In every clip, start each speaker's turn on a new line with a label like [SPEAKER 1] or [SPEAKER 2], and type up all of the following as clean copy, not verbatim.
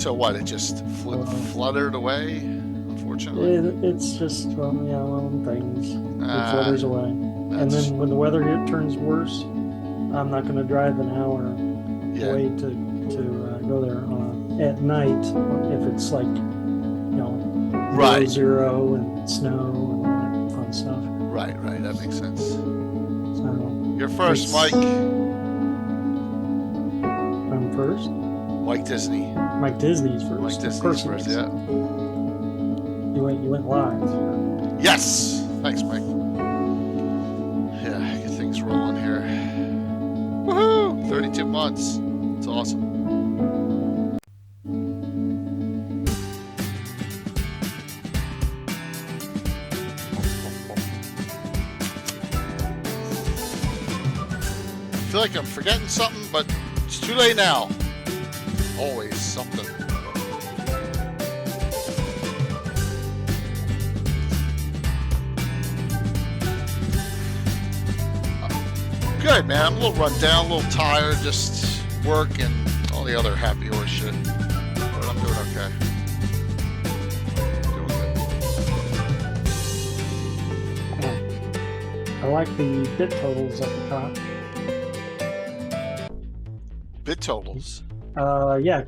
[SPEAKER 1] So what? It just fluttered away, unfortunately.
[SPEAKER 2] It's just one of them things. It flutters away, and then when the weather turns worse, I'm not going to drive an hour away to go there at night if it's like below zero and snow and all that fun stuff.
[SPEAKER 1] Right. That makes sense.
[SPEAKER 2] So
[SPEAKER 1] you're first, Mike.
[SPEAKER 2] I'm first.
[SPEAKER 1] Mike Disney.
[SPEAKER 2] Mike Disney's first.
[SPEAKER 1] Mike Disney's first, yeah.
[SPEAKER 2] You went live.
[SPEAKER 1] Yes. Thanks, Mike. Yeah, get things rolling here. Woohoo! 32 months. It's awesome. I feel like I'm forgetting something, but it's too late now. Always something. Good, man. I'm a little run down, a little tired, just work and all the other happy horse shit. But I'm doing okay.
[SPEAKER 2] I like the bit totals at the top.
[SPEAKER 1] Bit totals?
[SPEAKER 2] Yeah,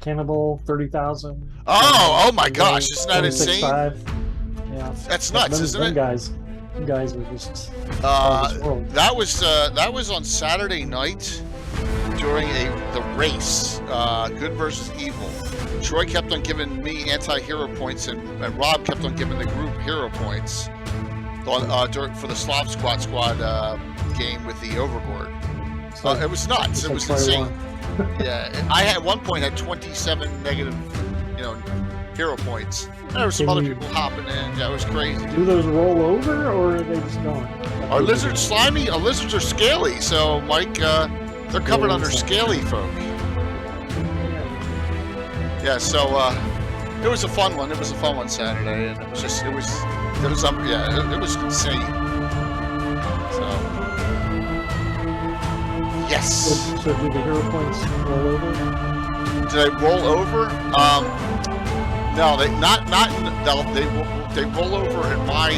[SPEAKER 2] Cannibal 30,000.
[SPEAKER 1] Oh my gosh, isn't that insane?
[SPEAKER 2] 26.5. Yeah,
[SPEAKER 1] that's nuts, isn't it?
[SPEAKER 2] You guys were just
[SPEAKER 1] that was on Saturday night during the race, Good versus Evil. Troy kept on giving me anti-hero points, and Rob kept on giving the group hero points for the Slav Squad game with the Overboard. It was nuts. It was insane. Yeah, I at one point had 27 negative, hero points. And there were some other people hopping in. Yeah, it was crazy.
[SPEAKER 2] Do those roll over, or are they just going?
[SPEAKER 1] Are lizards slimy? Lizards are scaly. So, Mike, they're covered under scaly folk. Yeah. So it was a fun one. It was a fun one Saturday, and it was insane. So. Yes.
[SPEAKER 2] So did the hero points roll over?
[SPEAKER 1] Did I roll over? No, they roll over in my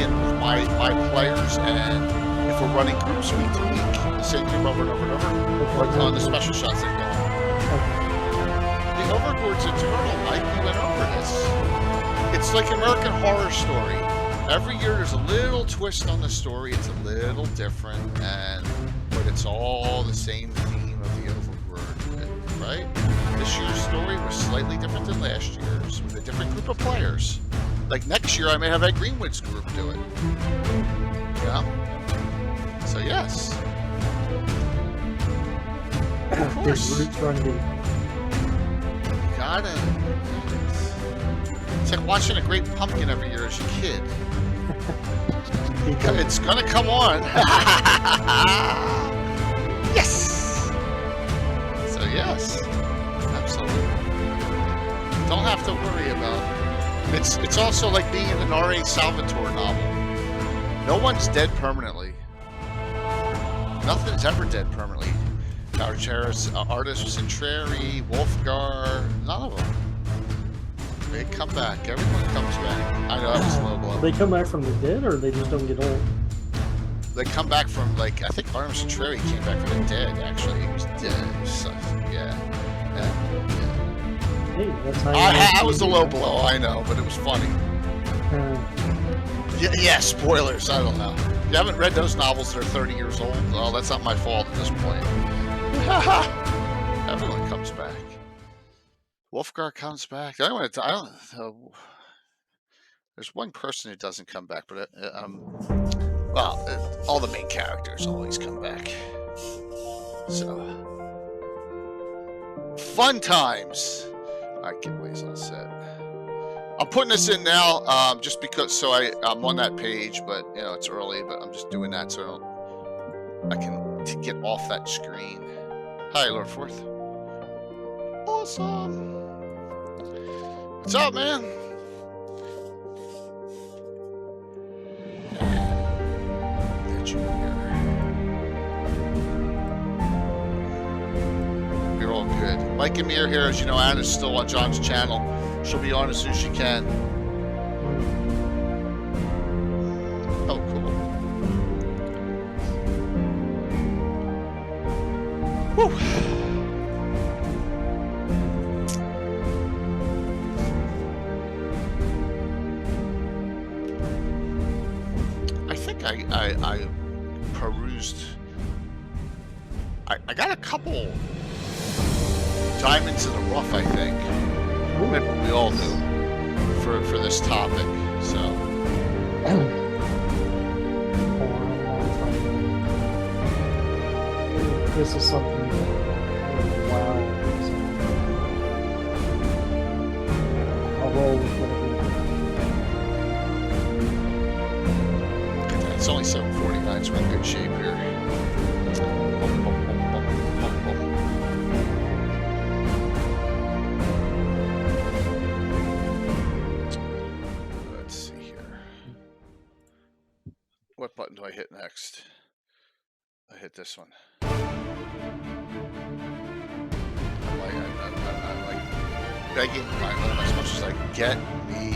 [SPEAKER 1] players, and if we're running groups week to week, the same group over and over and over, like on the special shots they go on. The Overboard's eternal, Mike. We went over this. It's like American Horror Story. Every year there's a little twist on the story. It's a little different, but it's all the same theme of the Overboard, right? This year's story was slightly different than last year's, with a different group of players. Like next year, I may have Ed Greenwood's group do it. Yeah. So yes. Of course. Gotta. It's like watching a great pumpkin every year as a kid. It's gonna come on. Yes. So yes, absolutely. Don't have to worry about it. It's also like being in an R.A. Salvatore novel. No one's dead permanently. Nothing's ever dead permanently. Artist Centrari, Wolfgar, none of them. They come back. Everyone comes back. I know that was a low blow.
[SPEAKER 2] They come back from the dead, or they just don't get old?
[SPEAKER 1] They come back from, I think Artemis Centrari came back from the dead, actually. He was dead. So, yeah.
[SPEAKER 2] Hey, that's how
[SPEAKER 1] that was a low blow, I know, but it was funny. Yeah, spoilers, I don't know. You haven't read those novels that are 30 years old? Oh, that's not my fault at this point. Everyone comes back. Wolfgar comes back. There's one person who doesn't come back, but all the main characters always come back. So fun times. All right, giveaways all set. I'm putting this in now, just because I'm on that page, but it's early. But I'm just doing that so I can get off that screen. Hi, Lord Forth. Awesome. What's up, man? You're all good. Mike and Mir here. As you know, Anna's still on John's channel. She'll be on as soon as she can. Oh, cool. Whew. I think I perused. I got a couple diamonds in the rough, I think. We all do for this topic. So.
[SPEAKER 2] This is something that, wow. I'll roll with whatever.
[SPEAKER 1] It's only 7:49, so we're in good shape here. Let's see here. What button do I hit next? I hit this one. I'm like begging my sponsors, like, get me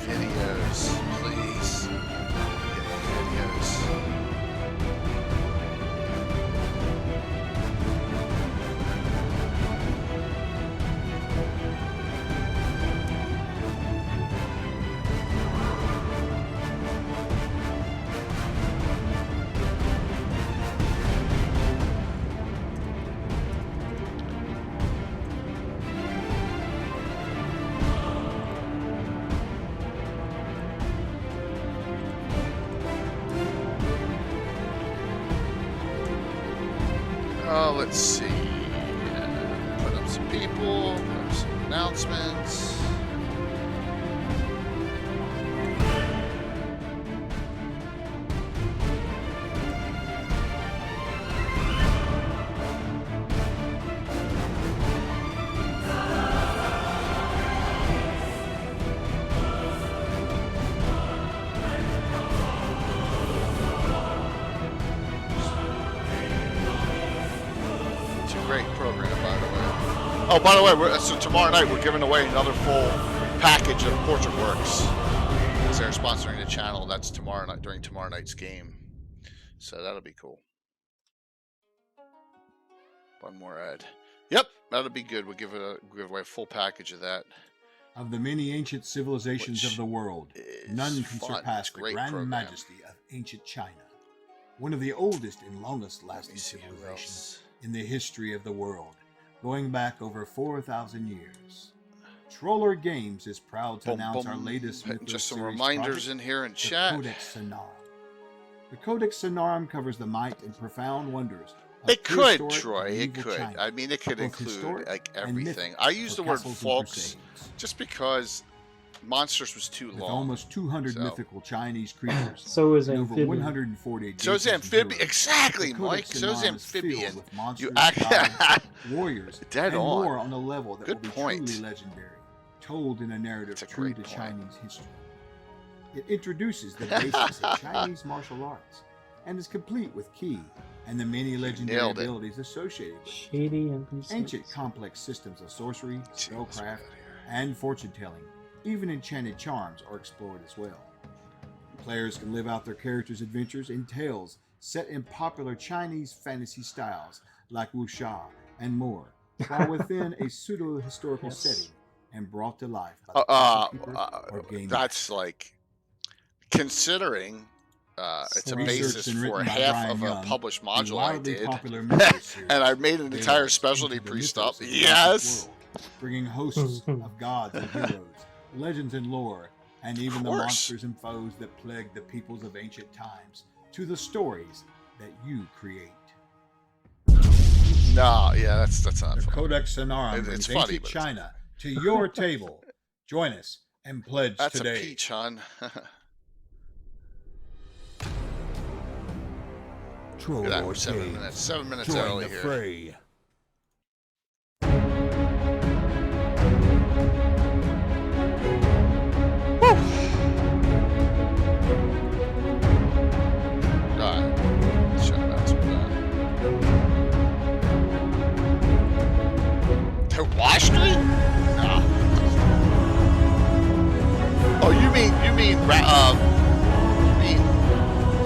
[SPEAKER 1] videos, please. Get me videos. Let's see. Put up some people, put up some announcements. Oh, by the way, so tomorrow night we're giving away another full package of Portrait Works. Because they're sponsoring the channel. That's tomorrow night, during tomorrow night's game. So that'll be cool. One more ad. Yep, that'll be good. We'll give away a full package of that.
[SPEAKER 3] Of the many ancient civilizations of the world, none can surpass the grand majesty of ancient China. One of the oldest and longest lasting civilizations in the history of the world, going back over 4,000 years. Troller Games is proud to announce our latest
[SPEAKER 1] just some reminders in here in chat.
[SPEAKER 3] Codex Sonarum. The Codex Sonarum covers the might and profound wonders.
[SPEAKER 1] It could, Troy. It could. China. I mean, it could include like everything. I use the word folks just because Monsters was too long.
[SPEAKER 3] With almost 200 mythical Chinese creatures.
[SPEAKER 2] So is
[SPEAKER 3] over 140.
[SPEAKER 1] So is amphibian. Exactly, Mike. So is amphibian.
[SPEAKER 3] You
[SPEAKER 1] act
[SPEAKER 3] warriors.
[SPEAKER 1] Dead
[SPEAKER 3] and
[SPEAKER 1] on.
[SPEAKER 3] More on a level that
[SPEAKER 1] Good
[SPEAKER 3] will be
[SPEAKER 1] point.
[SPEAKER 3] Truly legendary, told in a narrative true to Chinese history. It introduces the basics of Chinese martial arts and is complete with ki and the many legendary abilities associated with it. Ancient complex systems of sorcery, spellcraft, and fortune telling. Even enchanted charms are explored as well. Players can live out their characters' adventures in tales set in popular Chinese fantasy styles like wuxia and more, while within a pseudo-historical setting and brought to life by the game.
[SPEAKER 1] That's like, considering it's a basis for half of a published module I did, and I made an entire specialty pre-stop. Yes!
[SPEAKER 3] Bringing hosts of gods and heroes, legends and lore, and even the monsters and foes that plagued the peoples of ancient times to the stories that you create.
[SPEAKER 1] No, yeah, that's not
[SPEAKER 3] the
[SPEAKER 1] fun.
[SPEAKER 3] Codex Sonarum
[SPEAKER 1] It's
[SPEAKER 3] brings
[SPEAKER 1] funny,
[SPEAKER 3] ancient China to your table. Join us and pledge
[SPEAKER 1] that's
[SPEAKER 3] today.
[SPEAKER 1] That's a peach, hon.
[SPEAKER 3] Troll
[SPEAKER 1] Look at that, we're 7 minutes. 7 minutes
[SPEAKER 3] Join
[SPEAKER 1] early
[SPEAKER 3] the
[SPEAKER 1] here.
[SPEAKER 3] fray.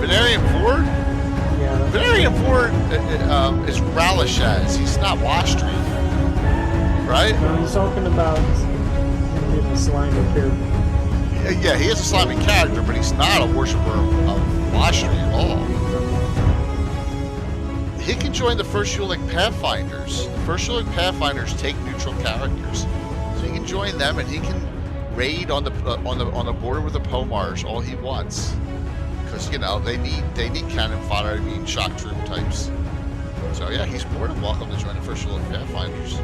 [SPEAKER 1] Venarian Ford?
[SPEAKER 2] Yeah.
[SPEAKER 1] Venarian Ford is Ralashaz. He's not Washstream. Right?
[SPEAKER 2] No, he's talking about him being a slimy character.
[SPEAKER 1] Yeah, he is a slimy character, but he's not a worshiper of Washstream at all. He can join the First Yulik Pathfinders. The First Yulik Pathfinders take neutral characters, so he can join them, and he can raid on the border with the Pomars all he wants, because they need cannon fodder, shock troop types. So yeah, he's more than welcome to join the First Yulik Pathfinders.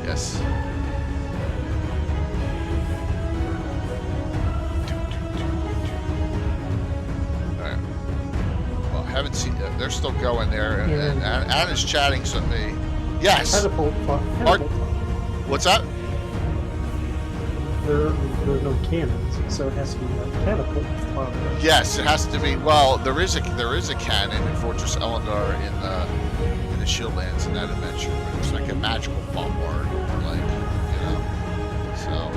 [SPEAKER 1] Yes. Haven't seen. They're still going there, and Anna's chatting something. Yes.
[SPEAKER 2] Catapult.
[SPEAKER 1] What's that?
[SPEAKER 2] There are no cannons, so it has to be like catapult.
[SPEAKER 1] Yes, it has to be. Well, there is a cannon in Fortress Elendar in the Shieldlands in that adventure. It's like a magical bombard, So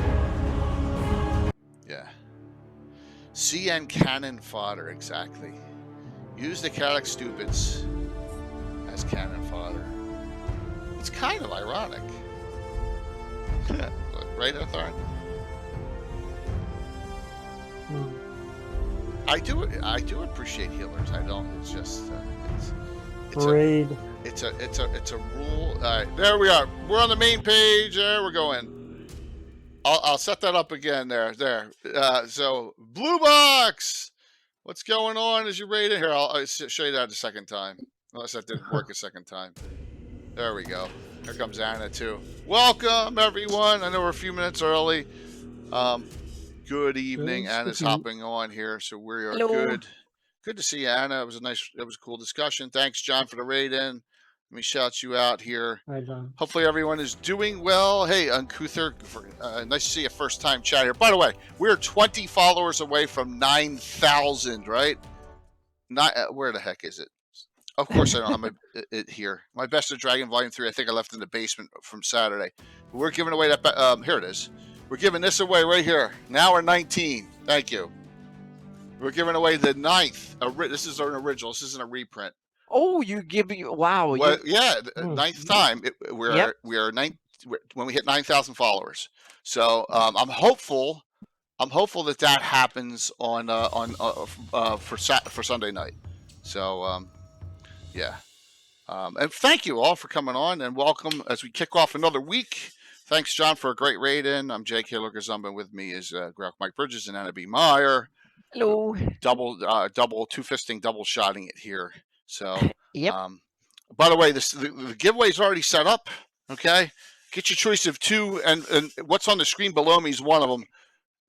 [SPEAKER 1] yeah. CN cannon fodder, exactly. Use the Cadillac Stupids as cannon fodder. It's kind of ironic. Right, Athar? I do appreciate healers. I don't. It's just it's
[SPEAKER 2] raid.
[SPEAKER 1] It's a rule. There we are. We're on the main page. There we're going. I'll set that up again. There. So blue box. What's going on as you raid it? Here, I'll show you that a second time. Unless that didn't work a second time. There we go. Here comes Anna, too. Welcome, everyone. I know we're a few minutes early. Good evening. Anna's hopping on here, so we are good. Good to see you, Anna. It was a cool discussion. Thanks, John, for the raid-in. Let me shout you out here.
[SPEAKER 2] Hi, John.
[SPEAKER 1] Hopefully everyone is doing well. Hey, Uncuther, nice to see you first-time chat here. By the way, we're 20 followers away from 9,000, right? Where the heck is it? Of course I don't have it here. My Best of Dragon Volume 3, I think I left in the basement from Saturday. We're giving away that. Here it is. We're giving this away right here. Now we're 19. Thank you. We're giving away the 9th. This is an original. This isn't a reprint.
[SPEAKER 4] Oh, you're giving! Wow.
[SPEAKER 1] Well, yeah, the 9th time. We are 9 when we hit 9,000 followers. So I'm hopeful that happens on for Sunday night. So yeah. And thank you all for coming on, and welcome as we kick off another week. Thanks, John, for a great raid-in. I'm J.K. Lucas-Zumba. With me is Greyhawk Mike Bridges and Anna B. Meyer.
[SPEAKER 4] Hello.
[SPEAKER 1] Double two-fisting, double-shotting it here. So,
[SPEAKER 4] yep.
[SPEAKER 1] By the way, the giveaway is already set up. Okay, get your choice of two, and what's on the screen below me is one of them.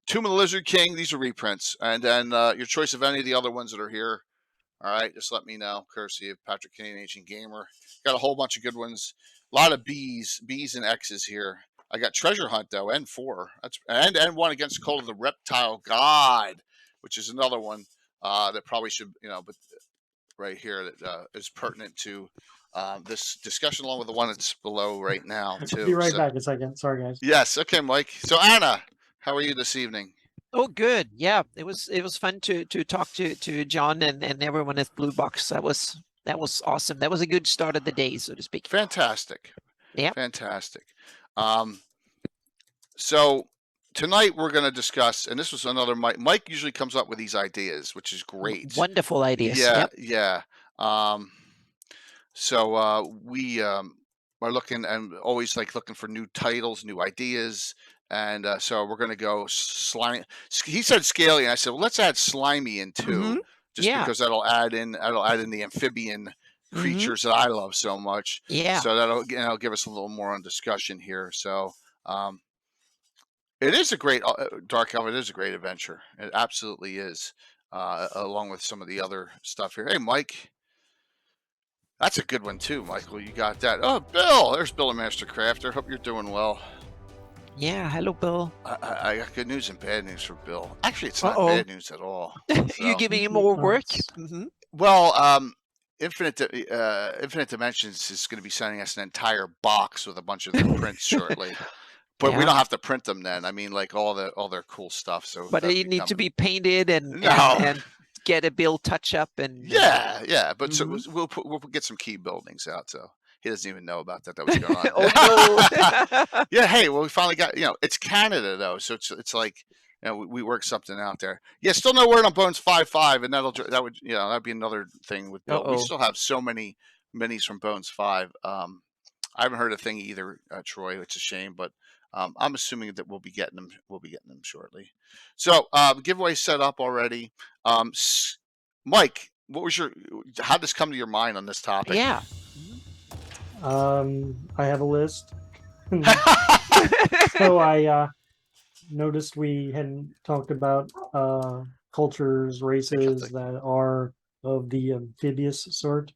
[SPEAKER 1] Tomb of the Lizard King. These are reprints, and then your choice of any of the other ones that are here. All right, just let me know. Courtesy of Patrick Canadian Ancient Gamer. Got a whole bunch of good ones. A lot of B's and X's here. I got Treasure Hunt though, and 4. And one against Cult of the Reptile God, which is another one that probably should, but right here that is pertinent to this discussion, along with the one that's below right now too.
[SPEAKER 2] Be right back a second. Sorry, guys.
[SPEAKER 1] Yes. Okay, Mike. So Anna, how are you this evening?
[SPEAKER 4] Oh, good. Yeah, it was fun to talk to John and everyone at Blue Box. That was awesome. That was a good start of the day, so to speak.
[SPEAKER 1] Fantastic.
[SPEAKER 4] Yeah.
[SPEAKER 1] Fantastic. So tonight we're going to discuss, and this was another Mike. Mike usually comes up with these ideas, which is great.
[SPEAKER 4] Wonderful ideas.
[SPEAKER 1] Yeah.
[SPEAKER 4] Yep.
[SPEAKER 1] Yeah. So we are looking and always looking for new titles, new ideas. And so we're going to go Slimy. He said Scaly, and I said, well, let's add Slimy in too, just because that'll add in the amphibian creatures that I love so much.
[SPEAKER 4] Yeah.
[SPEAKER 1] So that'll give us a little more on discussion here. So it is a great Dark Elf. It is a great adventure. It absolutely is, along with some of the other stuff here. Hey, Mike. That's a good one too, Michael. You got that. Oh, Bill. There's Bill and Master Crafter. Hope you're doing well.
[SPEAKER 4] Yeah, hello, Bill.
[SPEAKER 1] I got good news and bad news for Bill. Actually, it's not bad news at all. So.
[SPEAKER 4] You giving him more work?
[SPEAKER 1] Well, Infinite Dimensions is going to be sending us an entire box with a bunch of their prints shortly. But we
[SPEAKER 4] Yeah.
[SPEAKER 1] don't have to print them then. I mean, like all their cool stuff. So
[SPEAKER 4] But
[SPEAKER 1] that'll
[SPEAKER 4] they
[SPEAKER 1] be
[SPEAKER 4] need to
[SPEAKER 1] coming.
[SPEAKER 4] be painted and
[SPEAKER 1] No.
[SPEAKER 4] and get a build touch up and
[SPEAKER 1] Yeah. But
[SPEAKER 2] Mhm.
[SPEAKER 1] so we'll get some key buildings out. So he doesn't even know about that was going on.
[SPEAKER 4] Oh no.
[SPEAKER 1] Yeah. Hey, well, we finally got. It's Canada though, so it's like we worked something out there. Yeah. Still no word on Bones 5.5, and that'd be another thing with Bill. We
[SPEAKER 4] Uh-oh.
[SPEAKER 1] still have so many minis from Bones 5. I haven't heard a thing either, Troy. It's a shame, but I'm assuming that we'll be getting them. We'll be getting them shortly. So giveaway set up already. Mike, how did this come to your mind on this topic?
[SPEAKER 4] Yeah.
[SPEAKER 2] I have a list. So I noticed we hadn't talked about cultures, races that are of the amphibious sort.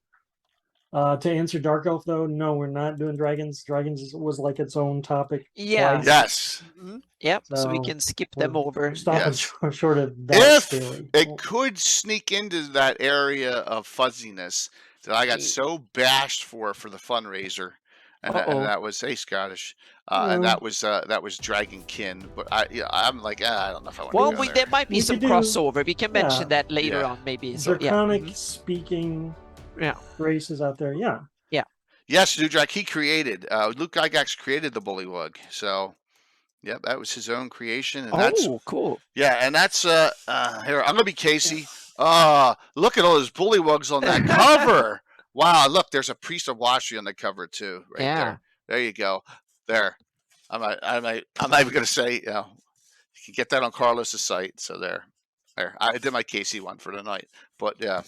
[SPEAKER 2] To answer Dark Elf, though, no, we're not doing dragons. Dragons was like its own topic.
[SPEAKER 4] Yeah.
[SPEAKER 2] twice.
[SPEAKER 1] Yes.
[SPEAKER 4] Mhm. Yep. So we
[SPEAKER 2] So,
[SPEAKER 4] can skip them over.
[SPEAKER 2] We're stopping
[SPEAKER 1] Yes.
[SPEAKER 2] short of that.
[SPEAKER 1] If
[SPEAKER 2] Scaly.
[SPEAKER 1] it could sneak into that area of fuzziness that I got so bashed for the fundraiser, and that was Scottish, and that was Dragonkin. But I'm like, I don't know if I want
[SPEAKER 4] Well,
[SPEAKER 1] to go there.
[SPEAKER 4] there might be
[SPEAKER 2] We
[SPEAKER 4] some
[SPEAKER 2] could do-
[SPEAKER 4] crossover. We can mention that later
[SPEAKER 1] Yeah.
[SPEAKER 4] on, maybe. So yeah.
[SPEAKER 2] Draconic speaking races out there, yeah.
[SPEAKER 1] Yes, Dudrak, he created. Luke Gygax created the Bullywug. So, yep, that was his own creation, and that's
[SPEAKER 4] cool.
[SPEAKER 1] yeah, and that's here. I'm gonna be Casey. Look at all those Bullywugs on that cover. Wow, look, there's a Priest of Washri on the cover too, right there. There you go. There. I'm not even gonna say. You can get that on Carlos's site. So there. I did my Casey one for tonight, but yeah.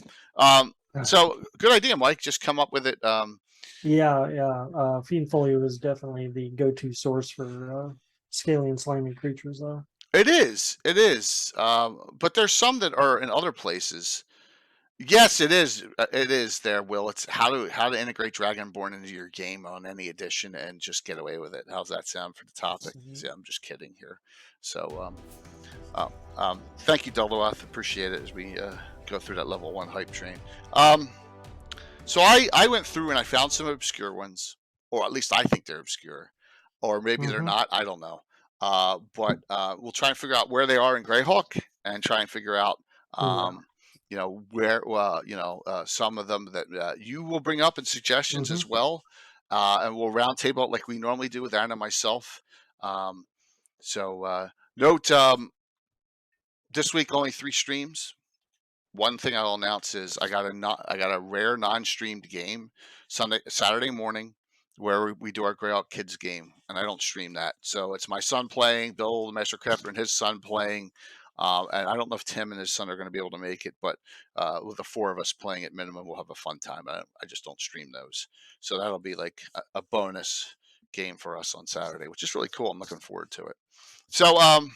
[SPEAKER 1] So good idea, Mike. Just come up with it.
[SPEAKER 2] Fiend Folio is definitely the go-to source for scaly and slimy creatures, though.
[SPEAKER 1] It is. But there's some that are in other places. Yes, it is. It is there, Will. It's how to integrate Dragonborn into your game on any edition and just get away with it. How's that sound for the topic? See, I'm just kidding here. So, thank you, Deldoath. Appreciate it as we go through that level 1 hype train. So I went through and I found some obscure ones, or at least I think they're obscure, or maybe they're not. I don't know. But we'll try and figure out where they are in Greyhawk and try and figure out, where, some of them that you will bring up in suggestions as well. And we'll round table it like we normally do with Aaron and myself. Note, this week only 3 streams. One thing I'll announce is I got a rare non-streamed game Saturday morning where we do our Greyhawk Kids game, and I don't stream that. So it's my son playing, Bill the Master Crafter, and his son playing. And I don't know if Tim and his son are going to be able to make it, but with the 4 of us playing at minimum, we'll have a fun time. I just don't stream those. So that'll be like a bonus game for us on Saturday, which is really cool. I'm looking forward to it. So,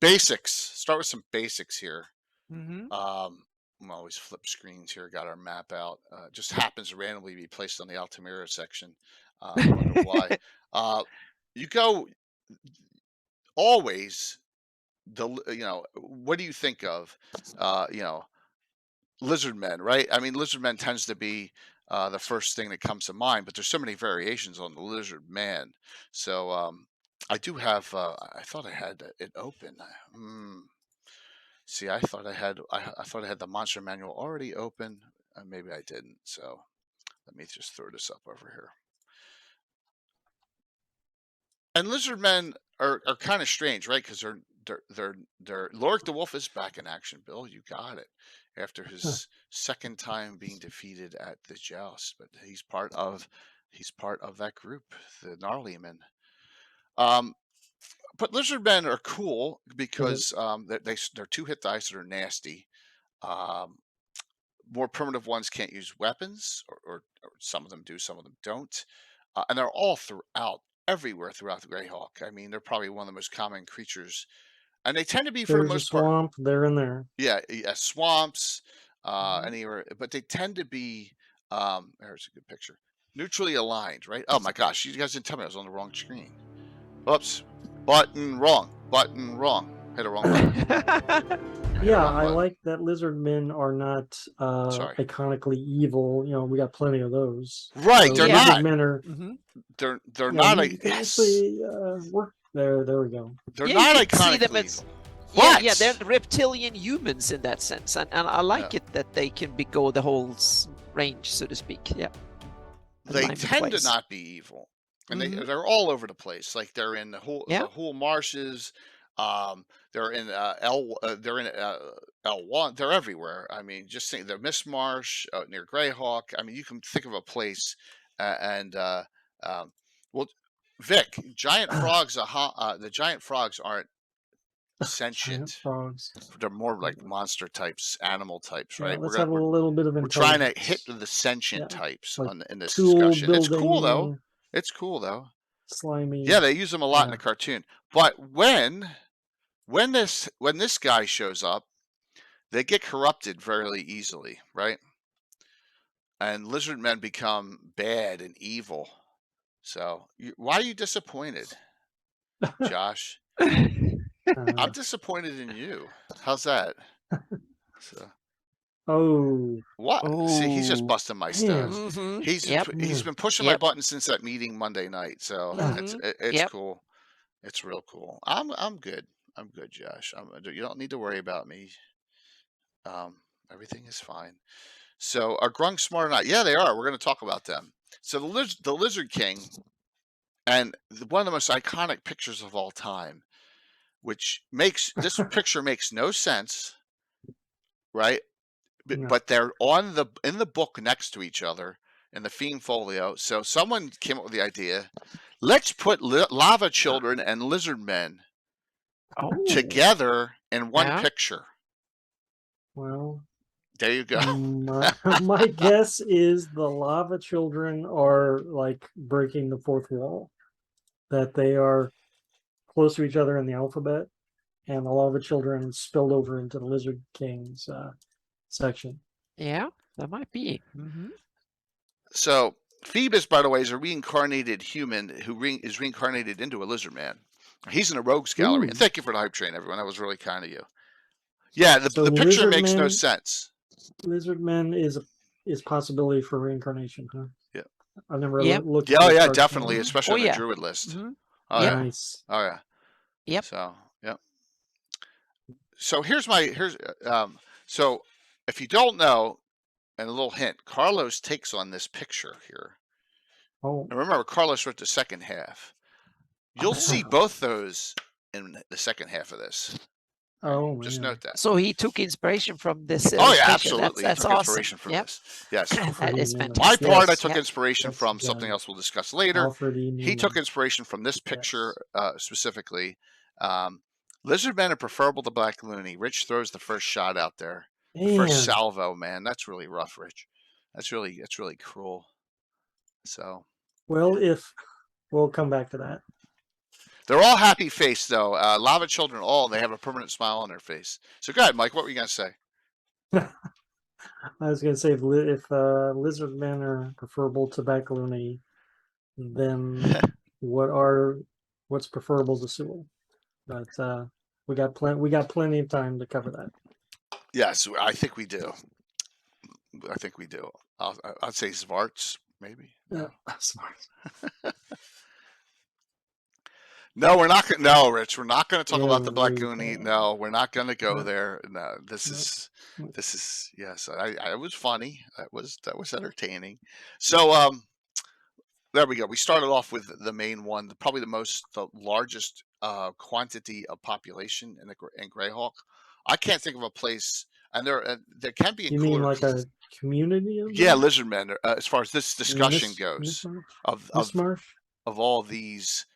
[SPEAKER 1] basics. Start with some basics here. I'm always flip screens here. Got our map out. Just happens to randomly be placed on the Altamira section. I wonder why. You go always. What do you think of? Lizard men, right? I mean, lizard men tends to be the first thing that comes to mind, but there's so many variations on the lizard man. So I do have. I thought I had it open. See, I thought I had the monster manual already open. Maybe I didn't. So let me just throw this up over here. And lizard men are kind of strange, right? Because they're Lorik the Wolf is back in action. Bill, you got it. After his second time being defeated at the joust, but he's part of that group, the gnarly men. But lizard men are cool because they're 2 hit dice that are nasty. More primitive ones can't use weapons, or some of them do, some of them don't, and they're all everywhere throughout the Greyhawk. I mean, they're probably one of the most common creatures, and they tend to be for the most part.
[SPEAKER 2] Swamp, they're in there.
[SPEAKER 1] Yeah, swamps, anywhere, but they tend to be. There's a good picture. Neutrally aligned, right? Oh my gosh, you guys didn't tell me I was on the wrong screen. Oops. Button wrong. Hit a wrong button.
[SPEAKER 2] Yeah, I like that lizard men are not iconically evil. You know, we got plenty of those.
[SPEAKER 1] Right,
[SPEAKER 2] so
[SPEAKER 1] they're
[SPEAKER 2] lizard
[SPEAKER 1] not.
[SPEAKER 2] men are.
[SPEAKER 1] They're not like
[SPEAKER 2] work there. There we go.
[SPEAKER 1] They're
[SPEAKER 4] Yeah,
[SPEAKER 1] not
[SPEAKER 4] you can see them
[SPEAKER 1] iconically.
[SPEAKER 4] as
[SPEAKER 1] What?
[SPEAKER 4] they're reptilian humans in that sense, and I like it that they can go the whole range, so to speak. Yeah,
[SPEAKER 1] They tend to not be evil, and they're all over the place. Like they're in the whole marshes. They're in L1. They're everywhere. I mean, just think they're Miss Marsh near Greyhawk. I mean, you can think of a place, well, Vic, giant frogs. The giant frogs aren't sentient.
[SPEAKER 2] Giant frogs.
[SPEAKER 1] They're more like monster types, animal types, right?
[SPEAKER 2] Let's have a little bit of
[SPEAKER 1] We're trying to hit the sentient types
[SPEAKER 2] like
[SPEAKER 1] in this discussion.
[SPEAKER 2] Building,
[SPEAKER 1] it's cool though. It's cool though.
[SPEAKER 2] Slimy.
[SPEAKER 1] Yeah, they use them a lot in the cartoon. But when this guy shows up, they get corrupted very easily, right? And lizard men become bad and evil. So why are you disappointed, Josh? I'm disappointed in you. How's that? What? See, he's just busting my stuff. He's been pushing my button since that meeting Monday night. So it's cool. It's real cool. I'm good. I'm good, Josh. You don't need to worry about me. Everything is fine. So are grunts smart or not? Yeah, they are. We're going to talk about them. So the Lizard King, and one of the most iconic pictures of all time, which makes this picture makes no sense, right? But they're in the book next to each other in the Fiend Folio. So someone came up with the idea: let's put lava children and lizard men together in one picture.
[SPEAKER 2] Well,
[SPEAKER 1] there you go.
[SPEAKER 2] My guess is the lava children are like breaking the fourth wall, that they are close to each other in the alphabet, and the lava children spilled over into the Lizard King's section.
[SPEAKER 4] Yeah, that might be.
[SPEAKER 1] So Phoebus, by the way, is a reincarnated human who is reincarnated into a lizard man. He's in a rogues gallery. And thank you for the hype train, everyone. That was really kind of you. Yeah, the picture makes no sense.
[SPEAKER 2] Lizard man is possibility for reincarnation, huh?
[SPEAKER 1] Yeah.
[SPEAKER 2] I've never looked.
[SPEAKER 1] Oh yeah, definitely, especially on the Druid list.
[SPEAKER 2] Oh yeah. Nice.
[SPEAKER 1] Oh yeah.
[SPEAKER 4] Yep.
[SPEAKER 1] So so if you don't know, and a little hint, Carlos takes on this picture here. And remember, Carlos wrote the second half. You'll see both those in the second half of this. Just note that.
[SPEAKER 4] So he took inspiration from this.
[SPEAKER 1] Oh yeah, absolutely.
[SPEAKER 4] That's
[SPEAKER 1] took
[SPEAKER 4] awesome.
[SPEAKER 1] Inspiration from this. Yes.
[SPEAKER 4] That is fantastic.
[SPEAKER 1] My part, I took inspiration from something else we'll discuss later. He took inspiration from this picture specifically. Lizard men are preferable to Black Looney. Rich throws the first shot out there. First salvo, man. That's really rough, Rich. That's really cruel. So.
[SPEAKER 2] Well, we'll come back to that.
[SPEAKER 1] They're all happy faced though. Lava children, they have a permanent smile on their face. So go ahead, Mike. What were you gonna say?
[SPEAKER 2] I was gonna say if lizard men are preferable to Bacaloony, then what's preferable to Sewell? But we got plenty of time to cover that.
[SPEAKER 1] Yes, I think we do. I'd say Svarts, maybe.
[SPEAKER 2] Yeah, Svarts.
[SPEAKER 1] No, we're not going. No, Rich, we're not going to talk about the Black Goonie. No, we're not going to go there. No, this is. Yes, it was funny. That was entertaining. So there we go. We started off with the main one, probably the largest quantity of population in Greyhawk. I can't think of a place, and there can be.
[SPEAKER 2] You mean like a community of?
[SPEAKER 1] Yeah, lizardmen. As far as this discussion goes, of all these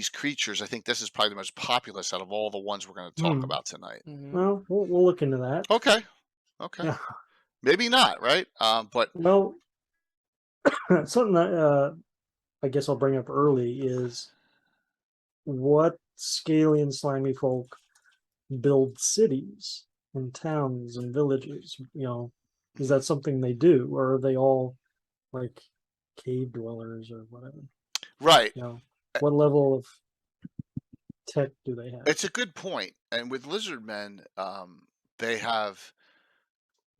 [SPEAKER 1] creatures, I think this is probably the most populous out of all the ones we're going to talk about tonight.
[SPEAKER 2] Well, we'll look into that.
[SPEAKER 1] Okay. Yeah. Maybe not, right? But
[SPEAKER 2] something that I guess I'll bring up early is what Scaly and Slimy folk build cities and towns and villages. Is that something they do, or are they all like cave dwellers or whatever?
[SPEAKER 1] Right.
[SPEAKER 2] What level of tech do they have?
[SPEAKER 1] It's a good point. And with lizard men, they have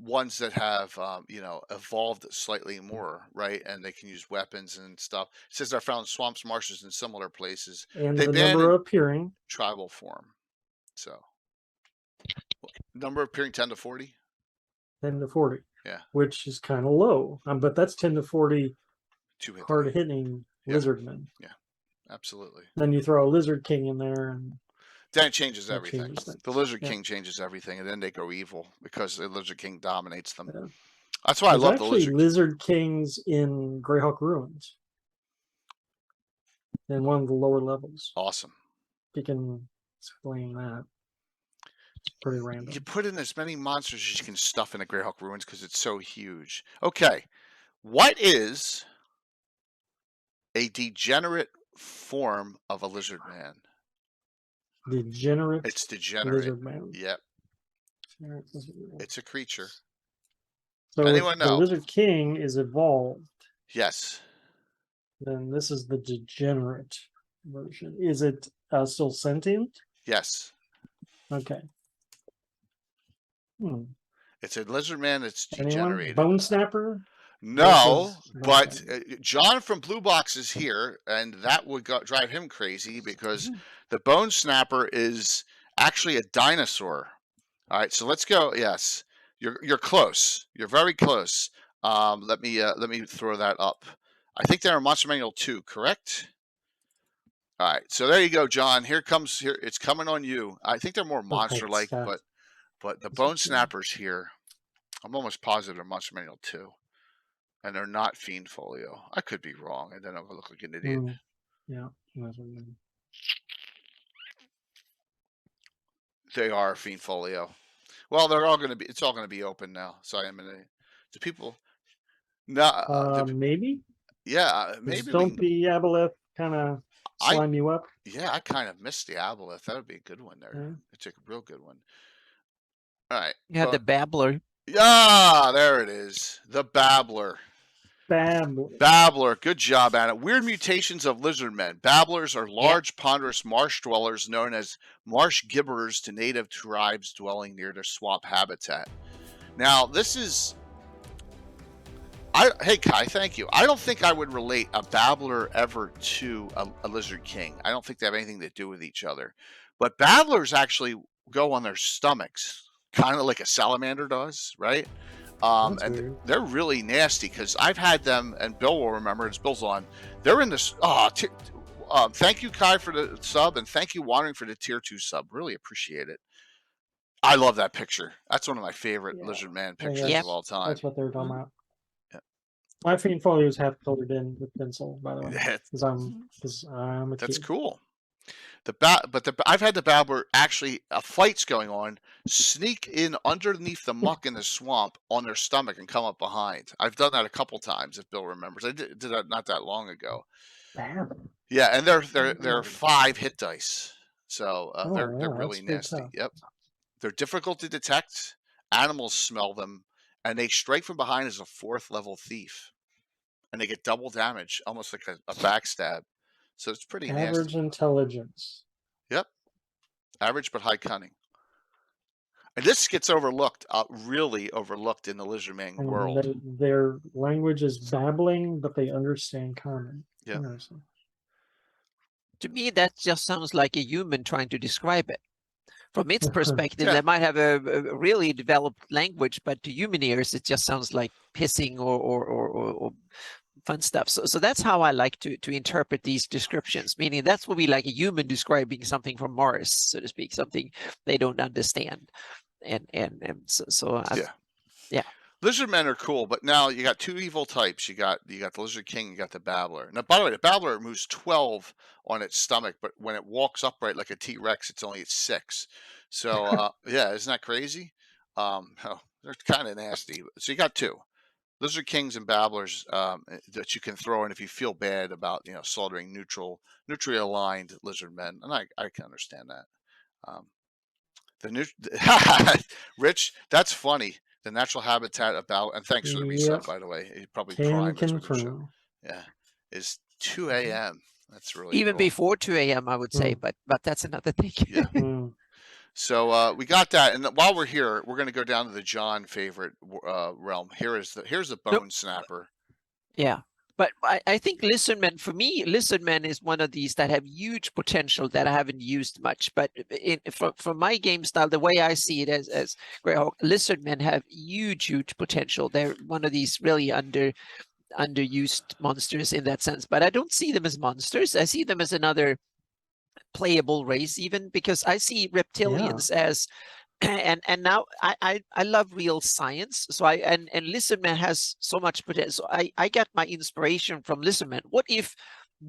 [SPEAKER 1] ones that have, you know, evolved slightly more, right? And they can use weapons and stuff. It says they're found in swamps, marshes, and similar places.
[SPEAKER 2] And
[SPEAKER 1] They
[SPEAKER 2] the
[SPEAKER 1] ban
[SPEAKER 2] number
[SPEAKER 1] in
[SPEAKER 2] appearing.
[SPEAKER 1] tribal form. So, number appearing 10 to 40?
[SPEAKER 2] 10 to 40.
[SPEAKER 1] Yeah.
[SPEAKER 2] Which is kind of low. But that's 10 to 40
[SPEAKER 1] 2
[SPEAKER 2] hard hitting lizardmen.
[SPEAKER 1] Yeah, absolutely.
[SPEAKER 2] Then you throw a Lizard King in there, and
[SPEAKER 1] then it changes
[SPEAKER 2] that
[SPEAKER 1] everything.
[SPEAKER 2] changes things.
[SPEAKER 1] The Lizard
[SPEAKER 2] Yeah.
[SPEAKER 1] King changes everything, and then they go evil because the Lizard King dominates them.
[SPEAKER 2] Yeah.
[SPEAKER 1] That's why I love the
[SPEAKER 2] There's actually
[SPEAKER 1] Lizard
[SPEAKER 2] Kings in Greyhawk Ruins. In one of the lower levels.
[SPEAKER 1] Awesome.
[SPEAKER 2] You can explain that. It's pretty random.
[SPEAKER 1] You put in as many monsters as you can stuff in the Greyhawk Ruins because it's so huge. Okay, what is a degenerate form of a lizard man?
[SPEAKER 2] Degenerate.
[SPEAKER 1] It's degenerate.
[SPEAKER 2] Lizard man.
[SPEAKER 1] Yep.
[SPEAKER 2] Degenerate lizard man.
[SPEAKER 1] It's a creature.
[SPEAKER 2] So
[SPEAKER 1] Anyone
[SPEAKER 2] if
[SPEAKER 1] know?
[SPEAKER 2] the Lizard King is evolved,
[SPEAKER 1] Yes.
[SPEAKER 2] then this is the degenerate version. Is it still sentient?
[SPEAKER 1] Yes.
[SPEAKER 2] Okay.
[SPEAKER 1] It's a lizard man that's
[SPEAKER 2] Anyone?
[SPEAKER 1] degenerated.
[SPEAKER 2] Bone Snapper?
[SPEAKER 1] No,
[SPEAKER 2] Versus
[SPEAKER 1] but
[SPEAKER 2] Bone
[SPEAKER 1] John from Blue Box is here, and that would drive him crazy because the Bone Snapper is actually a dinosaur. All right, so let's go. Yes, you're close. You're very close. Let me throw that up. I think they're in Monster Manual 2, correct? All right, so there you go, John. Here. It's coming on you. I think they're more monster-like,
[SPEAKER 2] Scott.
[SPEAKER 1] but the Bone Snapper's here. I'm almost positive they're Monster Manual 2. And they're not Fiend Folio. I could be wrong, and then I'll look like an idiot.
[SPEAKER 2] Yeah.
[SPEAKER 1] They are Fiend Folio. Well, they're all going to be. It's all going to be open now. So I am gonna. Do people? No.
[SPEAKER 2] Maybe.
[SPEAKER 1] Yeah, maybe.
[SPEAKER 2] Don't the Aboleth kind of slime you up?
[SPEAKER 1] Yeah, I kind of missed the Aboleth. That would be a good one there.
[SPEAKER 2] Yeah.
[SPEAKER 1] It's a real good one. All right.
[SPEAKER 4] You had the Babbler.
[SPEAKER 1] Yeah, there it is. The Babbler. Babbler. Good job, Anna. Weird mutations of lizard men. Babblers are large, ponderous marsh dwellers known as marsh gibberers to native tribes dwelling near their swamp habitat. Now, this is... Hey, Kai, thank you. I don't think I would relate a babbler ever to a lizard king. I don't think they have anything to do with each other. But babblers actually go on their stomachs, kind of like a salamander does, right? And
[SPEAKER 2] weird.
[SPEAKER 1] They're really nasty because I've had them, and Bill will remember, as Bill's on, they're in this... thank you, Kai, for the sub, and thank you, Wandering, for the tier 2 sub. Really appreciate it. I love that picture. That's one of my favorite lizard man pictures of all time.
[SPEAKER 2] That's what they're talking about.
[SPEAKER 1] Yeah.
[SPEAKER 2] My Fiend Folio is half colored in with pencil, by the way,
[SPEAKER 1] Yeah.
[SPEAKER 2] because I'm a
[SPEAKER 1] That's
[SPEAKER 2] kid.
[SPEAKER 1] cool. I've had the babbler actually, a fight's going on, sneak in underneath the muck in the swamp on their stomach and come up behind. I've done that a couple times, if Bill remembers. I did that not that long ago.
[SPEAKER 2] Babbler.
[SPEAKER 1] Yeah, and they're 5 hit dice, so they're really nasty.
[SPEAKER 2] Tough.
[SPEAKER 1] Yep, they're difficult to detect. Animals smell them, and they strike from behind as a 4th level thief, and they get double damage, almost like a backstab. So it's pretty
[SPEAKER 2] Average
[SPEAKER 1] nasty.
[SPEAKER 2] intelligence.
[SPEAKER 1] Yep. Average but high cunning. And this gets overlooked, really overlooked in the lizard man world.
[SPEAKER 2] Their language is babbling, but they understand common.
[SPEAKER 1] Yeah.
[SPEAKER 4] To me, that just sounds like a human trying to describe it. From its perspective, they might have a really developed language, but to human ears, it just sounds like hissing or fun stuff. So that's how I like to interpret these descriptions, meaning that's what we like a human describing something from Mars, so to speak, something they don't understand. Yeah.
[SPEAKER 1] Lizard men are cool, but now you got 2 evil types. You got the Lizard King, you got the Babbler. Now, by the way, the Babbler moves 12 on its stomach, but when it walks upright like a T-Rex, it's only at 6. So, yeah, isn't that crazy? They're kind of nasty. So you got 2. Lizard Kings and Babblers that you can throw in if you feel bad about, slaughtering neutrally aligned lizard men, and I can understand that. Rich, that's funny. The natural habitat about, and thanks for the reset, by the way. He probably
[SPEAKER 2] can confirm.
[SPEAKER 1] Yeah, is 2 a.m. That's really
[SPEAKER 4] even
[SPEAKER 1] cool.
[SPEAKER 4] before 2 a.m. I would say, but that's another thing.
[SPEAKER 1] Yeah. So we got that, and while we're here, we're going to go down to the John favorite realm. Here's the bone snapper.
[SPEAKER 4] Yeah. But I think Lizardmen, for me, Lizardmen is one of these that have huge potential that I haven't used much. But for my game style, the way I see it as Greyhawk, Lizardmen have huge potential. They're one of these really underused monsters in that sense. But I don't see them as monsters. I see them as another playable race, even because I see reptilians as and now I love real science, so and Lizardman has so much potential. So I get my inspiration from Lizardman. What if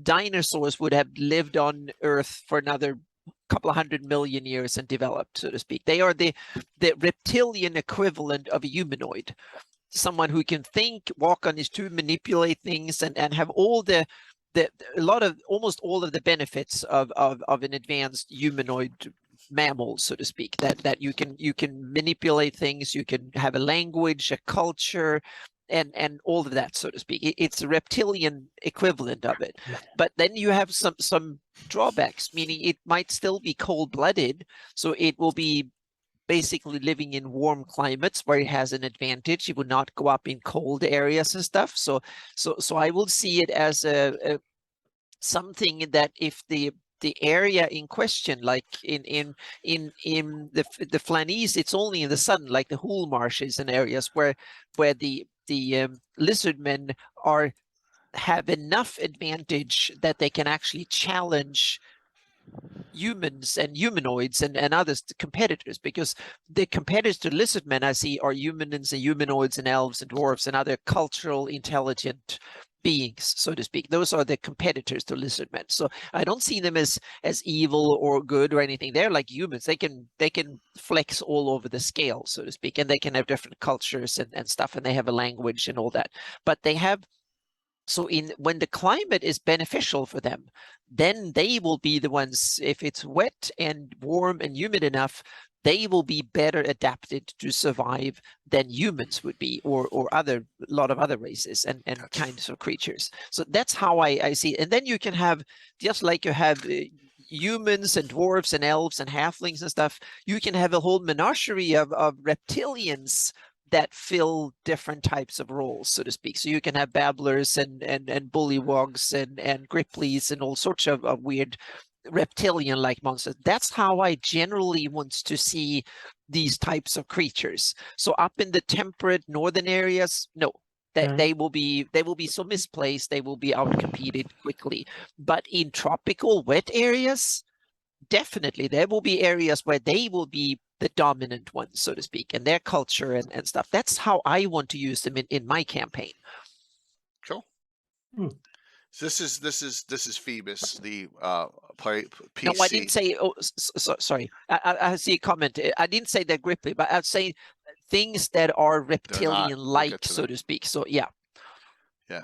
[SPEAKER 4] dinosaurs would have lived on Earth for another couple of 100 million years and developed, so to speak? They are the reptilian equivalent of a humanoid, someone who can think, walk on his two, manipulate things, and have all almost all of the benefits of an advanced humanoid mammal, so to speak, that you can manipulate things, you can have a language, a culture, and all of that, so to speak. It's a reptilian equivalent of it. But then you have some drawbacks, meaning it might still be cold-blooded, so it will be basically living in warm climates where it has an advantage. It would not go up in cold areas and stuff. So I will see it as a something that if the area in question, like in the Flanies, it's only in the sun, like the Hool marshes and areas where the lizardmen have enough advantage that they can actually challenge humans and humanoids and others, the competitors, because the competitors to lizardmen I see are humans and humanoids and elves and dwarves and other cultural intelligent beings, so to speak. Those are the competitors to lizardmen. So I don't see them as evil or good or anything. They're like humans. They can flex all over the scale, so to speak, and they can have different cultures and stuff, and they have a language and all that. But they have, so when the climate is beneficial for them, then they will be the ones, if it's wet and warm and humid enough, they will be better adapted to survive than humans would be, or a lot of other races and kinds of creatures. So that's how I see it. And then you can have, just like you have humans and dwarves and elves and halflings and stuff, you can have a whole menagerie of reptilians that fill different types of roles, so to speak. So you can have babblers and bullywogs and gripplies and all sorts of weird reptilian-like monsters. That's how I generally want to see these types of creatures. So up in the temperate northern areas, no, that they will be so misplaced, they will be outcompeted quickly. But in tropical wet areas, definitely there will be areas where they will be the dominant ones, so to speak, and their culture and stuff. That's how I want to use them in my campaign.
[SPEAKER 1] Cool. So this is Phoebus, the PC.
[SPEAKER 4] No, I didn't say. Oh, sorry. I see a comment. I didn't say they're grippy, but I'd say things that are reptilian-like, so to speak. So yeah.
[SPEAKER 1] Yeah.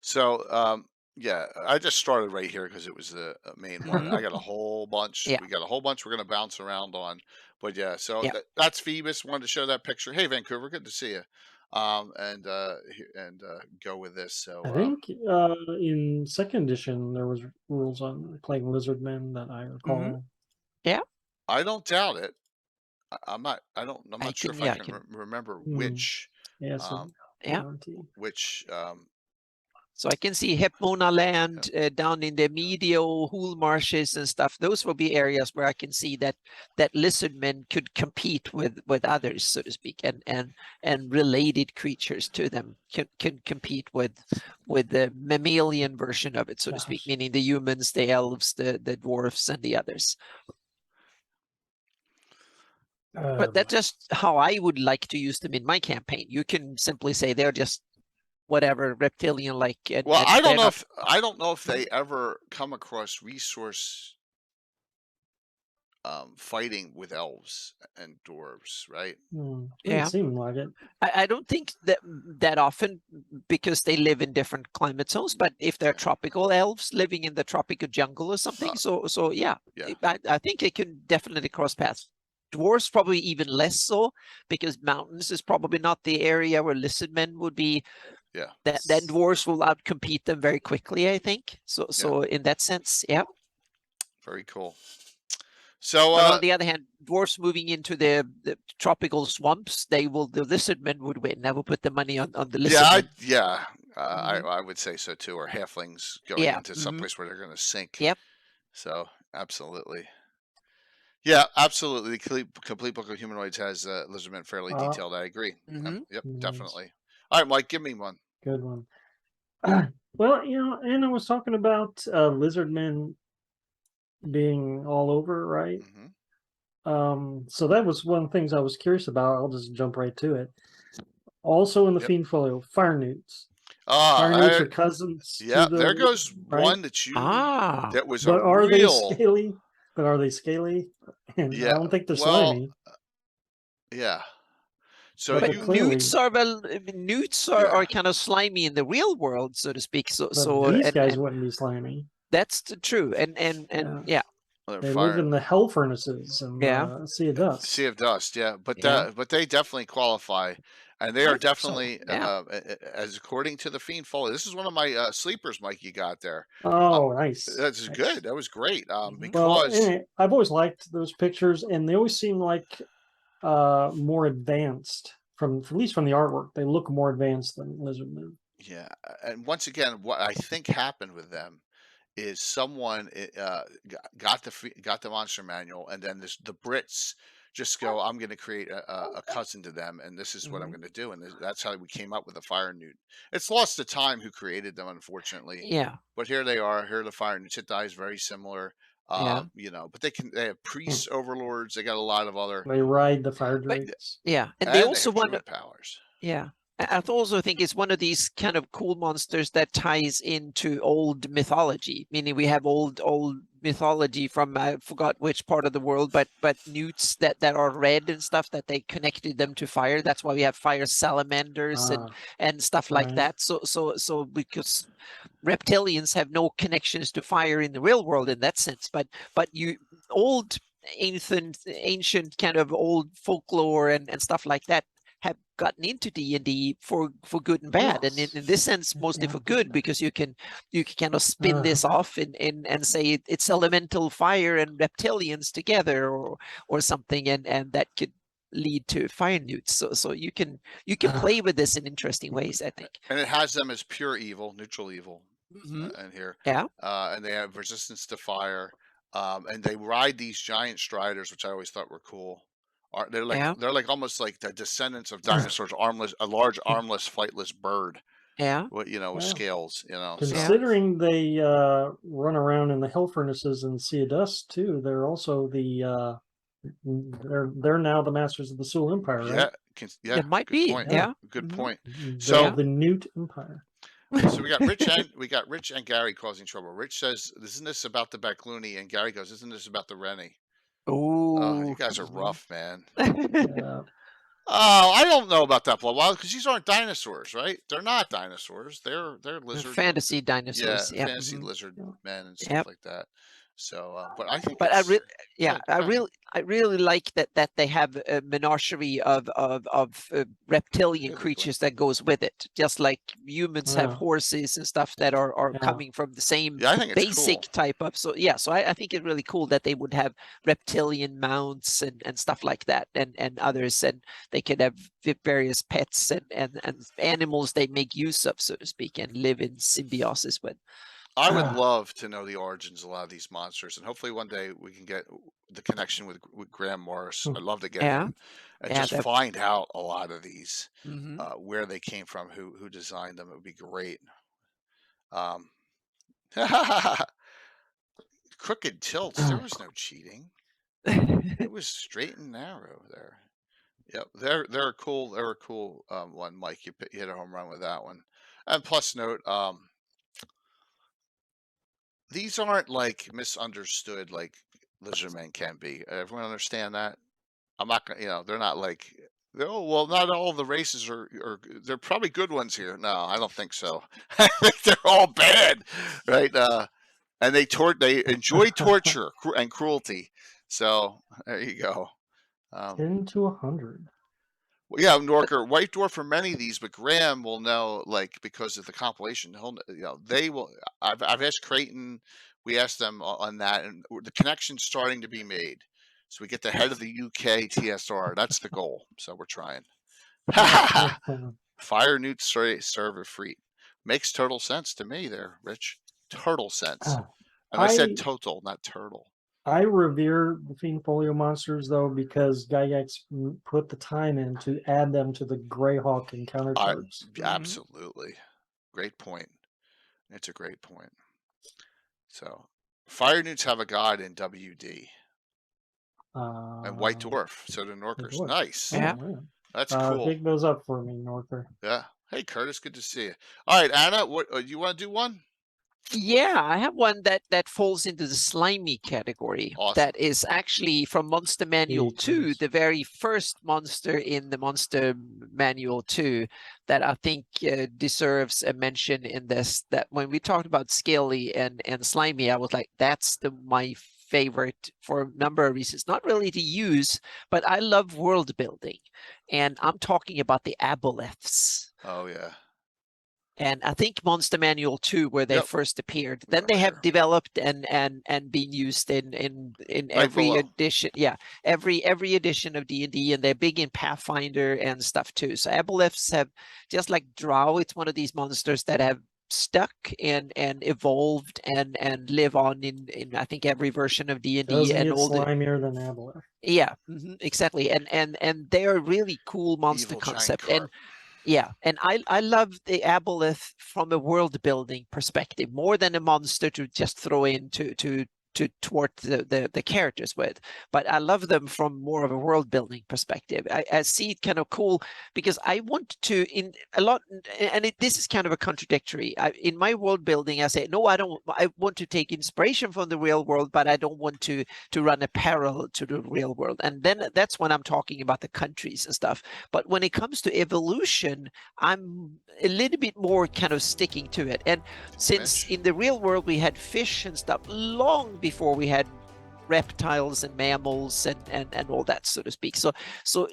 [SPEAKER 1] So yeah, I just started right here because it was the main one. I got a whole bunch.
[SPEAKER 4] Yeah.
[SPEAKER 1] We got a whole bunch we're going to bounce around on. But yeah, so that's Phoebus. Wanted to show that picture. Hey, Vancouver, good to see you. And go with this. So
[SPEAKER 2] I think in second edition there was rules on playing lizardmen that I recall.
[SPEAKER 4] Yeah.
[SPEAKER 1] I don't doubt it. I'm not sure if I can remember which. Which.
[SPEAKER 4] So I can see Hepmona Land down in the Medio, Hool marshes and stuff. Those will be areas where I can see that lizardmen could compete with others, so to speak, and related creatures to them can compete with the mammalian version of it, so to speak, meaning the humans, the elves, the dwarfs, and the others. But that's just how I would like to use them in my campaign. You can simply say they're just whatever reptilian-like.
[SPEAKER 1] Well, I don't know if they ever come across resource fighting with elves and dwarves, right?
[SPEAKER 2] It seemed like it.
[SPEAKER 4] I don't think that often, because they live in different climate zones. But if they're tropical elves living in the tropical jungle or something, so yeah. I think it can definitely cross paths. Dwarves probably even less so, because mountains is probably not the area where lizardmen would be.
[SPEAKER 1] Yeah.
[SPEAKER 4] Then dwarves will outcompete them very quickly, I think. So in that sense, yeah.
[SPEAKER 1] Very cool. So,
[SPEAKER 4] but on the other hand, dwarfs moving into the tropical swamps, the lizardmen would win. I will put the money on the lizardmen.
[SPEAKER 1] I would say so too. Or halflings going into someplace where they're going to sink.
[SPEAKER 4] Yep.
[SPEAKER 1] So absolutely. Yeah, absolutely. The complete book of humanoids has lizardmen fairly detailed. I agree. Yep, definitely. All right, Mike, give me one.
[SPEAKER 2] Good one. Well, and I was talking about lizardmen being all over, right? So that was one of the things I was curious about. I'll just jump right to it. Also in the Fiend folio, fire newts. Fire newts are cousins.
[SPEAKER 1] Yeah, there goes one that you that was
[SPEAKER 2] but are
[SPEAKER 1] they
[SPEAKER 2] scaly? But are they scaly? And I don't think they're slimy.
[SPEAKER 1] Yeah. So
[SPEAKER 4] but newts are kind of slimy in the real world, so to speak. So
[SPEAKER 2] these guys wouldn't be slimy.
[SPEAKER 4] That's true. And
[SPEAKER 2] they live in the hell furnaces and Sea of Dust.
[SPEAKER 1] Sea of Dust, yeah. But they definitely qualify, and they are definitely as according to the Fiend folio. This is one of my sleepers, Mike. You got there.
[SPEAKER 2] Oh, nice.
[SPEAKER 1] That's good. That was great. Because
[SPEAKER 2] well, anyway, I've always liked those pictures, and they always seem like more advanced at least from the artwork. They look more advanced than lizardmen.
[SPEAKER 1] Yeah, and once again, what I think happened with them is someone got the monster manual, and then the Brits just go, I'm going to create a cousin to them, and this is what I'm going to do, and that's how we came up with the fire newt. It's lost to time who created them, unfortunately.
[SPEAKER 4] Yeah.
[SPEAKER 1] But here they are. Here are the fire newts. It dies very similar. But they have priests, overlords. They got a lot of other.
[SPEAKER 2] They ride the fire drakes.
[SPEAKER 4] And they also
[SPEAKER 1] want powers.
[SPEAKER 4] Yeah. I also think it's one of these kind of cool monsters that ties into old mythology, meaning we have old mythology from I forgot which part of the world, but newts that are red and stuff, that they connected them to fire. That's why we have fire salamanders and stuff like that. So because reptilians have no connections to fire in the real world in that sense, but old ancient kind of old folklore and stuff like that have gotten into D&D for good and bad, and in this sense mostly for good, because you can kind of spin this off and say it's elemental fire and reptilians together or something, and that could lead to fire newts. So you can play with this in interesting ways, I think.
[SPEAKER 1] And it has them as pure evil, neutral evil, in here.
[SPEAKER 4] Yeah.
[SPEAKER 1] And they have resistance to fire, and they ride these giant striders, which I always thought were cool. They're like almost like the descendants of dinosaurs, a large armless, flightless bird.
[SPEAKER 4] Yeah.
[SPEAKER 1] With scales.
[SPEAKER 2] Considering they run around in the hell furnaces and Sea of Dust too, they're also they're now the masters of the Soul Empire, right?
[SPEAKER 1] Yeah.
[SPEAKER 4] It might be.
[SPEAKER 1] Point.
[SPEAKER 4] Yeah.
[SPEAKER 1] Good point.
[SPEAKER 2] So the Newt Empire.
[SPEAKER 1] So we got Rich and Gary causing trouble. Rich says, "Isn't this about the Bacluni?" And Gary goes, "Isn't this about the Rennie?"
[SPEAKER 4] Oh,
[SPEAKER 1] you guys are rough, man.
[SPEAKER 2] Yeah.
[SPEAKER 1] Oh, I don't know about that, Bloodwild, because these aren't dinosaurs, right? They're not dinosaurs. They're lizard.
[SPEAKER 4] Fantasy dinosaurs.
[SPEAKER 1] Yeah, fantasy lizard men and stuff like that. So, but I think.
[SPEAKER 4] But I really like that they have a menagerie of reptilian creatures that goes with it, just like humans have horses and stuff that are coming from the same basic type of. So I think it's really cool that they would have reptilian mounts and stuff like that, and others, and they could have various pets and animals they make use of, so to speak, and live in symbiosis with.
[SPEAKER 1] I would love to know the origins of a lot of these monsters, and hopefully one day we can get the connection with Graham Morris. I'd love to get him and just find out a lot of these, where they came from, who designed them. It would be great. Crooked tilts. There was no cheating. It was straight and narrow there. Yep, they're a cool. They're a cool one, Mike. You hit a home run with that one. And plus note, these aren't like misunderstood like lizardmen can be. Everyone understand that? I'm not gonna, they're not like, well, not all the races are they're probably good ones here. No, I don't think so. I think they're all bad, right? And they enjoy torture and cruelty. So there you go.
[SPEAKER 2] 10 to 100.
[SPEAKER 1] Well, yeah, Norker, White Dwarf for many of these, but Graham will know, like, because of the compilation. They will. I've asked Creighton. We asked them on that, and the connection's starting to be made. So we get the head of the UK TSR. That's the goal. So we're trying. Fire newt server free. Makes total sense to me there, Rich. Total sense. And I said total, not turtle.
[SPEAKER 2] I revere the Fiend Folio monsters, though, because Gygax put the time in to add them to the Greyhawk encounter charts.
[SPEAKER 1] Absolutely. Great point. It's a great point. So, Fire Newts have a god in WD. And White Dwarf, so do Norkers. Nice.
[SPEAKER 4] Yeah.
[SPEAKER 1] That's cool.
[SPEAKER 2] Pick those up for me, Norker.
[SPEAKER 1] Yeah. Hey, Curtis, good to see you. All right, Anna, what you want to do one?
[SPEAKER 4] Yeah, I have one that falls into the slimy category.
[SPEAKER 1] Awesome.
[SPEAKER 4] That is actually from Monster Manual 2, the very first monster in the Monster Manual 2 that I think deserves a mention in this. That when we talked about Scaly and Slimy, I was like, that's my favorite for a number of reasons. Not really to use, but I love world building. And I'm talking about the aboleths.
[SPEAKER 1] Oh, yeah.
[SPEAKER 4] And I think Monster Manual 2, where they first appeared, then they have developed and been used in every edition. Yeah, every edition of D&D, and they're big in Pathfinder and stuff too. So aboleths have, just like Drow, it's one of these monsters that have stuck and evolved and live on in I think every version of D&D and all the
[SPEAKER 2] slimier than aboleth.
[SPEAKER 4] Yeah, exactly. And they're a really cool monster concept. And yeah, and I love the aboleth from a world building perspective more than a monster to just throw in to thwart the characters with, but I love them from more of a world building perspective. I see it kind of cool because I want to this is kind of a contradictory. In my world building, I say no, I want to take inspiration from the real world, but I don't want to run a parallel to the real world. And then that's when I'm talking about the countries and stuff. But when it comes to evolution, I'm a little bit more kind of sticking to it. And since in the real world we had fish and stuff long before we had reptiles and mammals and all that, so to speak. So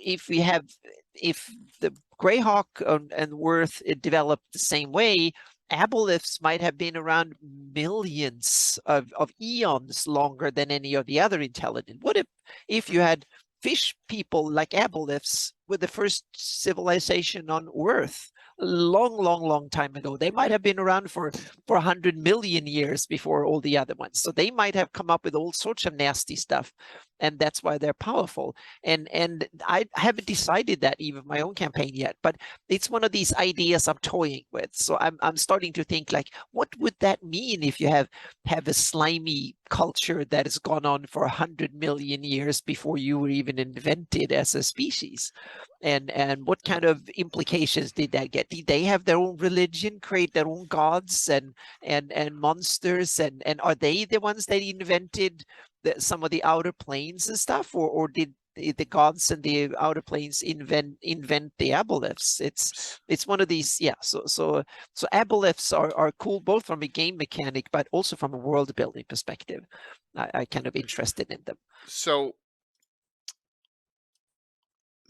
[SPEAKER 4] if the Greyhawk and Worth developed the same way, aboleths might have been around millions of eons longer than any of the other intelligent. What if you had fish people like aboleths with the first civilization on Earth long time ago? They might have been around for 100 million years before all the other ones. So they might have come up with all sorts of nasty stuff, and that's why they're powerful. And I haven't decided that even my own campaign yet, but it's one of these ideas I'm toying with. So I'm starting to think like, what would that mean if you have a slimy culture that has gone on for 100 million years before you were even invented as a species? And what kind of implications did that get? Did they have their own religion, create their own gods and monsters, and are they the ones that invented some of the outer planes and stuff, or did the gods and the outer planes invent the aboleths? It's one of these, yeah. So aboleths are cool both from a game mechanic but also from a world building perspective. I kind of interested in them.
[SPEAKER 1] So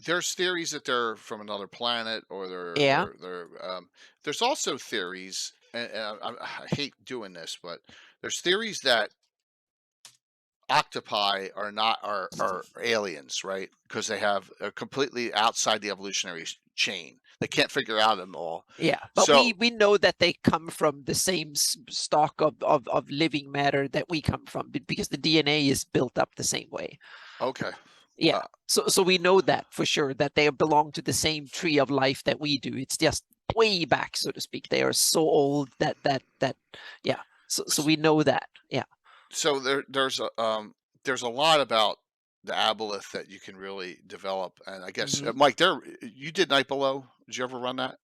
[SPEAKER 1] there's theories that they're from another planet, or there's also theories, and I hate doing this, but there's theories that octopi are aliens, right? Because they have completely outside the evolutionary chain. They can't figure out them all.
[SPEAKER 4] Yeah, but we know that they come from the same stock of living matter that we come from, because the DNA is built up the same way.
[SPEAKER 1] Okay.
[SPEAKER 4] Yeah, so we know that for sure, that they belong to the same tree of life that we do. It's just way back, so to speak. They are so old that yeah. So we know that, yeah.
[SPEAKER 1] So there's a lot about the aboleth that you can really develop, and I guess Mike, you did Night Below. Did you ever run that?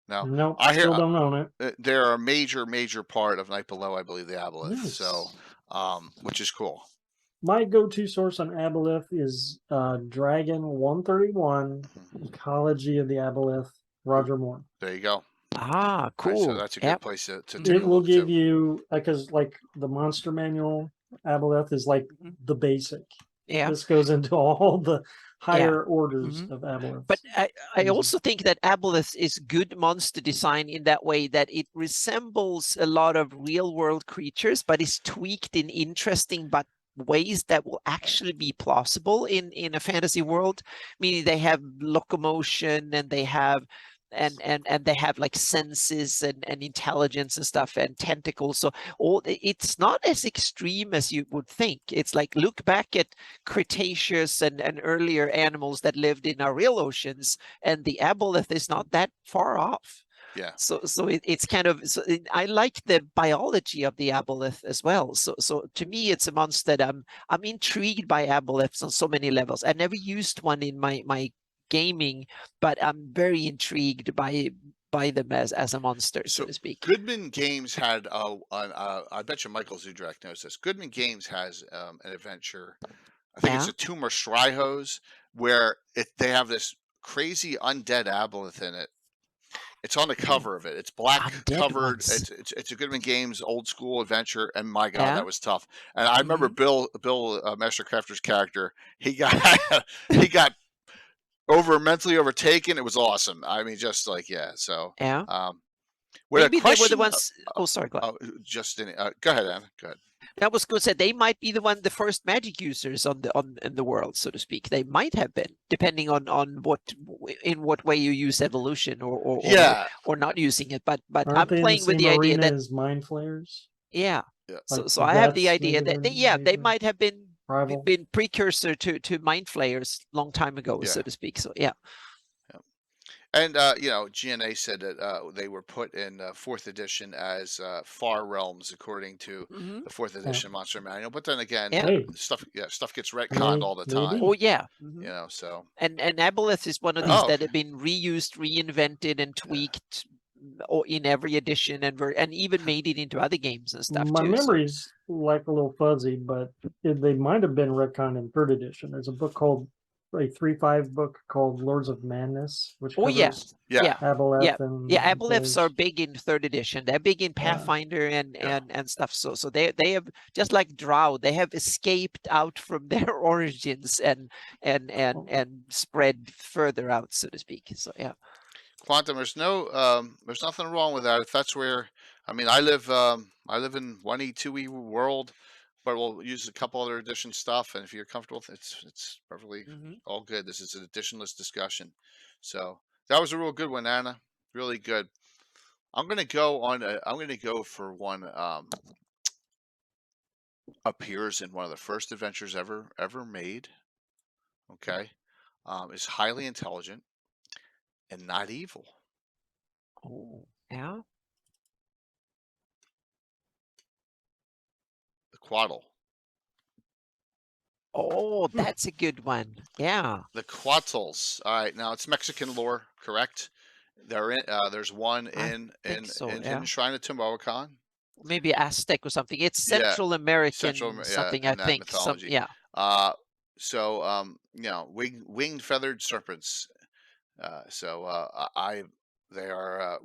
[SPEAKER 1] No,
[SPEAKER 2] nope. I still don't own it.
[SPEAKER 1] They're a major part of Night Below, I believe, the aboleth. Nice. So, which is cool.
[SPEAKER 2] My go-to source on aboleth is Dragon 131, Ecology of the Aboleth, Roger Moore.
[SPEAKER 1] There you go.
[SPEAKER 4] Ah, cool.
[SPEAKER 1] Right, so that's a good place to
[SPEAKER 2] it will give you, because like the Monster Manual aboleth is like the basic.
[SPEAKER 4] Yeah.
[SPEAKER 2] This goes into all the higher orders of aboleths.
[SPEAKER 4] But I also think that aboleth is good monster design in that way, that it resembles a lot of real world creatures, but is tweaked in interesting but ways that will actually be plausible in a fantasy world, meaning they have locomotion and they have and they have like senses and intelligence and stuff and tentacles. So it's not as extreme as you would think. It's like look back at Cretaceous and earlier animals that lived in our real oceans, and the aboleth is not that far off.
[SPEAKER 1] Yeah.
[SPEAKER 4] So it's kind of, I like the biology of the aboleth as well. So to me, it's a monster that I'm intrigued by aboleths on so many levels. I never used one in my gaming, but I'm very intrigued by them as a monster, so to speak.
[SPEAKER 1] Goodman Games had I bet you Michael Zudrak knows this. Goodman Games has an adventure. I think it's a Tumor Stryhose, where they have this crazy undead aboleth in it. It's on the cover of it. It's black covered. It's a Goodman Games old school adventure, and my God, that was tough. And I remember Bill Mastercrafter's character. He got mentally overtaken. It was awesome. I mean, just like So
[SPEAKER 4] maybe they were the ones. Oh, sorry. Go ahead.
[SPEAKER 1] Go ahead, Anna. Go ahead.
[SPEAKER 4] I was going to say they might be the first magic users in the world, so to speak. They might have been, depending on what way you use evolution or not using it. But I'm playing with the idea that
[SPEAKER 2] mind flayers.
[SPEAKER 4] Yeah. So I have the idea that they might have been precursor to mind flayers long time ago, so to speak. So
[SPEAKER 1] And GNA said that they were put in 4th edition as Far Realms, according to the 4th edition Monster Manual. But then again, stuff gets retconned all the time.
[SPEAKER 4] Oh yeah.
[SPEAKER 1] So
[SPEAKER 4] and aboleth is one of these that have been reused, reinvented, and tweaked in every edition, and even made it into other games and stuff.
[SPEAKER 2] My memory's like a little fuzzy, but they might have been retconned in 3rd edition. There's a book called a 3.5 book called Lords of Madness, which covers aboleth
[SPEAKER 4] aboleths are big in 3rd edition. They're big in Pathfinder and stuff. So they have, just like Drow, they have escaped out from their origins and spread further out, so to speak. So
[SPEAKER 1] Quantum, there's nothing wrong with that. If that's where, I mean, I live in 1E, 2E world, but we'll use a couple other edition stuff, and if you're comfortable with it, it's perfectly all good. This is an editionless discussion. So that was a real good one, Anna. Really good. I'm gonna go for one appears in one of the first adventures ever made. Okay. Is highly intelligent and not evil.
[SPEAKER 4] Oh, yeah.
[SPEAKER 1] Quaddle.
[SPEAKER 4] Oh, that's a good one. Yeah.
[SPEAKER 1] The Quattles. All right, now it's Mexican lore, correct? They're in. There's one in Shrine of Temotihuacan.
[SPEAKER 4] Maybe Aztec or something. It's Central American something, I think.
[SPEAKER 1] Mythology. Winged feathered serpents. They are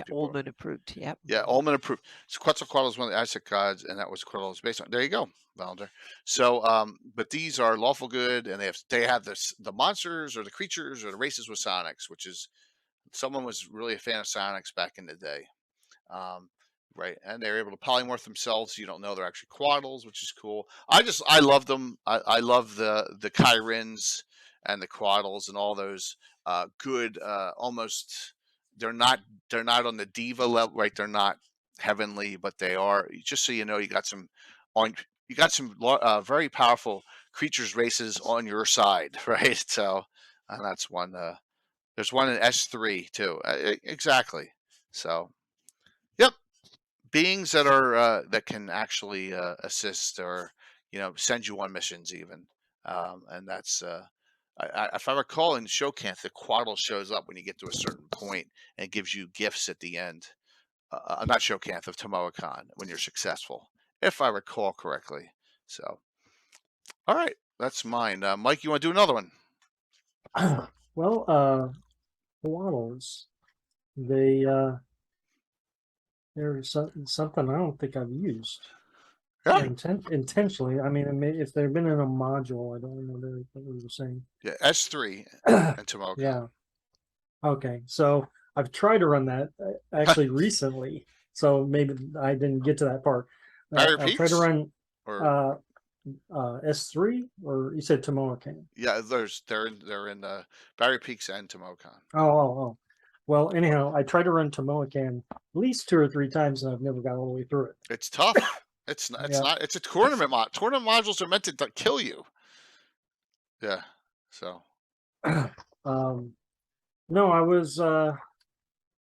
[SPEAKER 4] Ullman approved. Yep.
[SPEAKER 1] Yeah, Ullman approved. So Quetzalcoatl is one of the Aztec gods, and that was Quetzalcoatl based on. There you go, Valander. So, but these are lawful good, and they have the monsters or the creatures or the races with psionics, which is someone was really a fan of psionics back in the day, right? And they're able to polymorph themselves. So you don't know they're actually Quaddles, which is cool. I love them. I love the Chirins and the Quaddles and all those good almost. They're not on the diva level, right? They're not heavenly, but they are. Just so you know, you got some very powerful creatures races on your side, right? So, and that's one. There's one in S3 too. Exactly. So, yep, beings that are that can actually assist or send you on missions even, and that's. If I recall in Shokanth, the Quaddle shows up when you get to a certain point and gives you gifts at the end. Not Shokanth, of Temotihuacan, when you're successful, if I recall correctly. So, all right, that's mine. Mike, you want to do another one?
[SPEAKER 2] Well, Quaddles, they're something I don't think I've used. Yeah. Intentionally. I mean, if they've been in a module, I don't remember what we were saying.
[SPEAKER 1] Yeah, S3 and Temotihuacan.
[SPEAKER 2] Yeah. Okay, so I've tried to run that actually recently, so maybe I didn't get to that part.
[SPEAKER 1] Barrier
[SPEAKER 2] I'll
[SPEAKER 1] Peaks?
[SPEAKER 2] try to run
[SPEAKER 1] Or
[SPEAKER 2] S3, or you said Tomoacan?
[SPEAKER 1] yeah, they're in Barrier Peaks and Tomocon.
[SPEAKER 2] Oh. Well, anyhow, I tried to run Tomoacan at least 2 or 3 times, and I've never got all the way through it.
[SPEAKER 1] It's tough. It's not. It's a tournament mod. Tournament modules are meant to kill you. Yeah. So.
[SPEAKER 2] No, I was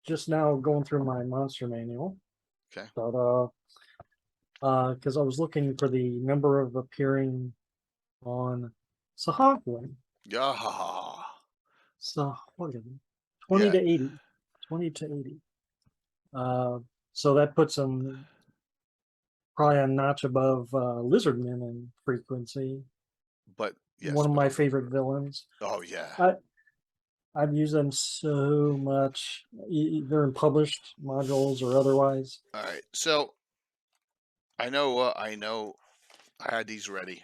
[SPEAKER 2] just now going through my monster manual.
[SPEAKER 1] Okay.
[SPEAKER 2] But because I was looking for the number of appearing on Sahagwin.
[SPEAKER 1] Yeah.
[SPEAKER 2] Sahagwin. 20 to 80. 20 to 80. So that puts them probably a notch above Lizardmen in frequency.
[SPEAKER 1] But yes,
[SPEAKER 2] one of my favorite villains.
[SPEAKER 1] Oh yeah.
[SPEAKER 2] I've used them so much. They're in published modules or otherwise.
[SPEAKER 1] All right. So I know I had these ready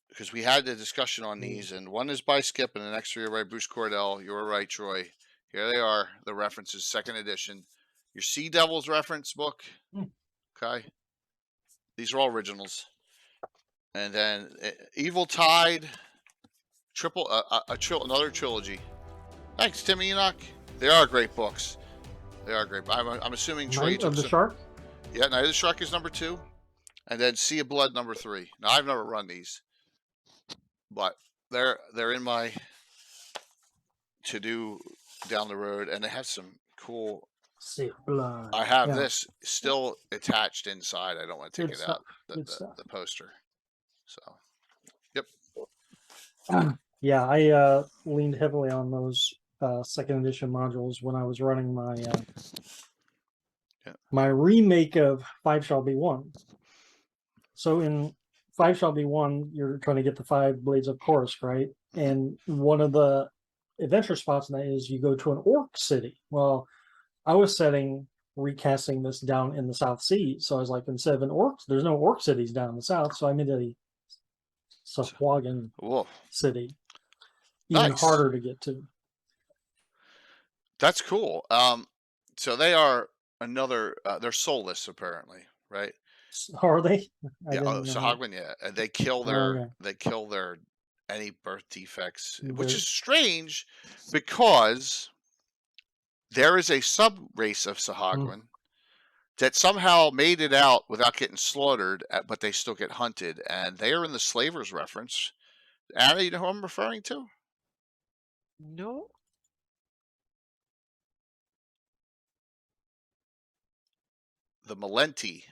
[SPEAKER 1] because we had the discussion on these, and one is by Skip and the next 3 are by Bruce Cordell. You were right, Troy. Here they are, the references, 2nd edition. Your Sea Devils reference book. Okay. These are all originals. And then Evil Tide, another trilogy. Thanks, Timmy Enoch. They are great books. They are great. I'm assuming Troy
[SPEAKER 2] Night of the Shark?
[SPEAKER 1] Yeah, Night of the Shark is number 2. And then Sea of Blood number 3. Now I've never run these, but they're in my to do down the road, and they have some cool.
[SPEAKER 2] Sea of Blood.
[SPEAKER 1] I have this still attached inside. I don't want to take
[SPEAKER 2] Good
[SPEAKER 1] it
[SPEAKER 2] stuff.
[SPEAKER 1] out. The poster. So, yep.
[SPEAKER 2] Yeah, I leaned heavily on those 2nd edition modules when I was running my my remake of 5 Shall Be One. So in 5 Shall Be One, you're trying to get the 5 Blades of Chorus, right? And one of the adventure spots in that is you go to an orc city. Well, I was recasting this down in the South Sea. So I was like, instead of an orc, there's no orc cities down in the South. So I made a Sahuagin city. Even harder to get to.
[SPEAKER 1] That's cool. So they are they're soulless apparently, right?
[SPEAKER 2] Are they?
[SPEAKER 1] Yeah, Sahagwin, yeah. And they kill their any birth defects, which is strange because there is a sub race of Sahagwin that somehow made it out without getting slaughtered, but they still get hunted, and they are in the Slavers reference. Anna, you know who I'm referring to?
[SPEAKER 4] No.
[SPEAKER 1] The Malenti.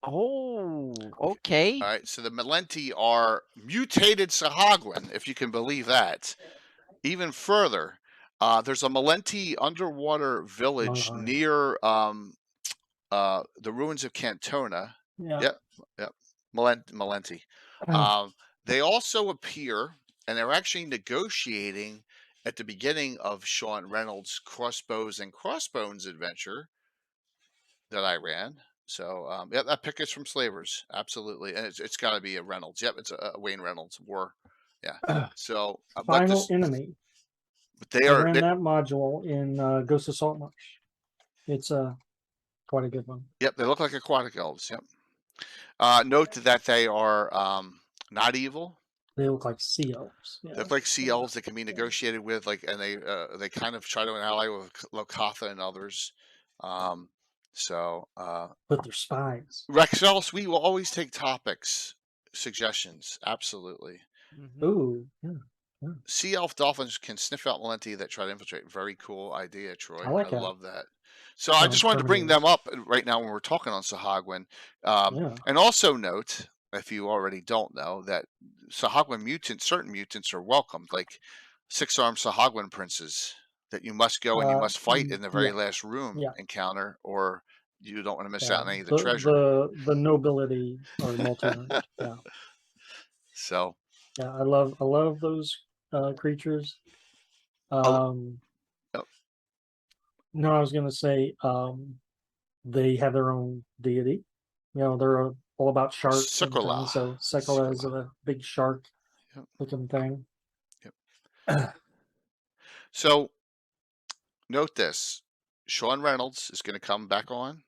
[SPEAKER 4] Oh, okay.
[SPEAKER 1] All right, so the Malenti are mutated Sahagwin, if you can believe that. Even further, there's a Malenti underwater village near the ruins of Cantona.
[SPEAKER 2] Yeah.
[SPEAKER 1] Yep. Malenti. They also appear, and they're actually negotiating at the beginning of Sean Reynolds' Crossbows and Crossbones adventure that I ran. So, that pick is from Slavers, absolutely, and it's got to be a Reynolds. Yep, it's a Wayne Reynolds War. Yeah. So,
[SPEAKER 2] Final Enemy.
[SPEAKER 1] But they are
[SPEAKER 2] ran that module in Ghost of Saltmarsh. It's quite a good one.
[SPEAKER 1] Yep, they look like aquatic elves. Yep. Note that they are not evil.
[SPEAKER 2] They look like sea elves.
[SPEAKER 1] Yeah. They look like sea elves that can be negotiated with, and they kind of try to ally with Lokatha and others.
[SPEAKER 2] But they're spies.
[SPEAKER 1] Rexels, we will always take topics, suggestions. Absolutely.
[SPEAKER 2] Ooh, yeah.
[SPEAKER 1] Sea elf dolphins can sniff out Malenti that try to infiltrate. Very cool idea, Troy. I love that. So I just wanted to bring them up right now when we're talking on Sahagwin. And also note, if you already don't know, that Sahagwin certain mutants are welcomed, like 6-armed Sahagwin princes that you must go and you must fight in the very last room encounter, or you don't want to miss out on any of the treasure.
[SPEAKER 2] The nobility are multi-armed. Yeah.
[SPEAKER 1] So.
[SPEAKER 2] Yeah, I love those creatures. No, I was going to say they have their own deity. You know, they're all about sharks.
[SPEAKER 1] Sekala.
[SPEAKER 2] So Sekala is a big shark looking thing.
[SPEAKER 1] Yep. So note this: Sean Reynolds is going to come back on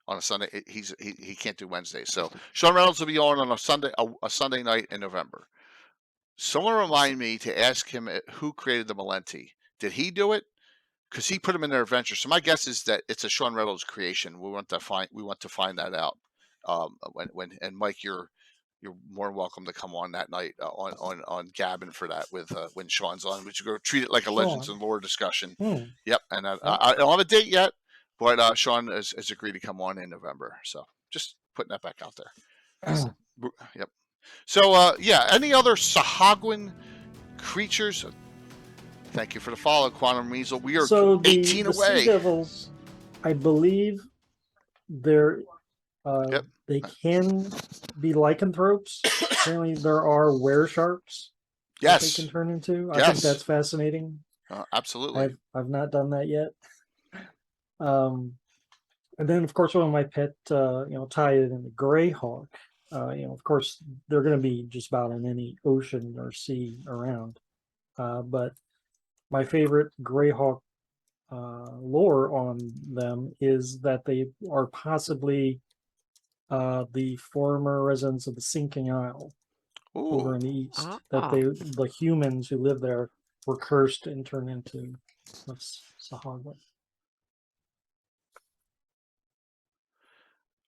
[SPEAKER 1] on a Sunday. He can't do Wednesdays. So Sean Reynolds will be on a Sunday night in November. Someone remind me to ask him who created the Malenti. Did he do it? Because he put them in their adventure. So my guess is that it's a Sean Reynolds creation. We want to find that out. And Mike, you're more than welcome to come on that night on Gabbin for that with when Sean's on. Which go treat it like a Legends and Lore discussion. Yep. And I don't have a date yet, but Sean has agreed to come on in November. So just putting that back out there. Yep. So any other Sahagwin creatures? Thank you for the follow, Quantum Weasel. We are 18 away.
[SPEAKER 2] Sea Devils, I believe they can be lycanthropes. Apparently, there are weresharks.
[SPEAKER 1] Yes,
[SPEAKER 2] they can turn into. I think that's fascinating.
[SPEAKER 1] Absolutely.
[SPEAKER 2] I've not done that yet. And then, of course, one of my pet, tied in the Greyhawk. Of course, they're going to be just about in any ocean or sea around. But my favorite Greyhawk lore on them is that they are possibly the former residents of the Sinking Isle over in the east. That the humans who live there were cursed and turned into Sahagwin.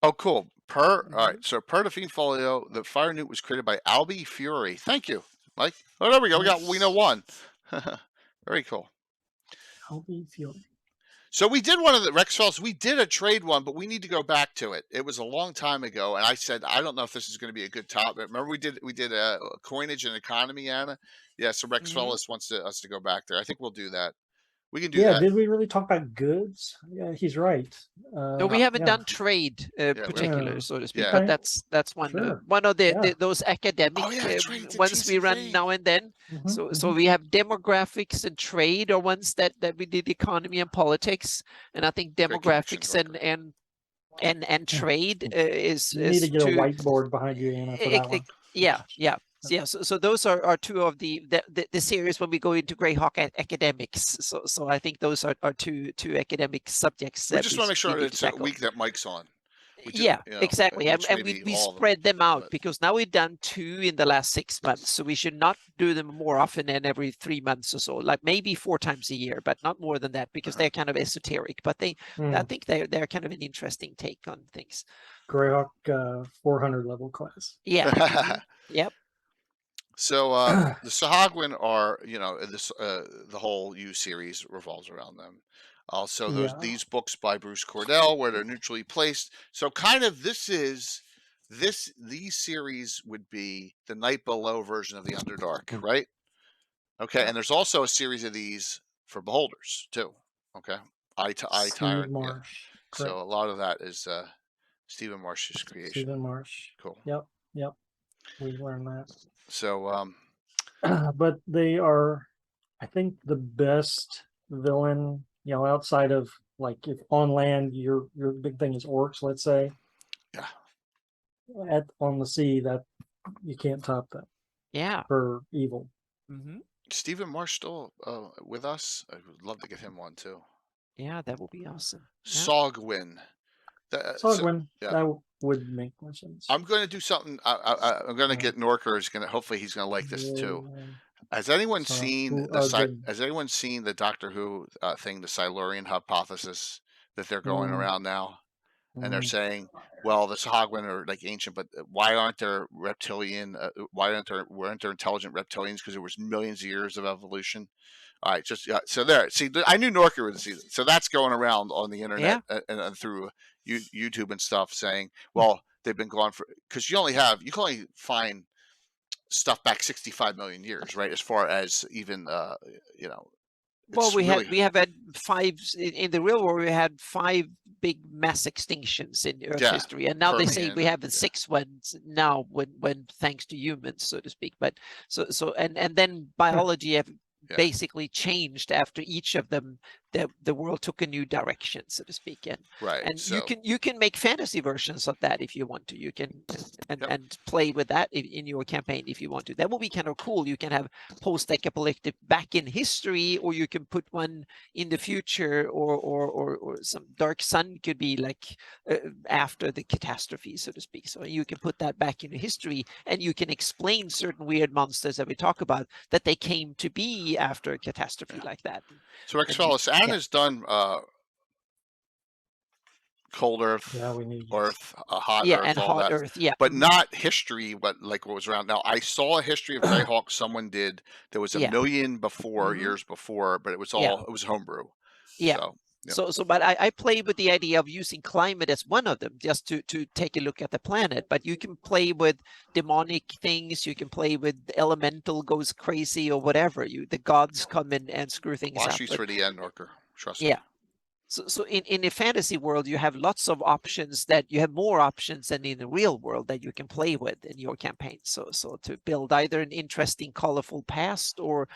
[SPEAKER 1] Oh, cool. All right. So Per the Fiend Folio, the Fire Newt was created by Albie Fury. Thank you, Mike. Oh, there we go. We know one. Very cool.
[SPEAKER 2] Albie Fury.
[SPEAKER 1] So we did one of the Rex Files. We did a trade one, but we need to go back to it. It was a long time ago, and I said I don't know if this is going to be a good topic. Remember we did a coinage and economy, Anna. Yeah. So Rex Fellis wants us to go back there. I think we'll do that. We can do that.
[SPEAKER 2] Did we really talk about goods? Yeah, he's right.
[SPEAKER 4] No, we haven't done trade particular, so to speak.
[SPEAKER 1] Yeah.
[SPEAKER 4] But that's one of those academic ones we run now and then. So we have demographics and trade, or ones that we did economy and politics, and I think demographics and trade is.
[SPEAKER 2] You need to get a whiteboard behind you, Anna, for that one.
[SPEAKER 4] Yeah. So those are two of the series when we go into Greyhawk academics. So I think those are two academic subjects.
[SPEAKER 1] We just want to make sure it's a week that Mike's on.
[SPEAKER 4] Exactly. And we spread them out because now we've done 2 in the last 6 months. So we should not do them more often than every 3 months or so, like maybe 4 times a year, but not more than that because they're kind of esoteric. But I think they're kind of an interesting take on things.
[SPEAKER 2] Greyhawk 400 level class.
[SPEAKER 4] Yeah. Yep.
[SPEAKER 1] So the Sahagwin are, the whole U series revolves around them. Also, these books by Bruce Cordell, where they're neutrally placed. So kind of these series would be the Night Below version of the Underdark, right? Okay, and there's also a series of these for Beholders too. Okay, Eye Tyrant. Yeah. So a lot of that is Stephen Marsh's creation.
[SPEAKER 2] Stephen Marsh.
[SPEAKER 1] Cool.
[SPEAKER 2] Yep. We learned that.
[SPEAKER 1] So,
[SPEAKER 2] but they are, I think, the best villain. Outside of like if on land your big thing is orcs, let's say. Yeah. On the sea, that you can't top them. Yeah. For evil.
[SPEAKER 1] Stephen Marsh still with us. I would love to get him one too.
[SPEAKER 4] Yeah, that would be awesome.
[SPEAKER 1] Sogwin.
[SPEAKER 2] That would make more sense.
[SPEAKER 1] I'm going to do something. I'm going to get Norker. Hopefully he's going to like this too. Has anyone seen the Doctor Who thing, the Silurian hypothesis that they're going around now? And they're saying, well, the Sahagwin are like ancient, but why aren't there reptilian? Weren't there intelligent reptilians? Because there was millions of years of evolution. All right, so there. See, I knew Norker would see it. So that's going around on the internet and through YouTube and stuff, saying, well, they've been gone because you can only find stuff back 65 million years, right? As far as even
[SPEAKER 4] well, we have had 5 in the real world. We had 5 big mass extinctions in Earth history, and now Permian, they say we have 6 ones now when thanks to humans, so to speak. But so and then biology have basically changed after each of them the world took a new direction, so to speak. And
[SPEAKER 1] Right.
[SPEAKER 4] and
[SPEAKER 1] So
[SPEAKER 4] you can make fantasy versions of that if you want to. You can and play with that in your campaign if you want to. That will be kind of cool. You can have post-apocalyptic back in history, or you can put one in the future, or some Dark Sun could be like after the catastrophe, so to speak. So you can put that back into history, and you can explain certain weird monsters that we talk about that they came to be after a catastrophe like that.
[SPEAKER 1] So X-Fellas, Anna's done cold Earth, Earth, hot Earth,
[SPEAKER 4] and
[SPEAKER 1] all
[SPEAKER 4] hot
[SPEAKER 1] that.
[SPEAKER 4] Earth,
[SPEAKER 1] but not history. But like what was around now, I saw a history of Greyhawk. Someone did. There was a million before, years before, but it was all it was homebrew.
[SPEAKER 4] Yeah.
[SPEAKER 1] So,
[SPEAKER 4] but I play with the idea of using climate as one of them, just to take a look at the planet. But you can play with demonic things. You can play with elemental goes crazy or whatever. The gods come in and screw things
[SPEAKER 1] watch
[SPEAKER 4] up.
[SPEAKER 1] these for the end, Norker. Trust me.
[SPEAKER 4] Yeah. So in a fantasy world, you have lots of options that you have more options than in the real world that you can play with in your campaign. So to build either an interesting, colorful past or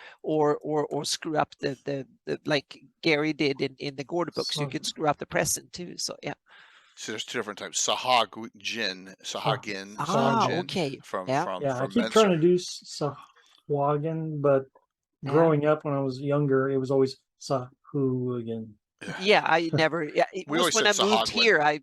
[SPEAKER 4] screw up the like Gary did in the Gorda books, you can screw up the present too. So yeah.
[SPEAKER 1] So there's two different types: Sahagin, Sahagin.
[SPEAKER 4] Okay.
[SPEAKER 1] From
[SPEAKER 2] I keep trying to do Sahagin, but growing up when I was younger, it was always Sahuagin.
[SPEAKER 4] Yeah, I never. Yeah, it
[SPEAKER 1] we
[SPEAKER 4] was when I moved here. I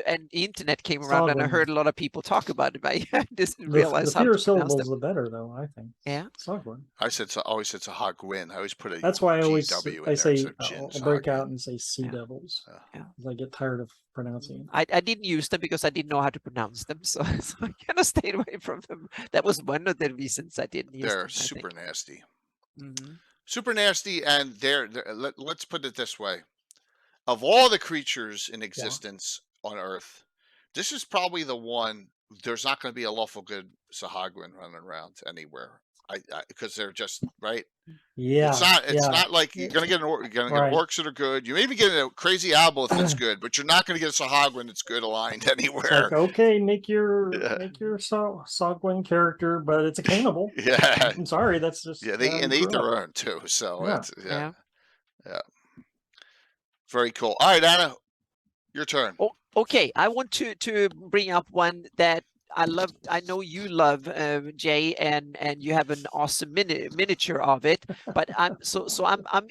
[SPEAKER 4] and the internet came around, and I heard a lot of people talk about it. But I didn't realize
[SPEAKER 2] the
[SPEAKER 4] how
[SPEAKER 2] fewer
[SPEAKER 4] to pronounce
[SPEAKER 2] syllables,
[SPEAKER 4] them.
[SPEAKER 2] the better, though. I think.
[SPEAKER 4] Yeah.
[SPEAKER 2] Sahagin.
[SPEAKER 1] I always said Sahagwin. I always put a
[SPEAKER 2] That's why I always
[SPEAKER 1] GW in
[SPEAKER 2] I say
[SPEAKER 1] there
[SPEAKER 2] I'll break out and say Sea Devils.
[SPEAKER 4] Yeah.
[SPEAKER 2] I get tired of pronouncing.
[SPEAKER 4] I didn't use them because I didn't know how to pronounce them, so I kind of stayed away from them. That was one of the reasons I didn't use them.
[SPEAKER 1] They're super nasty.
[SPEAKER 4] Mm-hmm.
[SPEAKER 1] Super nasty, and let's put it this way. Of all the creatures in existence on Earth, this is probably the one. There's not going to be a lawful good Sahagwin running around anywhere. Because they're just right.
[SPEAKER 2] Yeah,
[SPEAKER 1] it's not like you're going to get orcs that are good. You maybe get a crazy Aboleth that's good, but you're not going to get a Sahagwin that's good aligned anywhere.
[SPEAKER 2] It's like, okay, make your Sahagwin character, but it's a cannibal.
[SPEAKER 1] Yeah,
[SPEAKER 2] I'm sorry, that's just
[SPEAKER 1] they eat their own too. So yeah. Very cool. All right, Anna, your turn.
[SPEAKER 4] Oh, okay. I want to bring up one that I love. I know you love, Jay, and you have an awesome miniature of it. But I'm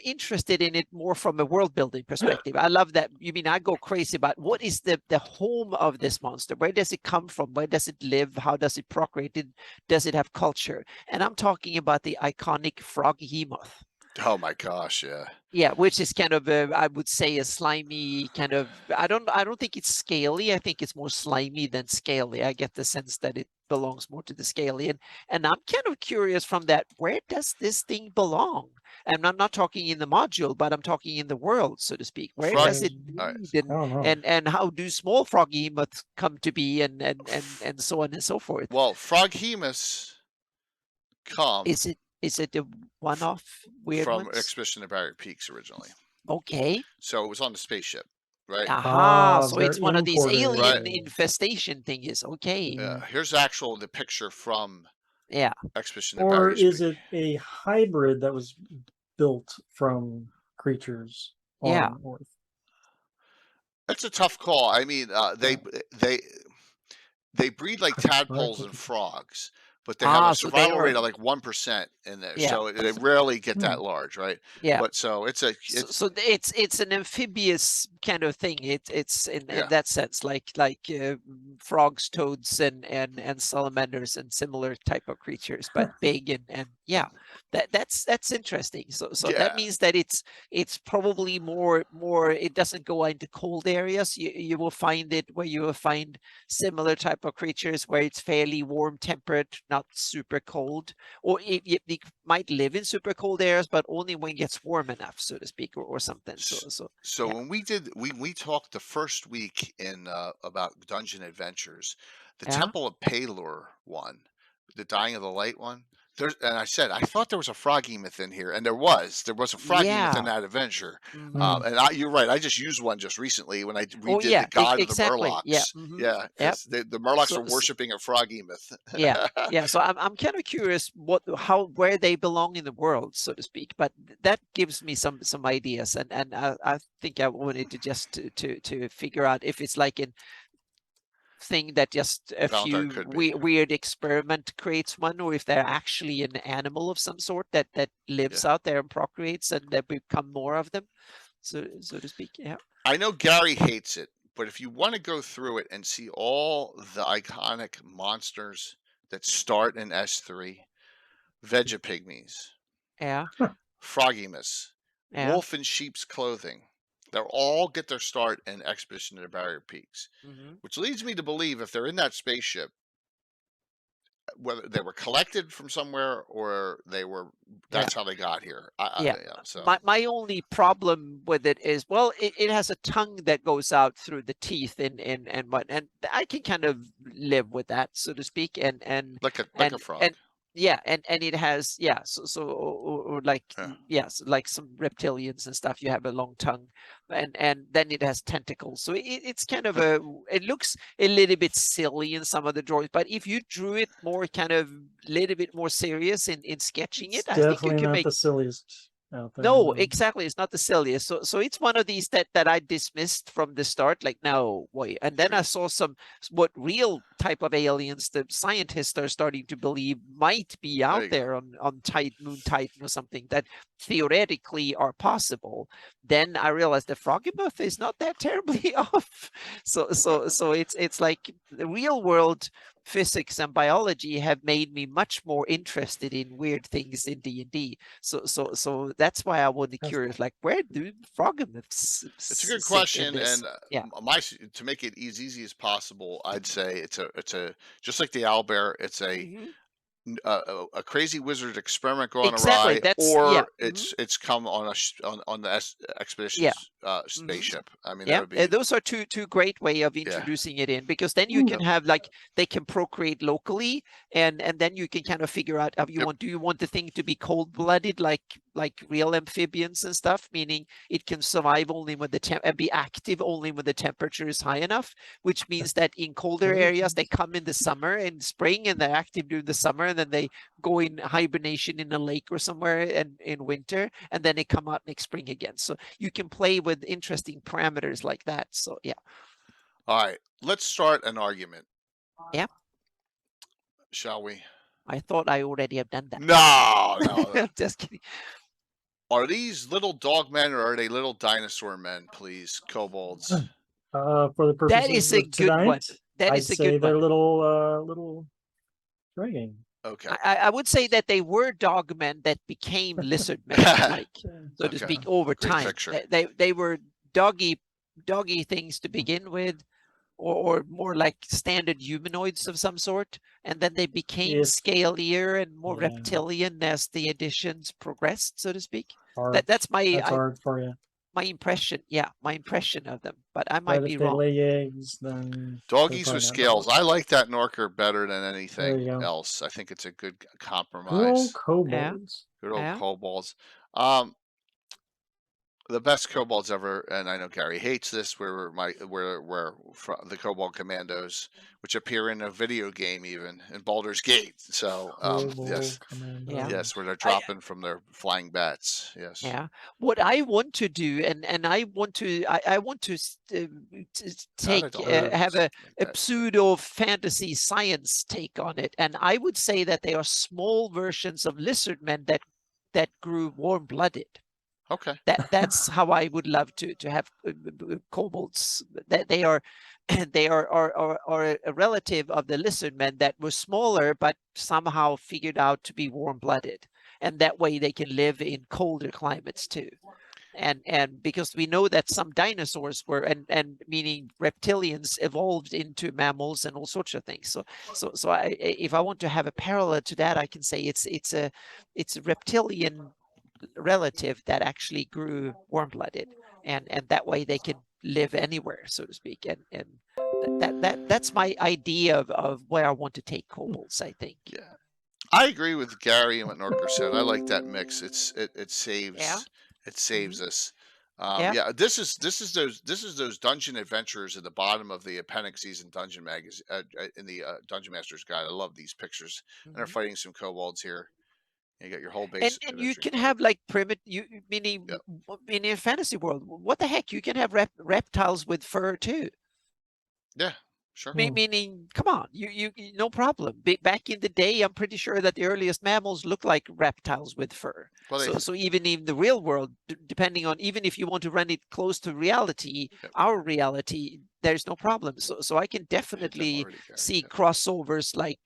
[SPEAKER 4] interested in it more from a world building perspective. I love that. You mean I go crazy about what is the home of this monster? Where does it come from? Where does it live? How does it procreate? Does it have culture? And I'm talking about the iconic frog-hemoth.
[SPEAKER 1] Oh my gosh, yeah.
[SPEAKER 4] Yeah, which is kind of I would say a slimy kind of. I don't think it's scaly. I think it's more slimy than scaly. I get the sense that it belongs more to the scaly, and I'm kind of curious from that. Where does this thing belong? And I'm not talking in the module, but I'm talking in the world, so to speak. Where does it lead, and how do small frog-hemoths come to be, and so on and so forth.
[SPEAKER 1] Well, frog-hemoths come.
[SPEAKER 4] Is it a one-off weird
[SPEAKER 1] from
[SPEAKER 4] ones?
[SPEAKER 1] Expedition to Barrier Peaks originally?
[SPEAKER 4] Okay.
[SPEAKER 1] So it was on the spaceship, right?
[SPEAKER 4] Aha, so it's one of these alien infestation thingies. Okay.
[SPEAKER 1] Yeah. Here's the picture from Expedition to
[SPEAKER 2] Barrier
[SPEAKER 1] Barrier Peaks.
[SPEAKER 2] Or is it a hybrid that was built from creatures on Earth?
[SPEAKER 1] That's a tough call. I mean, they breed like tadpoles and frogs. But they have a survival rate of like 1% in there, so they rarely get that large, right?
[SPEAKER 4] Yeah.
[SPEAKER 1] But so it's
[SPEAKER 4] an amphibious kind of thing. It's in that sense, like frogs, toads, and salamanders and similar type of creatures, but big and that's interesting. So that means that it's probably more. It doesn't go into cold areas. You will find it where you will find similar type of creatures where it's fairly warm tempered. Not super cold, or it might live in super cold areas, but only when it gets warm enough, so to speak, or something. So
[SPEAKER 1] when we talked the first week in about Dungeon Adventures, the Temple of Pelor one, the Dying of the Light one, and I said, I thought there was a froggy myth in here, and there was a froggy myth in that adventure. And you're right. I just used one just recently when I redid the God of the Murlocs.
[SPEAKER 4] Yeah.
[SPEAKER 1] Yeah, because the Murlocs are worshiping a froggy myth.
[SPEAKER 4] Yeah. So I'm kind of curious where they belong in the world, so to speak. But that gives me some ideas, and I think I wanted to just to figure out if it's like an thing that just a few weird experiment creates one, or if they're actually an animal of some sort that lives out there and procreates, and there become more of them, so to speak. Yeah.
[SPEAKER 1] I know Gary hates it, but if you want to go through it and see all the iconic monsters that start in S3, Vegapygmies, Froggimus, Wolf in Sheep's Clothing, they all get their start in Expedition to the Barrier Peaks, which leads me to believe if they're in that spaceship, whether they were collected from somewhere or that's how they got here. So
[SPEAKER 4] my only problem with it is, well, it has a tongue that goes out through the teeth and I can kind of live with that, so to speak, and
[SPEAKER 1] like a frog.
[SPEAKER 4] And it has or like like some reptilians and stuff. You have a long tongue, and then it has tentacles. So it's kind of it looks a little bit silly in some of the drawings. But if you drew it more kind of little bit more serious in sketching it, I think you can make
[SPEAKER 2] the silliest out there.
[SPEAKER 4] No, exactly. It's not the silliest. So it's one of these that I dismissed from the start. Like, no, wait. And then I saw what real type of aliens the scientists are starting to believe might be out there on Moon Titan or something that theoretically are possible. Then I realized the Froggymuth is not that terribly off. So it's like the real world physics and biology have made me much more interested in weird things in D&D. So that's why I was curious, like, where do Froggymuths?
[SPEAKER 1] It's a good question, and to make it as easy as possible, I'd say it's a just like the owlbear. It's a crazy wizard experiment going awry, or it's come on the expedition spaceship. I mean, that would be...
[SPEAKER 4] those are two great way of introducing it in, because then you can have like they can procreate locally, and then you can kind of figure out do you want the thing to be cold-blooded like real amphibians and stuff, meaning it can survive only when and be active only when the temperature is high enough, which means that in colder areas they come in the summer and spring, and they're active during the summer, and then they go in hibernation in a lake or somewhere in winter, and then they come out next spring again. So you can play with interesting parameters like that. So
[SPEAKER 1] all right, let's start an argument. Shall we?
[SPEAKER 4] I thought I already have done that.
[SPEAKER 1] No.
[SPEAKER 4] Just kidding.
[SPEAKER 1] Are these little dog men, or are they little dinosaur men, please? Kobolds.
[SPEAKER 2] For the purposes
[SPEAKER 4] that is a good one.
[SPEAKER 2] I'd say they're little dragging.
[SPEAKER 1] Okay.
[SPEAKER 4] I would say that they were dogmen that became lizard men, so to speak, over time. They were doggy things to begin with, or more like standard humanoids of some sort, and then they became scalier and more reptilian as the editions progressed, so to speak. That's
[SPEAKER 2] hard for you.
[SPEAKER 4] My impression, my impression of them, but I might be wrong.
[SPEAKER 2] If they lay eggs, then
[SPEAKER 1] doggies with scales. I like that Norker better than anything else. I think it's a good compromise.
[SPEAKER 2] Good old kobolds.
[SPEAKER 1] Good old kobolds. The best kobolds ever, and I know Gary hates this, were the Kobold Commandos, which appear in a video game, even in Baldur's Gate. So yes, where they're dropping from their flying bats. Yes.
[SPEAKER 4] Yeah. What I want to do, and I want to take have a pseudo fantasy science take on it, and I would say that they are small versions of lizard men that grew warm-blooded.
[SPEAKER 1] Okay.
[SPEAKER 4] That's how I would love to have kobolds. That they are a relative of the lizard men that were smaller but somehow figured out to be warm-blooded, and that way they can live in colder climates too. And because we know that some dinosaurs were and meaning reptilians evolved into mammals and all sorts of things. So if I want to have a parallel to that, I can say it's a reptilian relative that actually grew warm-blooded, and that way they can live anywhere, so to speak, and that's my idea of where I want to take kobolds, I think.
[SPEAKER 1] I agree with Gary and what Norker said. I like that mix. It saves us. Yeah, this is those dungeon adventures at the bottom of the appendices in Dungeon Magazine in the Dungeon Master's Guide. I love these pictures. And they're fighting some kobolds here. You got your whole base.
[SPEAKER 4] And you can have like meaning in a fantasy world. What the heck? You can have reptiles with fur too.
[SPEAKER 1] Yeah. Sure.
[SPEAKER 4] Meaning, come on, you no problem. Back in the day, I'm pretty sure that the earliest mammals looked like reptiles with fur. Well, so even in the real world, depending on, even if you want to run it close to reality, our reality, there's no problem. So I can definitely see crossovers like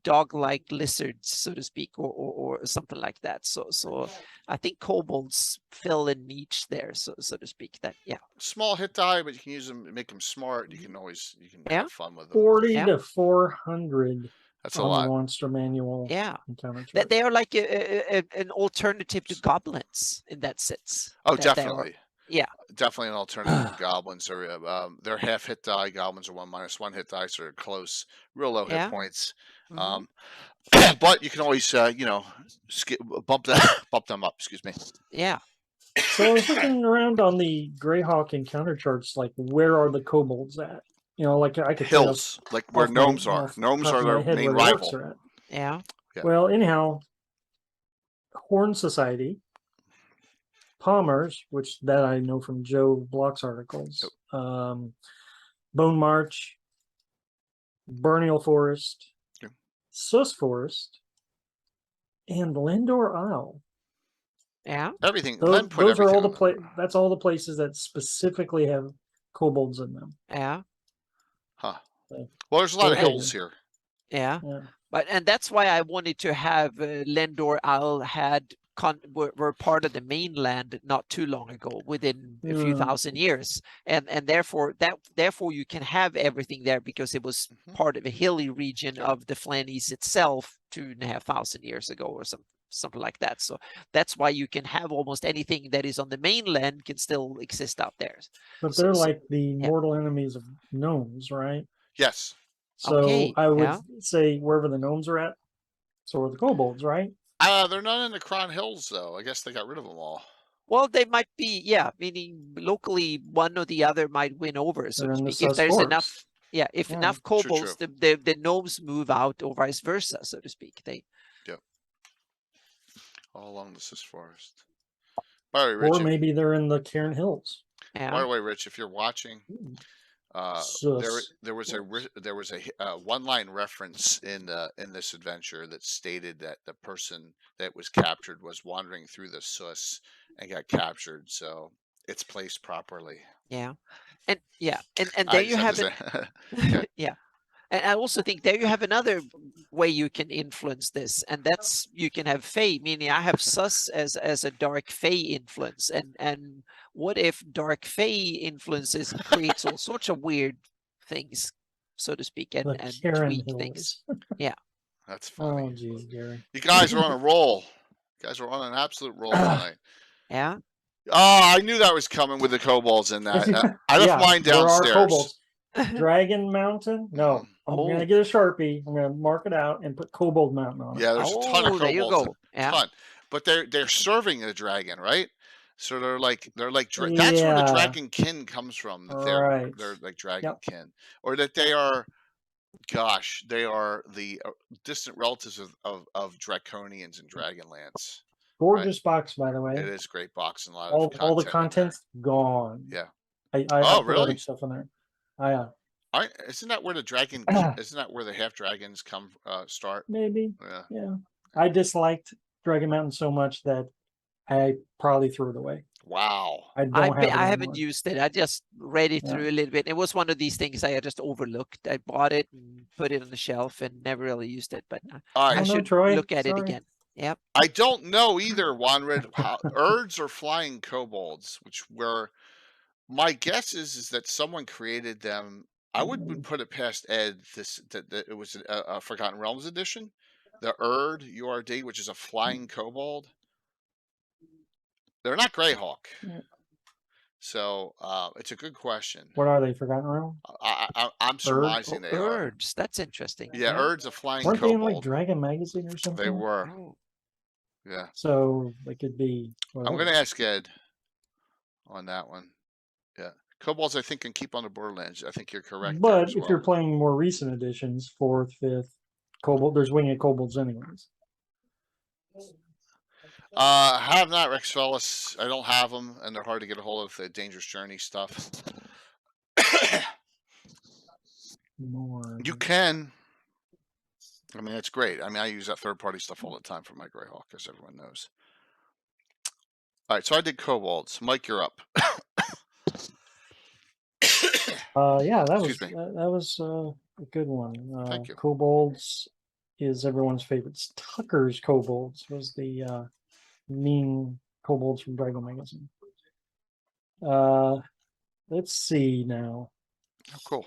[SPEAKER 4] dog-like lizards, so to speak, or something like that. So I think kobolds fill a niche there, so to speak. That
[SPEAKER 1] small hit die, but you can use them, make them smart. You can have fun with them.
[SPEAKER 2] 40 to 400.
[SPEAKER 1] That's a lot.
[SPEAKER 2] The monster manual.
[SPEAKER 4] Yeah, that they are like an alternative to goblins in that sense.
[SPEAKER 1] Oh, definitely.
[SPEAKER 4] Yeah,
[SPEAKER 1] definitely an alternative to goblins. Or they're half hit die. Goblins are 1-1 hit die, so they're close, real low hit points. But you can always bump them up. Excuse me.
[SPEAKER 4] Yeah.
[SPEAKER 2] So I was looking around on the Greyhawk encounter charts, like where are the kobolds at? Like I could
[SPEAKER 1] hills, like where gnomes are. Gnomes are their main rival.
[SPEAKER 4] Yeah.
[SPEAKER 2] Well, anyhow, Horn Society, Palmer's, which that I know from Joe Block's articles, Bone March, Burnial Forest, Sus Forest, and Lendor Isle.
[SPEAKER 4] Yeah.
[SPEAKER 1] Everything.
[SPEAKER 2] Those are all that's all the places that specifically have kobolds in them.
[SPEAKER 4] Yeah.
[SPEAKER 1] Huh. Well, there's a lot of hills here.
[SPEAKER 4] Yeah. And that's why I wanted to have Lendor Isle were part of the mainland not too long ago, within a few thousand years, and therefore you can have everything there because it was part of a hilly region of the Flannies itself 2,500 years ago or something like that. So that's why you can have almost anything that is on the mainland can still exist out there.
[SPEAKER 2] But they're like the mortal enemies of gnomes, right?
[SPEAKER 1] Yes.
[SPEAKER 2] So I would say wherever the gnomes are at, so are the kobolds, right?
[SPEAKER 1] They're not in the Cron Hills, though. I guess they got rid of them all.
[SPEAKER 4] Well, they might be, meaning locally one or the other might win over, so to speak. If there's enough, if enough kobolds, the gnomes move out, or vice versa, so to speak.
[SPEAKER 1] All along the Sus Forest. By the way, Rich,
[SPEAKER 2] or maybe they're in the Cairn Hills.
[SPEAKER 1] By the way, Rich, if you're watching, there was a one-line reference in this adventure that stated that the person that was captured was wandering through the Sus and got captured, so it's placed properly.
[SPEAKER 4] And there you have it. And I also think there you have another way you can influence this, and that's you can have Fae, meaning I have Sus as a dark Fae influence, and what if dark Fae influences creates all sorts of weird things, so to speak, and tweak things. Yeah.
[SPEAKER 1] That's funny.
[SPEAKER 2] Oh, geez, Gary.
[SPEAKER 1] You guys are on a roll. You guys are on an absolute roll tonight.
[SPEAKER 4] Yeah.
[SPEAKER 1] Oh, I knew that was coming with the kobolds in that. I left mine downstairs.
[SPEAKER 2] Dragon Mountain? No. I'm going to get a Sharpie. I'm going to mark it out and put Kobold Mountain on it.
[SPEAKER 1] Yeah, there's a ton of kobolds.
[SPEAKER 4] There you go.
[SPEAKER 1] Ton. But they're serving a dragon, right? So they're like that's where the dragon kin comes from. They're like dragon kin, or that they are. Gosh, they are the distant relatives of Draconians and Dragonlance.
[SPEAKER 2] Gorgeous box, by the way.
[SPEAKER 1] It is a great box and a lot
[SPEAKER 2] of all the content's gone.
[SPEAKER 1] Yeah.
[SPEAKER 2] I really? Stuff in there.
[SPEAKER 1] Isn't that where the dragon? Isn't that where the half dragons start?
[SPEAKER 2] Maybe. Yeah. I disliked Dragon Mountain so much that I probably threw it away.
[SPEAKER 1] Wow.
[SPEAKER 2] I
[SPEAKER 4] haven't used it. I just read it through a little bit. It was one of these things I just overlooked. I bought it and put it on the shelf and never really used it. But I should look at it again. Yep.
[SPEAKER 1] I don't know either, Wanred. Urds or flying kobolds, which were my guess is that someone created them. I would put it past Ed that it was a Forgotten Realms edition. The Urd URD, which is a flying kobold. They're not Greyhawk. So it's a good question.
[SPEAKER 2] What are they? Forgotten Realm?
[SPEAKER 1] I'm surmising they are.
[SPEAKER 4] Urds. That's interesting.
[SPEAKER 1] Yeah, Urd's a flying
[SPEAKER 2] Weren't they in like
[SPEAKER 1] kobold.
[SPEAKER 2] Dragon Magazine or something?
[SPEAKER 1] They were.
[SPEAKER 4] Oh.
[SPEAKER 1] Yeah.
[SPEAKER 2] So they could be.
[SPEAKER 1] I'm going to ask Ed on that one. Yeah. Kobolds, I think, can keep on the Borderlands. I think you're correct.
[SPEAKER 2] But if you're playing more recent editions, 4th, 5th, Kobold, there's winged kobolds anyways.
[SPEAKER 1] Have not Rex Fellas. I don't have them, and they're hard to get a hold of. The Dangerous Journey stuff.
[SPEAKER 2] More.
[SPEAKER 1] You can. I mean, it's great. I mean, I use that third-party stuff all the time for my Greyhawk, as everyone knows. All right, so I did kobolds. Mike, you're up.
[SPEAKER 2] Yeah, that was a good one.
[SPEAKER 1] Thank you.
[SPEAKER 2] Kobolds is everyone's favorites. Tucker's Kobolds was the mean kobolds from Dragon Magazine. Let's see now.
[SPEAKER 1] Oh, cool.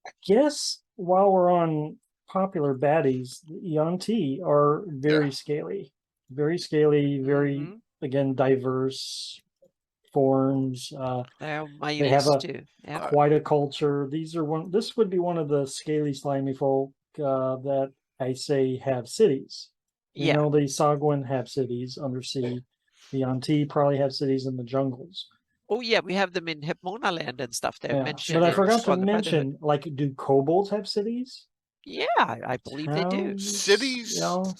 [SPEAKER 2] I guess while we're on popular baddies, the Yuan-ti are very scaly. Very scaly, very, again, diverse forms. They have quite a culture. This would be one of the scaly, slimy folk that I say have cities. You know, the Sagwan have cities undersea. The Yuan-ti probably have cities in the jungles.
[SPEAKER 4] Oh yeah, we have them in Hepmona Land and stuff. They're mentioned.
[SPEAKER 2] But I forgot to mention, like, do kobolds have cities?
[SPEAKER 4] Yeah, I believe they do.
[SPEAKER 1] Cities?
[SPEAKER 2] You know,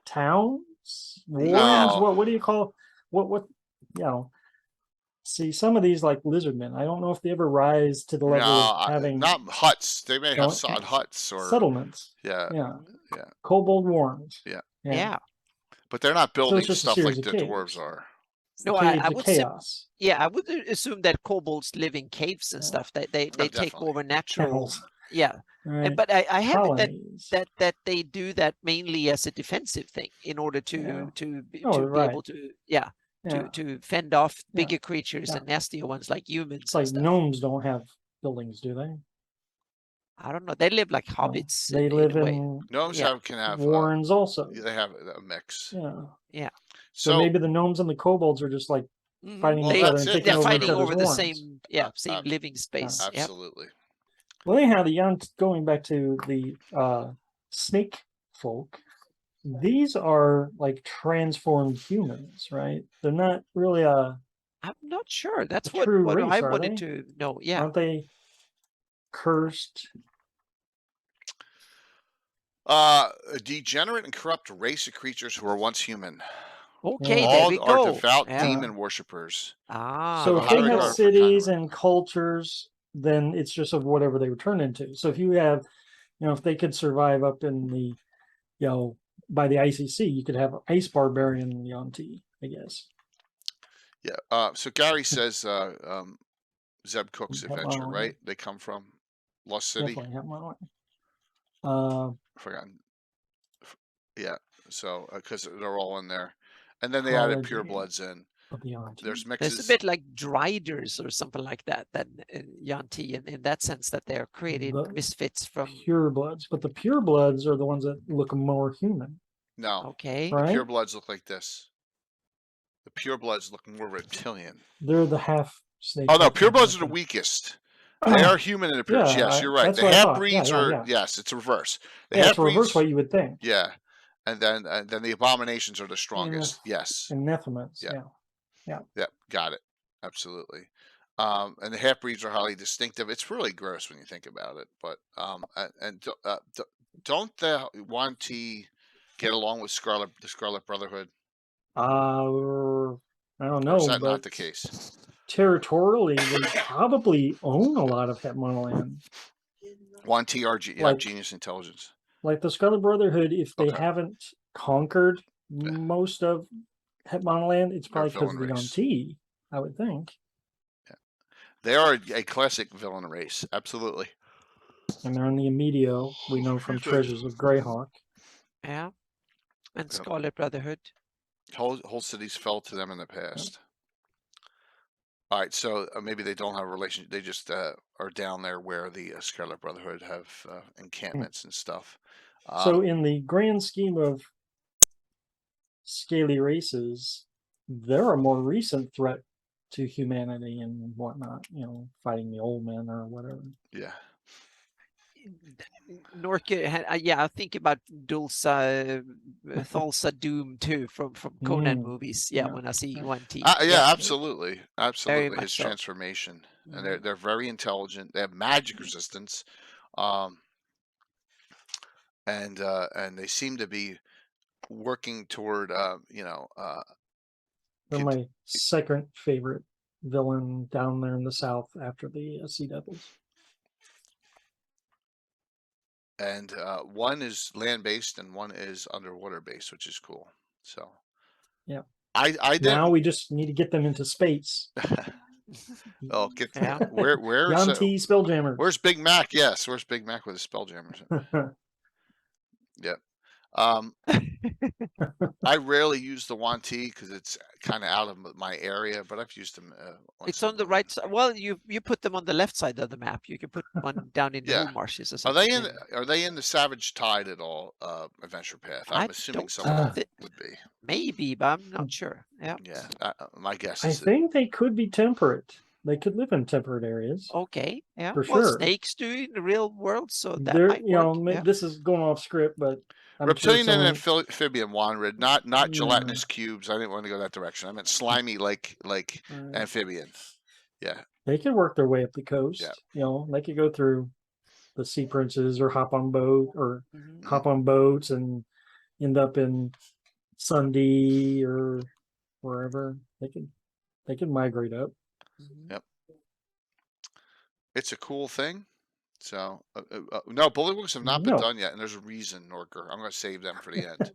[SPEAKER 2] towns? Warrens?
[SPEAKER 1] No.
[SPEAKER 2] What do you call what you know? See, some of these like lizardmen, I don't know if they ever rise to the level of having
[SPEAKER 1] not huts. They may have sod huts or
[SPEAKER 2] settlements.
[SPEAKER 1] Yeah.
[SPEAKER 2] Kobold warrens.
[SPEAKER 4] Yeah.
[SPEAKER 1] But they're not building stuff like the
[SPEAKER 2] caves.
[SPEAKER 1] dwarves are.
[SPEAKER 4] No, I would
[SPEAKER 2] chaos.
[SPEAKER 4] I would assume that kobolds live in caves and stuff. They take over natural.
[SPEAKER 2] Tunnels.
[SPEAKER 4] Yeah.
[SPEAKER 2] Right.
[SPEAKER 4] But I have it
[SPEAKER 2] Colonies.
[SPEAKER 4] that they do that mainly as a defensive thing in order to be able to to fend off bigger creatures and nastier ones like humans.
[SPEAKER 2] It's like gnomes don't have buildings, do they?
[SPEAKER 4] I don't know. They live like hobbits.
[SPEAKER 2] They live in
[SPEAKER 1] gnomes can have
[SPEAKER 2] warrens also.
[SPEAKER 1] They have a mix.
[SPEAKER 4] Yeah.
[SPEAKER 2] So maybe the gnomes and the kobolds are just like fighting each other and taking over each other's
[SPEAKER 4] the
[SPEAKER 2] warrens.
[SPEAKER 4] same living space.
[SPEAKER 1] Absolutely.
[SPEAKER 2] Well, anyhow, going back to the snake folk, these are like transformed humans, right? They're not really
[SPEAKER 4] I'm not sure. That's what
[SPEAKER 2] race,
[SPEAKER 4] I wanted to know. Yeah.
[SPEAKER 2] Aren't they cursed?
[SPEAKER 1] A degenerate and corrupt race of creatures who were once human.
[SPEAKER 4] Okay,
[SPEAKER 1] all
[SPEAKER 4] there we
[SPEAKER 1] are
[SPEAKER 4] go.
[SPEAKER 1] devout demon worshippers.
[SPEAKER 2] So if they have cities and cultures, then it's just of whatever they were turned into. So if you have, if they could survive up in the, by the ICC, you could have Ice Barbarian Yuan-ti, I guess.
[SPEAKER 1] Yeah. So Gary says Zeb Cook's Adventure, right? They come from Lost City.
[SPEAKER 2] Definitely.
[SPEAKER 1] Forgotten. Yeah. So because they're all in there, and then they added purebloods in. There's mixes.
[SPEAKER 4] It's a bit like Driders or something like that. That Yuan-ti, in that sense, that they're created misfits from
[SPEAKER 2] purebloods. But the purebloods are the ones that look more human.
[SPEAKER 1] No.
[SPEAKER 4] Okay.
[SPEAKER 2] Right?
[SPEAKER 1] The purebloods look like this. The purebloods look more reptilian.
[SPEAKER 2] They're the half snake.
[SPEAKER 1] Oh no, purebloods are the weakest. They are human in appearance. Yes, you're right. The half breeds are yes, it's reverse. The
[SPEAKER 2] it's reverse what you would think.
[SPEAKER 1] Yeah, and then the abominations are the strongest. Yes.
[SPEAKER 2] And Nephilims. Yeah.
[SPEAKER 1] Got it. Absolutely. And the half breeds are highly distinctive. It's really gross when you think about it. But don't the Yuan-ti get along with the Scarlet Brotherhood?
[SPEAKER 2] I don't know.
[SPEAKER 1] Or is that not the case?
[SPEAKER 2] Territorially, they probably own a lot of Hepmona Land.
[SPEAKER 1] Yuan-ti are genius intelligence.
[SPEAKER 2] Like the Scarlet Brotherhood, if they haven't conquered most of Hepmona Land, it's probably because of the Yuan-ti, I would think.
[SPEAKER 1] Yeah. They are a classic villain race, absolutely.
[SPEAKER 2] And they're in the Immediate, we know from Treasures of Greyhawk.
[SPEAKER 4] Yeah. And Scarlet Brotherhood.
[SPEAKER 1] Whole cities fell to them in the past. All right, so maybe they don't have a relationship. They just are down there where the Scarlet Brotherhood have encampments and stuff.
[SPEAKER 2] So in the grand scheme of scaly races, they're a more recent threat to humanity and whatnot. Fighting the old men or whatever.
[SPEAKER 1] Yeah.
[SPEAKER 4] Norka had, I think about Thulsa Doom too from Conan movies. Yeah, when I see Yuan Ti.
[SPEAKER 1] Yeah, absolutely,
[SPEAKER 4] Very much
[SPEAKER 1] his
[SPEAKER 4] so.
[SPEAKER 1] transformation, and they're very intelligent. They have magic resistance, and they seem to be working toward
[SPEAKER 2] They're my second favorite villain down there in the south after the Sea Devils.
[SPEAKER 1] And one is land-based and one is underwater-based, which is cool. So
[SPEAKER 2] yeah,
[SPEAKER 1] I did.
[SPEAKER 2] Now we just need to get them into space.
[SPEAKER 1] Oh, where's
[SPEAKER 2] Yuan Ti Spelljammers?
[SPEAKER 1] Where's Big Mac? Yes, where's Big Mac with his Spelljammers? Yep. I rarely use the Yuan Ti because it's kind of out of my area, but I've used them.
[SPEAKER 4] It's on the right side. Well, you put them on the left side of the map. You can put one down in the Moon Marshes or something.
[SPEAKER 1] Are they in the Savage Tide at all? Adventure Path. I'm assuming some would be.
[SPEAKER 4] Maybe, but I'm not sure. Yeah.
[SPEAKER 1] Yeah. My guess.
[SPEAKER 2] I think they could be temperate. They could live in temperate areas.
[SPEAKER 4] Okay. Yeah.
[SPEAKER 2] For sure.
[SPEAKER 4] Snakes do in the real world, so that might work.
[SPEAKER 2] This is going off script, but.
[SPEAKER 1] Reptilian and amphibian Wanrid, not gelatinous cubes. I didn't want to go that direction. I meant slimy like amphibian. Yeah.
[SPEAKER 2] They could work their way up the coast. Yeah. They could go through the Sea Princes or hop on boats and end up in Sundee or wherever. They could migrate up.
[SPEAKER 1] Yep. It's a cool thing. So no, bullywugs have not been done yet, and there's a reason, Norker. I'm going to save them for the end.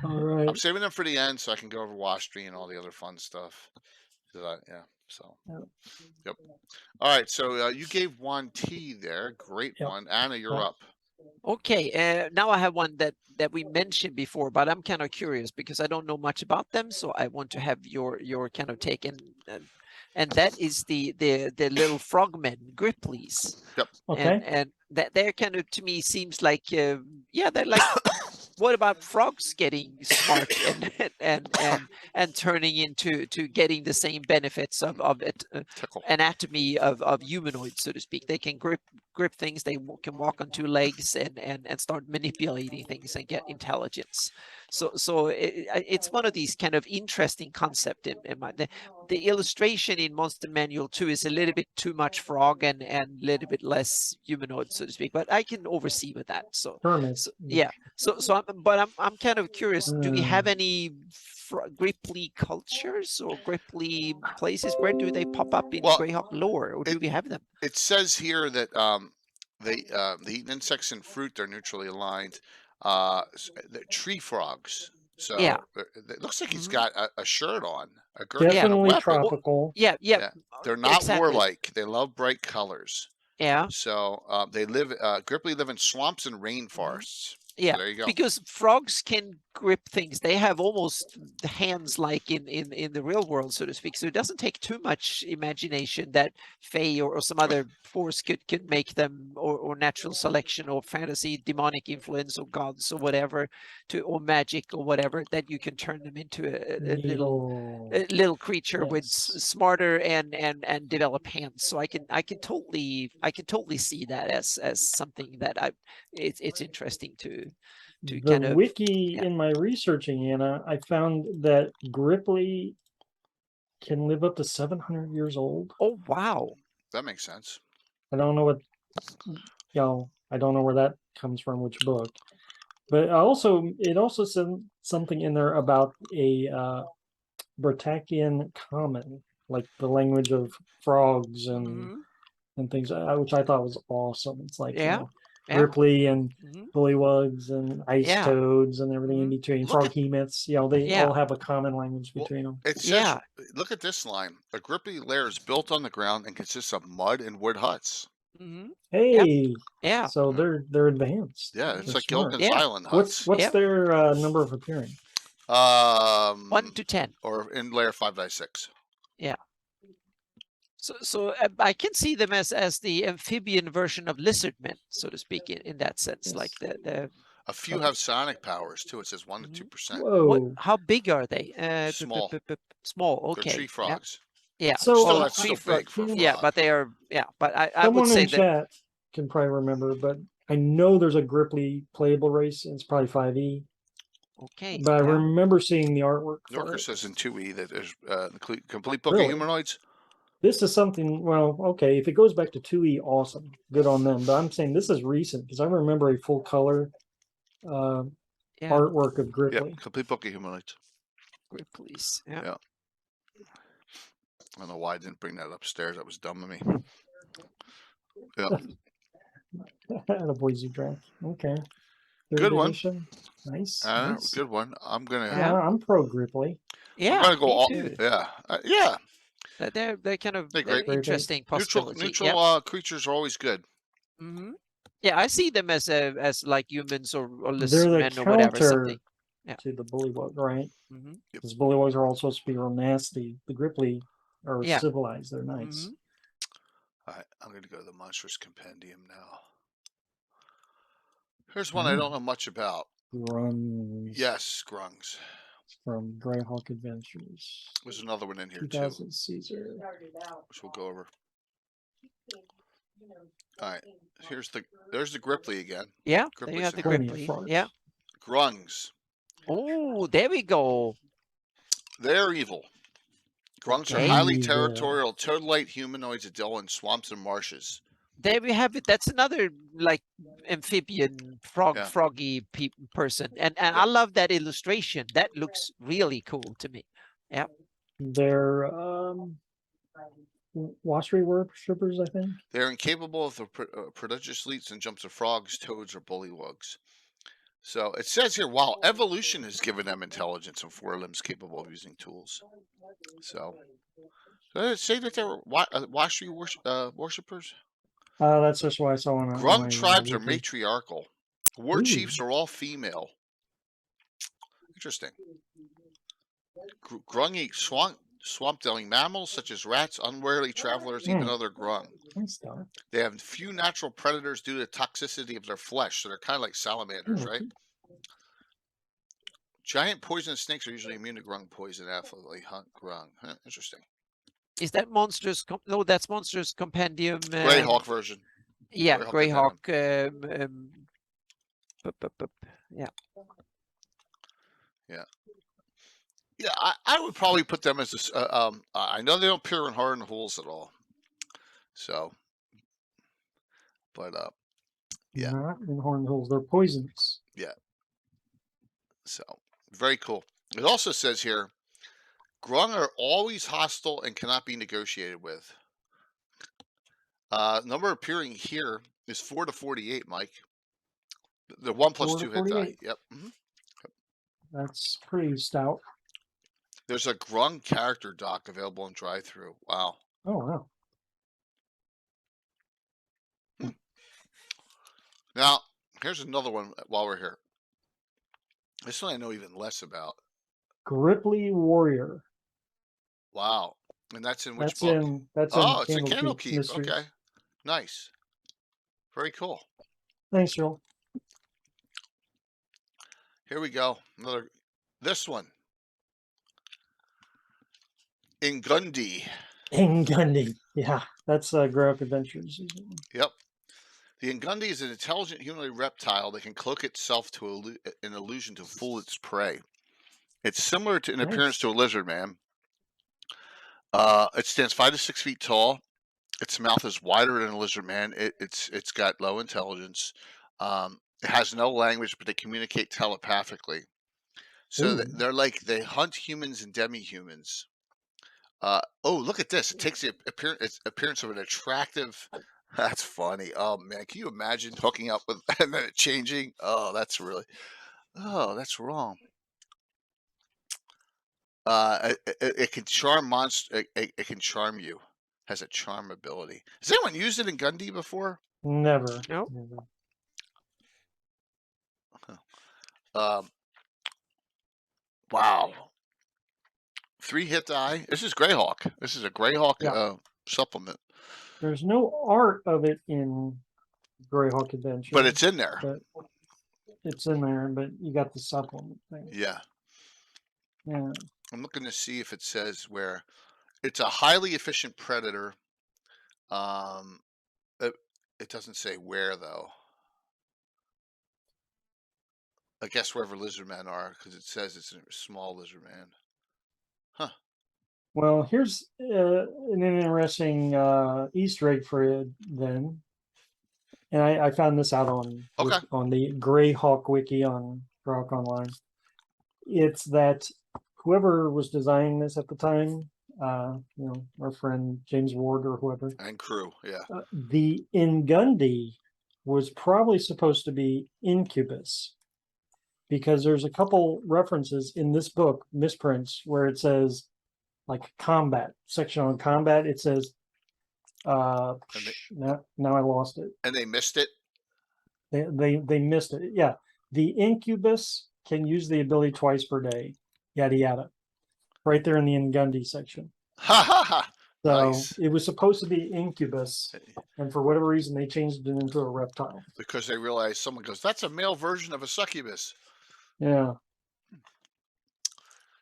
[SPEAKER 2] All right.
[SPEAKER 1] I'm saving them for the end so I can go over Washtree and all the other fun stuff. Yep. All right. So you gave Yuan Ti there. Great one. Anna, you're up.
[SPEAKER 4] Okay. Now I have one that we mentioned before, but I'm kind of curious because I don't know much about them, so I want to have your kind of take and that is the little frogmen, Grippleys.
[SPEAKER 1] Yep.
[SPEAKER 2] Okay.
[SPEAKER 4] And that they're kind of, to me, seems like they're like what about frogs getting smart and turning into getting the same benefits of anatomy of humanoids, so to speak? They can grip things. They can walk on two legs and start manipulating things and get intelligence. So it's one of these kind of interesting concept in my the illustration in Monster Manual 2 is a little bit too much frog and a little bit less humanoid, so to speak. But I can oversee with that. So yeah. So I'm kind of curious. Do we have any Gripply cultures or Gripply places? Where do they pop up in Greyhawk lore, or do we have them?
[SPEAKER 1] It says here that they eat insects and fruit. They're neutrally aligned. They're tree frogs. So it looks like he's got a shirt on.
[SPEAKER 2] Definitely tropical.
[SPEAKER 4] Yeah.
[SPEAKER 1] They're not warlike. They love bright colors.
[SPEAKER 4] Yeah.
[SPEAKER 1] So they live. Gripply live in swamps and rainforests.
[SPEAKER 4] Yeah,
[SPEAKER 1] so there you go.
[SPEAKER 4] Because frogs can grip things. They have almost hands like in the real world, so to speak. So it doesn't take too much imagination that Fae or some other force could make them, or natural selection or fantasy, demonic influence or gods or whatever, or magic or whatever, that you can turn them into a little creature with smarter and develop hands. So I can totally see that as something that it's interesting to kind of
[SPEAKER 2] wiki. In my researching, Anna, I found that Gripply can live up to 700 years old.
[SPEAKER 4] Oh wow,
[SPEAKER 1] that makes sense.
[SPEAKER 2] I don't know what I don't know where that comes from, which book, but it also said something in there about a Bratakian common, like the language of frogs and things, which I thought was awesome. It's like Gripply and bullywugs and ice toads and everything in between. Froghemoths, they all have a common language between them.
[SPEAKER 1] It says, look at this line: a Gripply lair is built on the ground and consists of mud and wood huts.
[SPEAKER 2] Hey,
[SPEAKER 4] yeah.
[SPEAKER 2] So they're advanced.
[SPEAKER 1] Yeah, it's like Gilligan's Island huts.
[SPEAKER 2] What's their number of appearing?
[SPEAKER 4] 1 to 10,
[SPEAKER 1] or in layer 5x6.
[SPEAKER 4] Yeah. So I can see them as the amphibian version of lizardmen, so to speak, in that sense. Like the
[SPEAKER 1] A few have sonic powers too. It says 1 to 2%.
[SPEAKER 2] Whoa.
[SPEAKER 4] How big are they?
[SPEAKER 1] Small.
[SPEAKER 4] Small.
[SPEAKER 1] They're
[SPEAKER 4] Okay.
[SPEAKER 1] tree frogs.
[SPEAKER 4] Yeah.
[SPEAKER 2] So,
[SPEAKER 1] Still,
[SPEAKER 4] well,
[SPEAKER 1] that's
[SPEAKER 4] tree
[SPEAKER 1] still big for a
[SPEAKER 2] frog.
[SPEAKER 4] Yeah,
[SPEAKER 1] frog.
[SPEAKER 4] but they are. Yeah, but I would
[SPEAKER 2] Someone
[SPEAKER 4] say
[SPEAKER 2] in
[SPEAKER 4] that.
[SPEAKER 2] chat can probably remember, but I know there's a Gripply playable race. And it's probably 5e.
[SPEAKER 4] Okay.
[SPEAKER 2] But I remember seeing the artwork.
[SPEAKER 1] Norker says in 2e that there's complete book
[SPEAKER 2] Really?
[SPEAKER 1] of humanoids.
[SPEAKER 2] This is something, well, okay, if it goes back to 2e, awesome. Good on them. But I'm saying this is recent because I remember a full color artwork of Gripply.
[SPEAKER 1] Yeah, complete book of humanoids.
[SPEAKER 4] Gripply's. Yeah.
[SPEAKER 1] Yeah. I don't know why I didn't bring that upstairs. That was dumb of me. Yeah.
[SPEAKER 2] The Boise draft. Okay.
[SPEAKER 1] Good one.
[SPEAKER 2] Edition. Nice.
[SPEAKER 1] Good one. I'm gonna.
[SPEAKER 2] I'm pro Gripply.
[SPEAKER 4] Yeah.
[SPEAKER 1] I'm gonna go all.
[SPEAKER 4] Too.
[SPEAKER 1] Yeah. Yeah.
[SPEAKER 4] They're kind of
[SPEAKER 1] They're great.
[SPEAKER 4] interesting possibility.
[SPEAKER 1] Neutral creatures are always good.
[SPEAKER 4] Mm-hmm. Yeah, I see them as like humans or
[SPEAKER 2] They're the
[SPEAKER 4] men or whatever. Something.
[SPEAKER 2] To the Bullywug, right?
[SPEAKER 4] Mm-hmm.
[SPEAKER 2] Because Bullywugs are all supposed to be real nasty. The Gripply are
[SPEAKER 4] Yeah.
[SPEAKER 2] civilized. They're nice.
[SPEAKER 4] Mm-hmm.
[SPEAKER 1] All right, I'm going to go to the Monstrous Compendium now. Here's one I don't know much about.
[SPEAKER 2] Grungs.
[SPEAKER 1] Yes, Grungs.
[SPEAKER 2] From Greyhawk Adventures.
[SPEAKER 1] There's another one in here
[SPEAKER 2] 2000
[SPEAKER 1] too,
[SPEAKER 2] Caesar.
[SPEAKER 1] which we'll go over. All right, there's the Gripply again.
[SPEAKER 4] Yeah,
[SPEAKER 1] Gripply's
[SPEAKER 4] there you have the
[SPEAKER 1] in here.
[SPEAKER 4] Gripply. Yeah.
[SPEAKER 1] Grungs.
[SPEAKER 4] Oh, there we go.
[SPEAKER 1] They're evil. Grungs are highly territorial, toad-like humanoids that dwell in swamps and marshes.
[SPEAKER 4] There we have it. That's another like amphibian froggy person, and I love that illustration. That looks really cool to me. Yeah.
[SPEAKER 2] They're washery worshippers, I think.
[SPEAKER 1] They're incapable of the prodigious leaps and jumps of frogs, toads, or bullywugs. So it says here, while evolution has given them intelligence and 4 limbs capable of using tools. So does it say that they're washery worshippers?
[SPEAKER 2] That's just why I saw one.
[SPEAKER 1] Grung tribes are matriarchal. War chiefs are all female. Interesting. Grung eat swamp-dwelling mammals such as rats, unwary travelers, even other grung. They have few natural predators due to the toxicity of their flesh, so they're kind of like salamanders, right? Giant poisonous snakes are usually immune to grung poison after they hunt grung. Interesting.
[SPEAKER 4] Is that Monsters? No, that's Monsters Compendium.
[SPEAKER 1] Greyhawk version.
[SPEAKER 4] Yeah, Greyhawk. Yeah.
[SPEAKER 1] Yeah. Yeah, I would probably put them as I know they don't appear in Hard and Holes at all. So, but yeah.
[SPEAKER 2] Not in Horn Holes. They're poisonous.
[SPEAKER 1] Yeah. So, very cool. It also says here, grung are always hostile and cannot be negotiated with. Number appearing here is 4 to 48, Mike. The 1 plus 2 hit die. Yep. Mm-hmm.
[SPEAKER 2] That's pretty stout.
[SPEAKER 1] There's a grung character doc available in drive-thru. Wow.
[SPEAKER 2] Oh, wow.
[SPEAKER 1] Now, here's another one while we're here. This one I know even less about.
[SPEAKER 2] Gripply Warrior.
[SPEAKER 1] Wow. And that's in which book?
[SPEAKER 2] That's
[SPEAKER 1] it's in Candlekeep. Okay. Nice. Very cool.
[SPEAKER 2] Thanks, Joel.
[SPEAKER 1] Here we go. This one. Ingundi.
[SPEAKER 2] Ingundi. Yeah, that's Greyhawk Adventures.
[SPEAKER 1] Yep. The Ingundi is an intelligent humanoid reptile that can cloak itself to an illusion to fool its prey. It's similar in appearance to a lizard man. It stands 5 to 6 feet tall. Its mouth is wider than a lizard man. It's got low intelligence. It has no language, but they communicate telepathically. So they're like, they hunt humans and demi-humans. Look at this. It takes the appearance of an attractive... That's funny. Oh, man. Can you imagine hooking up with and then it changing? Oh, that's wrong. It can charm monster. It can charm you. Has a charm ability. Has anyone used it in Gundy before?
[SPEAKER 2] Never.
[SPEAKER 4] Nope.
[SPEAKER 2] Never.
[SPEAKER 1] Wow. 3 hit die. This is Greyhawk. This is a Greyhawk supplement.
[SPEAKER 2] There's no art of it in Greyhawk Adventures.
[SPEAKER 1] But it's in there.
[SPEAKER 2] it's in there, but you got the supplement thing.
[SPEAKER 1] Yeah.
[SPEAKER 2] Yeah.
[SPEAKER 1] I'm looking to see if it says where it's a highly efficient predator. It doesn't say where though. I guess wherever lizardmen are, because it says it's a small lizardman. Huh.
[SPEAKER 2] Well, here's an interesting Easter egg for you then. And I found this out on on the Greyhawk wiki on Greyhawk Online. It's that whoever was designing this at the time, you know, our friend James Ward or whoever,
[SPEAKER 1] and crew, yeah.
[SPEAKER 2] The Ingundi was probably supposed to be Incubus, because there's a couple references in this book, misprints, where it says like combat section on combat. It says now I lost it.
[SPEAKER 1] And they missed it.
[SPEAKER 2] They missed it. Yeah, the Incubus can use the ability twice per day. Yada yada. Right there in the Ingundi section.
[SPEAKER 1] Ha ha ha.
[SPEAKER 2] So
[SPEAKER 1] nice.
[SPEAKER 2] it was supposed to be Incubus, and for whatever reason they changed it into a reptile.
[SPEAKER 1] Because they realized someone goes, that's a male version of a succubus.
[SPEAKER 2] Yeah.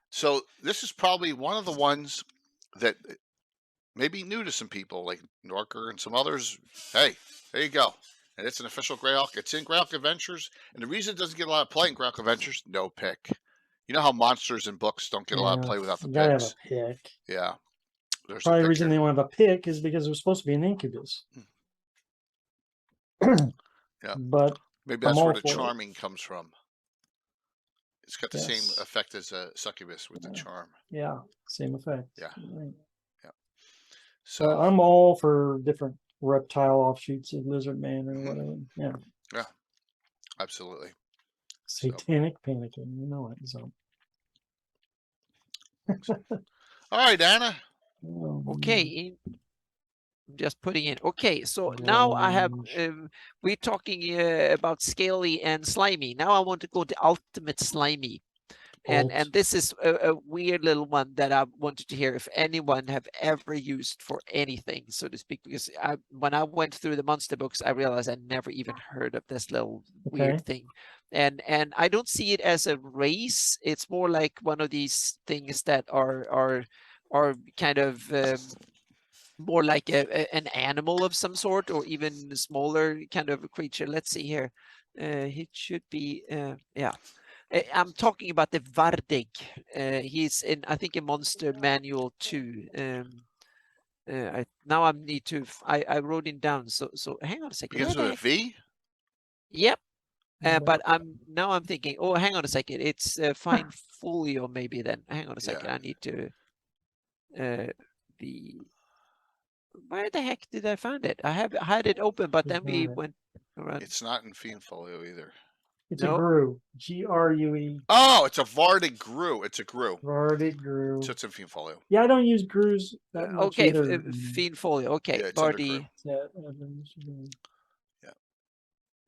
[SPEAKER 1] So this is probably one of the ones that may be new to some people, like Norker and some others. Hey, there you go. And it's an official Greyhawk. It's in Greyhawk Adventures. And the reason it doesn't get a lot of play in Greyhawk Adventures, no pick. You know how monsters in books don't get a lot of play without the
[SPEAKER 2] you gotta
[SPEAKER 1] picks?
[SPEAKER 2] have a pick.
[SPEAKER 1] Yeah. There's
[SPEAKER 2] Probably the reason they don't have a pick is because it was supposed to be an Incubus.
[SPEAKER 1] Yeah.
[SPEAKER 2] But
[SPEAKER 1] maybe that's where the charming comes from. It's got the same effect as a succubus with the charm.
[SPEAKER 2] Yeah, same effect.
[SPEAKER 1] Yeah.
[SPEAKER 2] Right.
[SPEAKER 1] Yeah. So
[SPEAKER 2] I'm all for different reptile offshoots of lizard man or whatever. Yeah.
[SPEAKER 1] Yeah. Absolutely.
[SPEAKER 2] Satanic panicking, you know it. So.
[SPEAKER 1] All right, Anna.
[SPEAKER 4] Okay. I'm just putting in. Okay, so now I have, we're talking about Scaly and Slimy. Now I want to go to Ultimate Slimy. And this is a weird little one that I wanted to hear if anyone have ever used for anything, so to speak, because when I went through the monster books, I realized I never even heard of this little weird thing. And I don't see it as a race. It's more like one of these things that are kind of more like an animal of some sort, or even smaller kind of a creature. Let's see here. It should be, yeah. I'm talking about the Vardig. He's in, I think, in Monster Manual 2. Now I need to. I wrote him down. So hang on a second.
[SPEAKER 1] Begins with a V.
[SPEAKER 4] Yep. But I'm thinking. Oh, hang on a second. It's Fine Folio maybe. Then hang on a second. I need to. Where the heck did I find it? I had it open, but then we went around.
[SPEAKER 1] It's not in Fiend Folio either.
[SPEAKER 2] It's a Grue. Grue.
[SPEAKER 1] Oh, it's a Vardig Grue. It's a Grue.
[SPEAKER 2] Vardig Grue.
[SPEAKER 1] So it's in Fiend Folio.
[SPEAKER 2] Yeah, I don't use Grues that much either.
[SPEAKER 4] Fiend Folio. Okay,
[SPEAKER 1] yeah,
[SPEAKER 4] Vardig.
[SPEAKER 1] Yeah.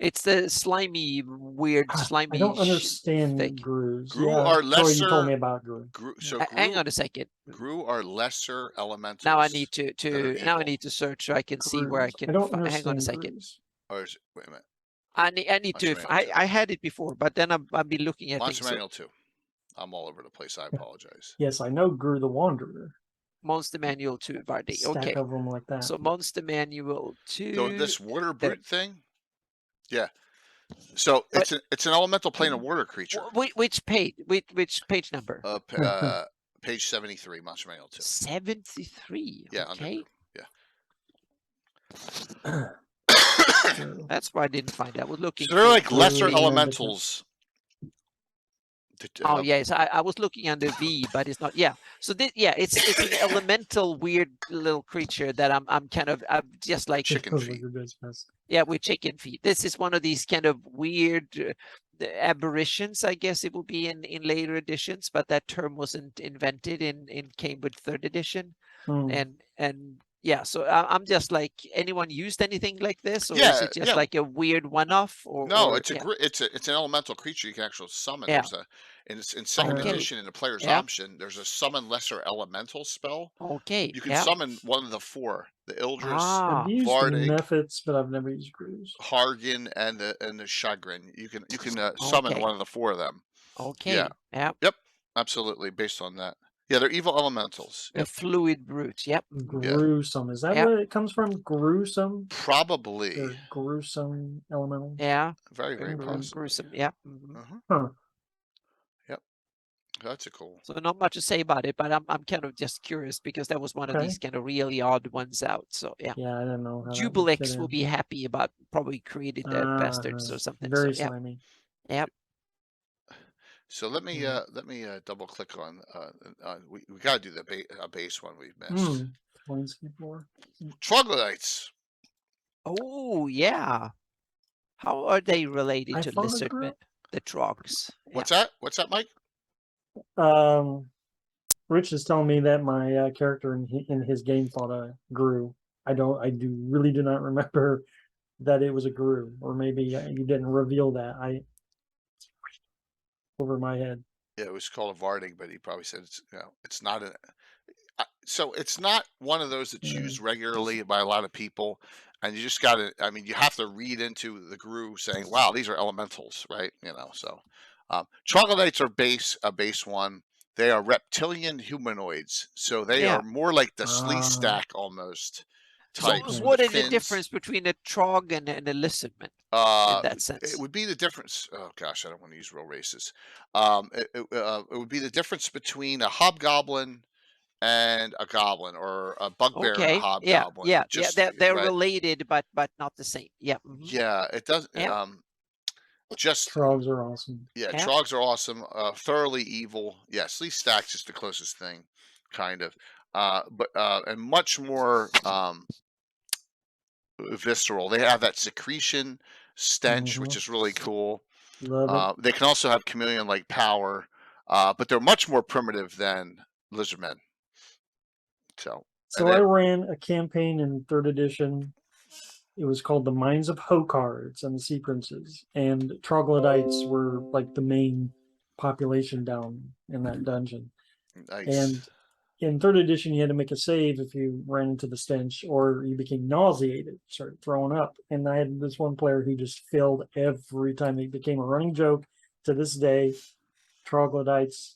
[SPEAKER 4] It's the slimy, weird, slimy.
[SPEAKER 2] I don't understand Grues.
[SPEAKER 1] Grue are lesser.
[SPEAKER 2] You told me about Grue.
[SPEAKER 4] Hang on a second.
[SPEAKER 1] Grue are lesser elementals.
[SPEAKER 4] Now I need to search so I can see where I can. Hang on a second.
[SPEAKER 1] Wait a minute.
[SPEAKER 4] I need to. I had it before, but then I'll be looking at
[SPEAKER 1] Monster Manual 2. I'm all over the place. I apologize.
[SPEAKER 2] Yes, I know Grue the Wanderer.
[SPEAKER 4] Monster Manual 2, Vardig. Okay.
[SPEAKER 2] Of them like that.
[SPEAKER 4] So Monster Manual 2.
[SPEAKER 1] So this water brute thing. Yeah. So it's an elemental plane of water creature.
[SPEAKER 4] Which page? Which page number?
[SPEAKER 1] Page 73, Monster Manual 2.
[SPEAKER 4] 73.
[SPEAKER 1] Yeah.
[SPEAKER 4] Okay.
[SPEAKER 1] Yeah.
[SPEAKER 4] That's why I didn't find that. I was looking.
[SPEAKER 1] So they're like lesser elementals.
[SPEAKER 4] Oh yes, I was looking under V, but it's not. Yeah. So it's an elemental weird little creature that I'm just like
[SPEAKER 1] chicken feet.
[SPEAKER 4] Yeah, with chicken feet. This is one of these kind of weird aberrations, I guess it will be in later editions, but that term wasn't invented in Cambridge 3rd edition, and Yeah, so I'm just like, anyone used anything like this, or is
[SPEAKER 1] Yeah,
[SPEAKER 4] it just
[SPEAKER 1] yeah.
[SPEAKER 4] like a weird one-off,
[SPEAKER 1] No,
[SPEAKER 4] or
[SPEAKER 1] it's a
[SPEAKER 4] yeah,
[SPEAKER 1] it's an elemental creature you can actually summon.
[SPEAKER 4] yeah,
[SPEAKER 1] There's in second
[SPEAKER 4] okay,
[SPEAKER 1] edition in the player's
[SPEAKER 4] yeah,
[SPEAKER 1] option, there's a summon lesser elemental spell.
[SPEAKER 4] okay,
[SPEAKER 1] You can
[SPEAKER 4] yeah,
[SPEAKER 1] summon one of the four: the Ildris,
[SPEAKER 2] I've
[SPEAKER 4] ah,
[SPEAKER 2] used the
[SPEAKER 1] Vardig,
[SPEAKER 2] methods, but I've never used Grooves.
[SPEAKER 1] Hargan, and the Chagrin. You can summon
[SPEAKER 4] okay,
[SPEAKER 1] one of the four of them. Yeah.
[SPEAKER 4] okay, yeah,
[SPEAKER 1] Yep. Absolutely. Based on that. Yeah, they're evil elementals.
[SPEAKER 4] a
[SPEAKER 1] Yep.
[SPEAKER 4] fluid brute, yep,
[SPEAKER 1] Yeah.
[SPEAKER 2] Gruesome. Is that
[SPEAKER 4] yeah,
[SPEAKER 2] where it comes from? Gruesome?
[SPEAKER 1] Probably.
[SPEAKER 2] Or gruesome elementals?
[SPEAKER 4] yeah,
[SPEAKER 1] Very, very possibly.
[SPEAKER 4] gruesome, yeah. Mhm.
[SPEAKER 1] Uh-huh.
[SPEAKER 2] Huh.
[SPEAKER 1] Yep. That's a cool.
[SPEAKER 4] So not much to say about it, but I'm kind of just curious because that was one of
[SPEAKER 2] Okay.
[SPEAKER 4] these kind of really odd ones out. So yeah.
[SPEAKER 2] Yeah, I don't know how that would fit
[SPEAKER 4] Jubilex will
[SPEAKER 2] in.
[SPEAKER 4] be happy about probably created that bastards or something. So
[SPEAKER 2] Very
[SPEAKER 4] yeah,
[SPEAKER 2] slimy.
[SPEAKER 4] yeah.
[SPEAKER 1] So let me double click on we got to do the base one we missed.
[SPEAKER 2] Planescape.
[SPEAKER 1] Troglodytes.
[SPEAKER 4] Oh yeah. How are they related
[SPEAKER 2] I
[SPEAKER 4] to
[SPEAKER 2] fought a
[SPEAKER 4] lizardmen?
[SPEAKER 2] group.
[SPEAKER 4] The trogs.
[SPEAKER 1] What's that? What's that, Mike?
[SPEAKER 2] Rich is telling me that my character in his game fought a Gru. I really do not remember that it was a Gru, or maybe you didn't reveal that. Over my head.
[SPEAKER 1] Yeah, it was called a Vardig, but he probably said it's not a. So it's not one of those that's used regularly by a lot of people, and you just got to. I mean, you have to read into the Gru saying, "Wow, these are elementals," right? So troglodytes are a base one. They are reptilian humanoids, so they are more like the Slee stack almost. Types.
[SPEAKER 4] So what is the difference between a trog and a lizardman in that sense?
[SPEAKER 1] It would be the difference. Oh gosh, I don't want to use real races. It would be the difference between a hobgoblin and a goblin, or a bugbear and a hobgoblin.
[SPEAKER 4] Yeah. They're related, but not the same. Yeah. Mm-hmm.
[SPEAKER 1] Yeah, it does.
[SPEAKER 4] Yeah.
[SPEAKER 1] Just
[SPEAKER 2] trogs are awesome.
[SPEAKER 1] Yeah, trogs are awesome. Thoroughly evil. Yeah, Slee Stack's just the closest thing, kind of. But and much more visceral. They have that secretion stench, which is really cool.
[SPEAKER 2] Love it.
[SPEAKER 1] They can also have chameleon-like power, but they're much more primitive than lizardmen. So
[SPEAKER 2] I ran a campaign in 3rd edition. It was called the Mines of Hokards and the Sea Princes, and troglodytes were like the main population down in that dungeon.
[SPEAKER 1] Nice.
[SPEAKER 2] And in 3rd edition, you had to make a save if you ran into the stench, or you became nauseated, started throwing up. And I had this one player who just failed every time. It became a running joke to this day. Troglodytes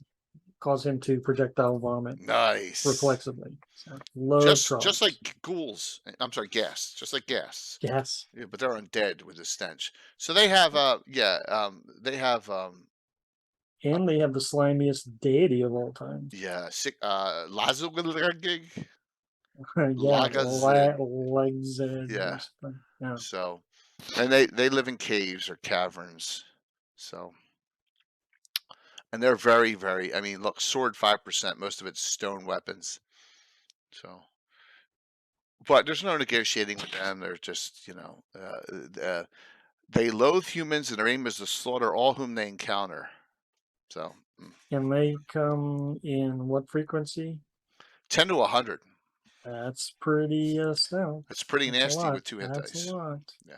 [SPEAKER 2] cause him to projectile vomit.
[SPEAKER 1] Nice.
[SPEAKER 2] Reflexively. So,
[SPEAKER 1] just like ghouls. I'm sorry, gas. Just like gas.
[SPEAKER 2] Yes.
[SPEAKER 1] Yeah, but they're undead with the stench. So they have they have
[SPEAKER 2] and they have the slimiest deity of all time.
[SPEAKER 1] Yeah, Lazugig.
[SPEAKER 2] Legs.
[SPEAKER 1] Yeah. So, and they live in caves or caverns. So, and they're very, very. I mean, look, sword 5%. Most of it's stone weapons. So, but there's no negotiating with them. They're just, they loathe humans, and their aim is to slaughter all whom they encounter. So.
[SPEAKER 2] And they come in what frequency?
[SPEAKER 1] 10 to 100.
[SPEAKER 2] That's pretty stout.
[SPEAKER 1] It's pretty nasty with 2 hit dice.
[SPEAKER 2] That's a lot.
[SPEAKER 1] Yeah.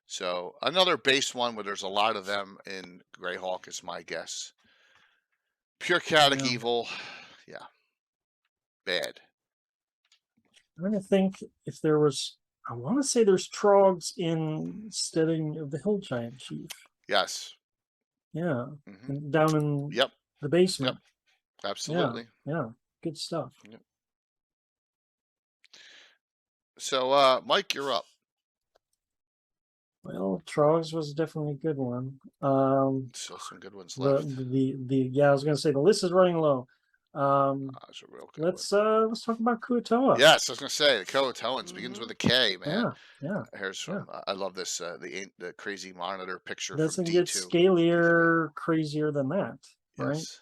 [SPEAKER 1] So another base one where there's a lot of them in Greyhawk is my guess. Pure chaotic evil. Yeah. Bad.
[SPEAKER 2] I'm trying to think if there was. I want to say there's trogs in Steading of the Hill Giant Chief.
[SPEAKER 1] Yes.
[SPEAKER 2] Yeah. Down in the basement.
[SPEAKER 1] Yep. Absolutely.
[SPEAKER 2] Yeah. Good stuff.
[SPEAKER 1] Yep. So, Mike, you're up.
[SPEAKER 2] Well, Trogs was definitely a good one.
[SPEAKER 1] Still some good ones left.
[SPEAKER 2] I was going to say the list is running low.
[SPEAKER 1] That's a real good
[SPEAKER 2] let's talk about Kuatoa.
[SPEAKER 1] Yes, I was going to say the Kuatoans begins with a K, man.
[SPEAKER 2] Yeah.
[SPEAKER 1] Here's from. I love this. The crazy monitor picture.
[SPEAKER 2] Doesn't
[SPEAKER 1] from
[SPEAKER 2] get
[SPEAKER 1] D2.
[SPEAKER 2] scalier, crazier than that, right?
[SPEAKER 1] Yes.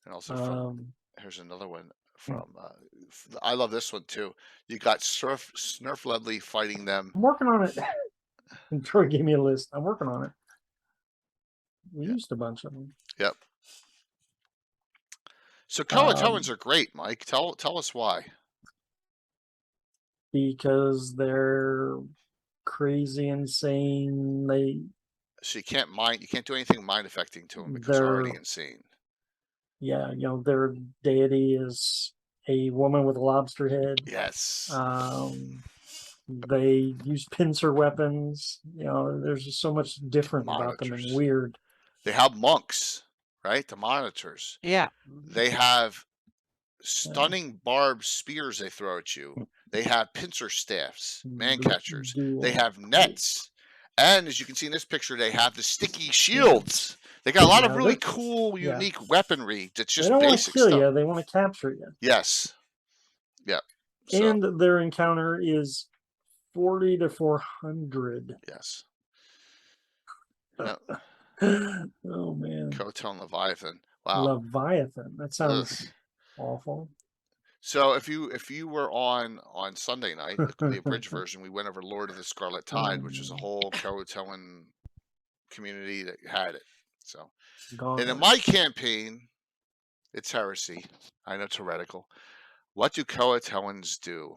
[SPEAKER 1] And also here's another one from. I love this one too. You got Snurf Ledley fighting them.
[SPEAKER 2] I'm working on it. And Troy gave me a list. I'm working on it. We used a bunch of them.
[SPEAKER 1] Yep. So Kuatoans are great, Mike. Tell us why.
[SPEAKER 2] because they're crazy, insane.
[SPEAKER 1] So you can't do anything mind affecting to them because they're already insane.
[SPEAKER 2] Yeah, their deity is a woman with a lobster head.
[SPEAKER 1] Yes.
[SPEAKER 2] They use pincer weapons. There's just so much different about them and weird.
[SPEAKER 1] They have monks, right? The monitors.
[SPEAKER 4] Yeah.
[SPEAKER 1] They have stunning barbed spears they throw at you. They have pincer staffs, man catchers. They have nets. And as you can see in this picture, they have the sticky shields. They got a lot of really cool, unique weaponry that's just basic stuff. They don't want to kill
[SPEAKER 2] you. They want to capture you.
[SPEAKER 1] Yes. Yep.
[SPEAKER 2] And their encounter is 40 to 400.
[SPEAKER 1] Yes.
[SPEAKER 2] Oh, man.
[SPEAKER 1] Kotal Leviathan. Wow.
[SPEAKER 2] Leviathan. That sounds awful.
[SPEAKER 1] So if you were on Sunday night, the abridged version, we went over Lord of the Scarlet Tide, which was a whole Croatoan community that had it. So, and in my campaign, it's heresy. I know it's heretical. What do Croatoans do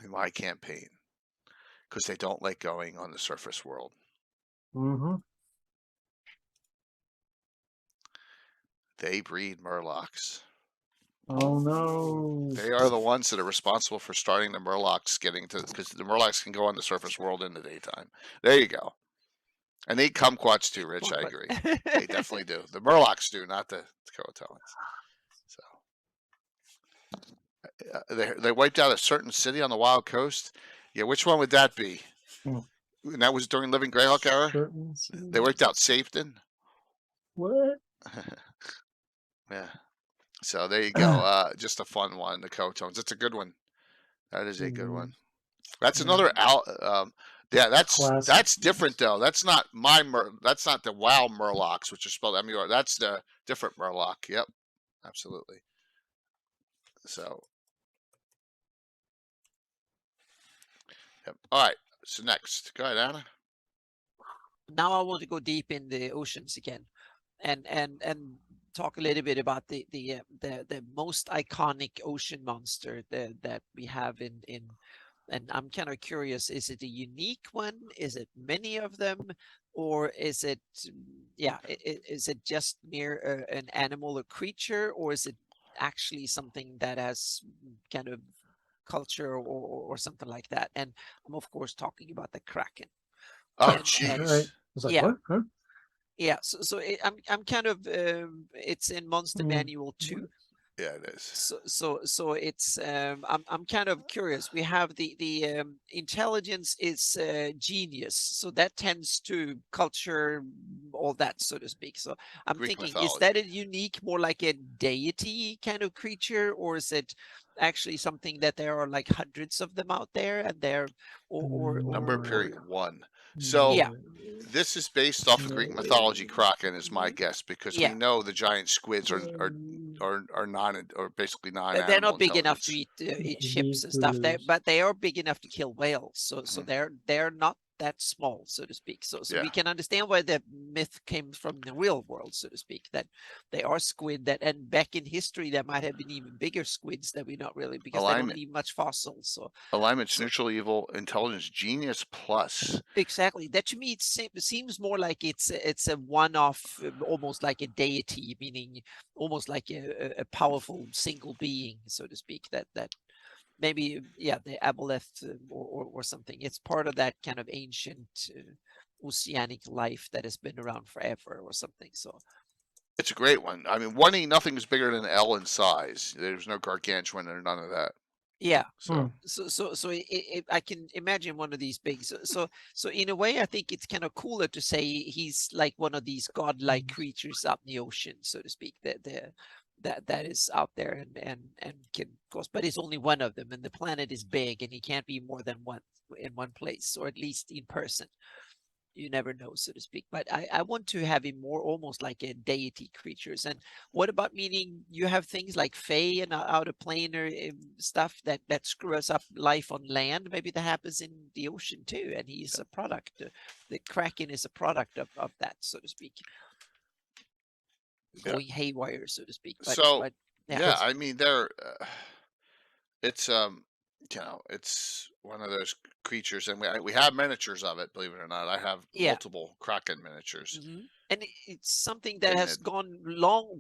[SPEAKER 1] in my campaign? Because they don't like going on the surface world.
[SPEAKER 2] Mm-hmm.
[SPEAKER 1] They breed Murlocs.
[SPEAKER 2] Oh no!
[SPEAKER 1] They are the ones that are responsible for starting the Murlocs because the Murlocs can go on the surface world in the daytime. There you go. And they eat kumquats too, Rich. I agree. They definitely do. The Murlocs do, not the Croatoans. So they wiped out a certain city on the Wild Coast. Yeah, which one would that be? And that was during Living Greyhawk era. They wiped out Safeton.
[SPEAKER 2] What?
[SPEAKER 1] Yeah. So there you go. Just a fun one. The Croatoans. It's a good one. That is a good one. That's another yeah, that's different though. That's not that's not the WoW Murlocs, which are spelled M-U-R. That's the different Murloc. Yep, absolutely. So, yep. All right. So next, go ahead, Anna.
[SPEAKER 4] Now I want to go deep in the oceans again, and talk a little bit about the most iconic ocean monster that we have in. And I'm kind of curious, is it a unique one? Is it many of them? Or is it, is it just mere an animal or creature? Or is it actually something that has kind of culture or something like that? And I'm, of course, talking about the Kraken.
[SPEAKER 1] Oh, jeez.
[SPEAKER 2] Yeah. What? Huh?
[SPEAKER 4] Yeah, so I'm kind of it's in Monster Manual 2.
[SPEAKER 1] Yeah, it is.
[SPEAKER 4] So it's I'm kind of curious. We have the intelligence is genius, so that tends to culture all that, so to speak. So I'm
[SPEAKER 1] Greek
[SPEAKER 4] thinking,
[SPEAKER 1] mythology.
[SPEAKER 4] is that a unique, more like a deity kind of creature, or is it actually something that there are like hundreds of them out there, and they're or
[SPEAKER 1] number period 1. So this is based off of Greek mythology. Kraken is my guess, because we know the giant squids are basically non-animal.
[SPEAKER 4] They're not big enough to eat ships and stuff. But they are big enough to kill whales. So they're not that small, so to speak. So we can understand why the myth came from the real world, so to speak, that they are squid, and back in history there might have been even bigger squids that we not really, because they don't leave much fossils. So
[SPEAKER 1] alignment's neutral evil, intelligence genius plus.
[SPEAKER 4] Exactly. That to me it seems more like it's a one-off, almost like a deity, meaning almost like a powerful single being, so to speak, that maybe the aboleth or something. It's part of that kind of ancient oceanic life that has been around forever or something. So
[SPEAKER 1] it's a great one. I mean, 1E, nothing is bigger than L in size. There's no gargantuan or none of that.
[SPEAKER 4] Yeah. So I can imagine one of these big. So in a way, I think it's kind of cooler to say he's like one of these godlike creatures up in the ocean, so to speak. That is out there and can, of course, but it's only one of them, and the planet is big, and he can't be more than one in one place, or at least in person. You never know, so to speak. But I want to have him more almost like a deity creatures. And what about, meaning you have things like Fae and outer planar stuff that screw us up life on land? Maybe that happens in the ocean too, and he's a product. The Kraken is a product of that, so to speak. Going haywire, so to speak. But,
[SPEAKER 1] I mean, it's you know, it's one of those creatures, and we have miniatures of it. Believe it or not, I have
[SPEAKER 4] Yeah.
[SPEAKER 1] multiple Kraken miniatures.
[SPEAKER 4] And it's something that has gone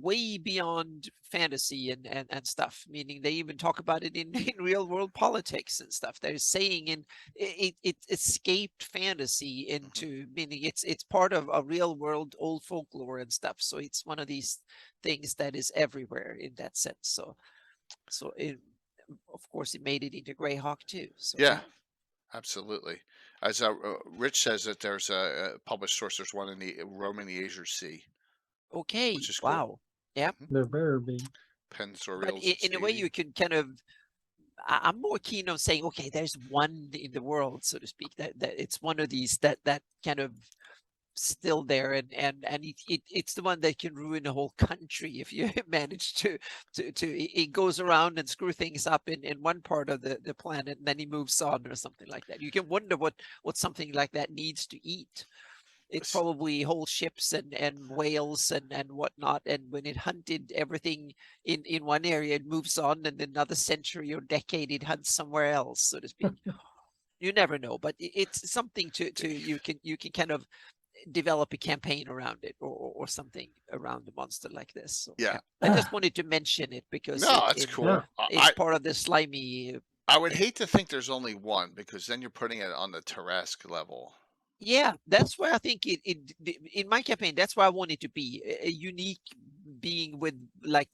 [SPEAKER 4] way beyond fantasy and stuff, meaning they even talk about it in real world politics and stuff. They're saying it escaped fantasy into, meaning it's part of a real world old folklore and stuff. So it's one of these things that is everywhere in that sense. So of course it made it into Greyhawk too. So
[SPEAKER 1] yeah. Absolutely. As Rich says that there's a published source. There's one in the roaming the Azure Sea.
[SPEAKER 4] Okay.
[SPEAKER 1] Which is cool.
[SPEAKER 4] Wow. Yeah.
[SPEAKER 2] They're very big.
[SPEAKER 1] Pensorials.
[SPEAKER 4] But in a way, you can kind of. I'm more keen on saying, okay, there's one in the world, so to speak. That it's one of these that kind of still there, and it's the one that can ruin a whole country if you manage to it goes around and screw things up in one part of the planet, and then he moves on or something like that. You can wonder what something like that needs to eat. It's probably whole ships and whales and whatnot, and when it hunted everything in one area, it moves on, and another century or decade it hunts somewhere else, so to speak. You never know, but it's something to you can kind of develop a campaign around it or something around a monster like this. So,
[SPEAKER 1] yeah.
[SPEAKER 4] I just wanted to mention it because
[SPEAKER 1] that's cool.
[SPEAKER 4] It's part of the Slimy.
[SPEAKER 1] I would hate to think there's only one, because then you're putting it on the Tarrasque level.
[SPEAKER 4] Yeah, that's why I think it in my campaign, that's why I want it to be a unique being with like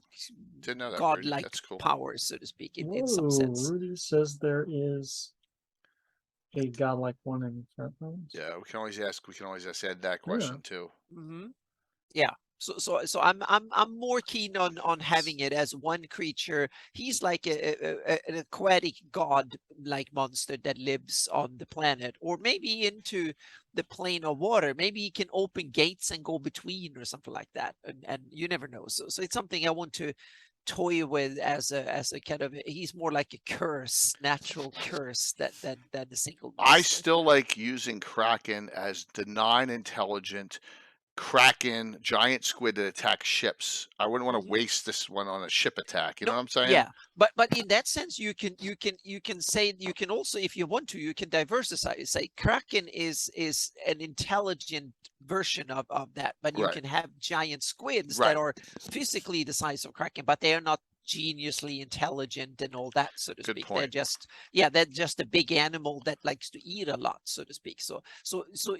[SPEAKER 4] godlike powers, so to speak, in some sense.
[SPEAKER 2] Rudy says there is a godlike one in Fairgrounds.
[SPEAKER 1] Yeah, we can always ask Ed that question too.
[SPEAKER 4] Yeah. So I'm more keen on having it as one creature. He's like an aquatic god-like monster that lives on the planet, or maybe into the plane of water. Maybe he can open gates and go between or something like that. And you never know. So it's something I want to toy with as a kind of, he's more like a curse, natural curse than a single monster.
[SPEAKER 1] I still like using Kraken as the non-intelligent Kraken giant squid that attacks ships. I wouldn't want to waste this one on a ship attack. You know what I'm saying?
[SPEAKER 4] Yeah, but in that sense, you can say, you can also, if you want to, you can diversify. Say Kraken is an intelligent version of that, but you can have giant squids that are physically the size of Kraken, but they are not geniusly intelligent and all that, so to speak. They're just a big animal that likes to eat a lot, so to speak. So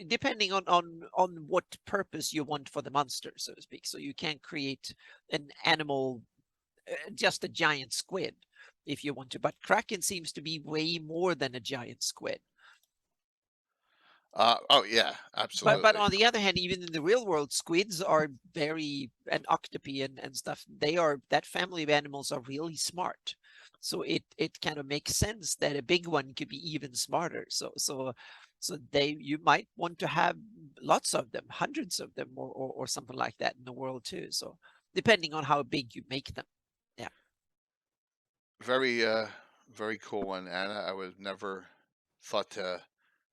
[SPEAKER 4] depending on what purpose you want for the monster, so to speak. So you can create an animal, just a giant squid if you want to, but Kraken seems to be way more than a giant squid.
[SPEAKER 1] Oh yeah, absolutely.
[SPEAKER 4] But on the other hand, even in the real world, squids are and octopi and stuff, that family of animals are really smart. So it kind of makes sense that a big one could be even smarter. So you might want to have lots of them, hundreds of them, or something like that in the world too. So depending on how big you make them. Yeah.
[SPEAKER 1] Very very cool one, Anna. I would never thought to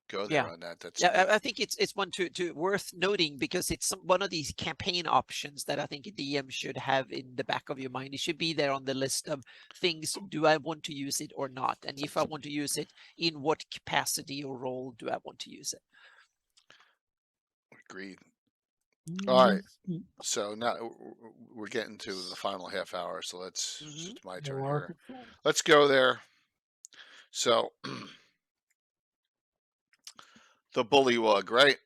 [SPEAKER 1] go there on that. That's
[SPEAKER 4] I think it's one to worth noting, because it's one of these campaign options that I think a DM should have in the back of your mind. It should be there on the list of things. Do I want to use it or not? And if I want to use it, in what capacity or role do I want to use it?
[SPEAKER 1] Agreed. All right. So now we're getting to the final half hour. So it's my turn here. Let's go there. So the bullywug, right?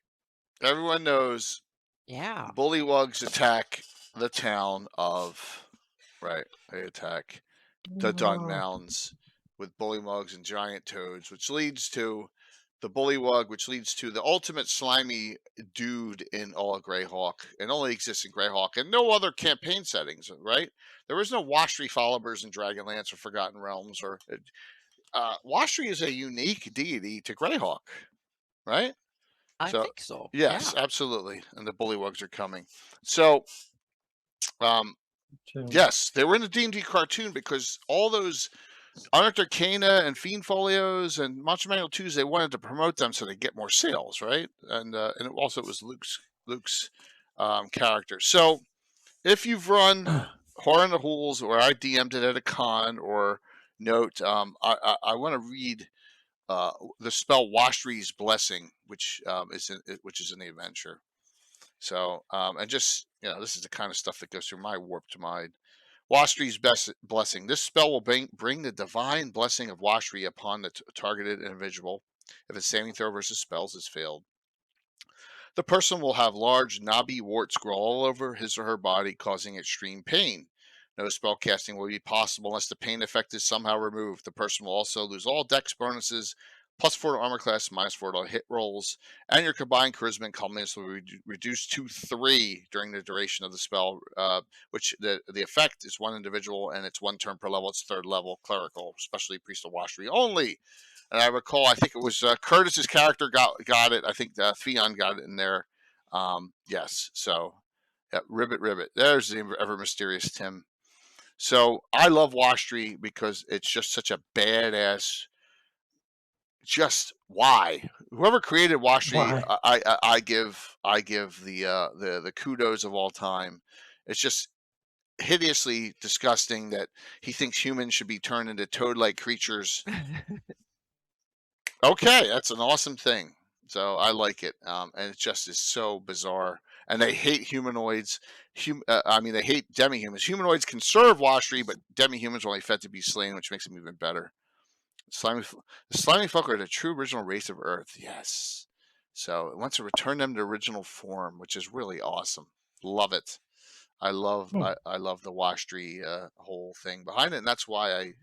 [SPEAKER 1] Everyone knows.
[SPEAKER 4] Yeah.
[SPEAKER 1] Bullywugs attack the town of, right? They attack the Dun Mounds with bullywugs and giant toads, which leads to the bullywug, which leads to the ultimate slimy dude in all of Greyhawk, and only exists in Greyhawk and no other campaign settings, right? There is no Washri Followers in Dragonlance or Forgotten Realms, or Washri is a unique deity to Greyhawk. Right?
[SPEAKER 4] I think so.
[SPEAKER 1] Yes, absolutely. And the bullywugs are coming. So, yes, they were in the D&D cartoon because all those Unearthed Arcana and Fiend Folios and Monster Manual 2s, they wanted to promote them so they get more sales, right? And it also was Luke's character. So, if you've run Horror in the Hools, or I DM'd it at a con, or note, I want to read the spell Washtri's Blessing, which is in the adventure. So, and just, this is the kind of stuff that goes through my warped mind. Washtri's Blessing. This spell will bring the divine blessing of Washtri upon the targeted individual if a saving throw versus spells is failed. The person will have large knobby warts grow all over his or her body, causing extreme pain. No spell casting will be possible unless the pain effect is somehow removed. The person will also lose all dex bonuses, +4 to armor class, -4 to hit rolls, and your combined charisma and calmness will be reduced to 3 during the duration of the spell, which the effect is one individual and it's 1 turn per level. It's 3rd level clerical, especially Priest of Washtri only. And I recall, I think it was Curtis's character got it. I think Theon got it in there. Yes. So, yeah, ribbit. There's the ever mysterious Tim. So I love Washtri because it's just such a badass. Just why? Whoever created Washtri, I give the kudos of all time. It's just hideously disgusting that he thinks humans should be turned into toad-like creatures. Okay, that's an awesome thing. So I like it, and it just is so bizarre. And they hate humanoids. They hate demi-humans. Humanoids can serve Washtri, but demi-humans are only fed to be slain, which makes them even better. The slimy folk are the true original race of Earth. Yes. So it wants to return them to original form, which is really awesome. Love it. I love the Washtri whole thing behind it, and that's why I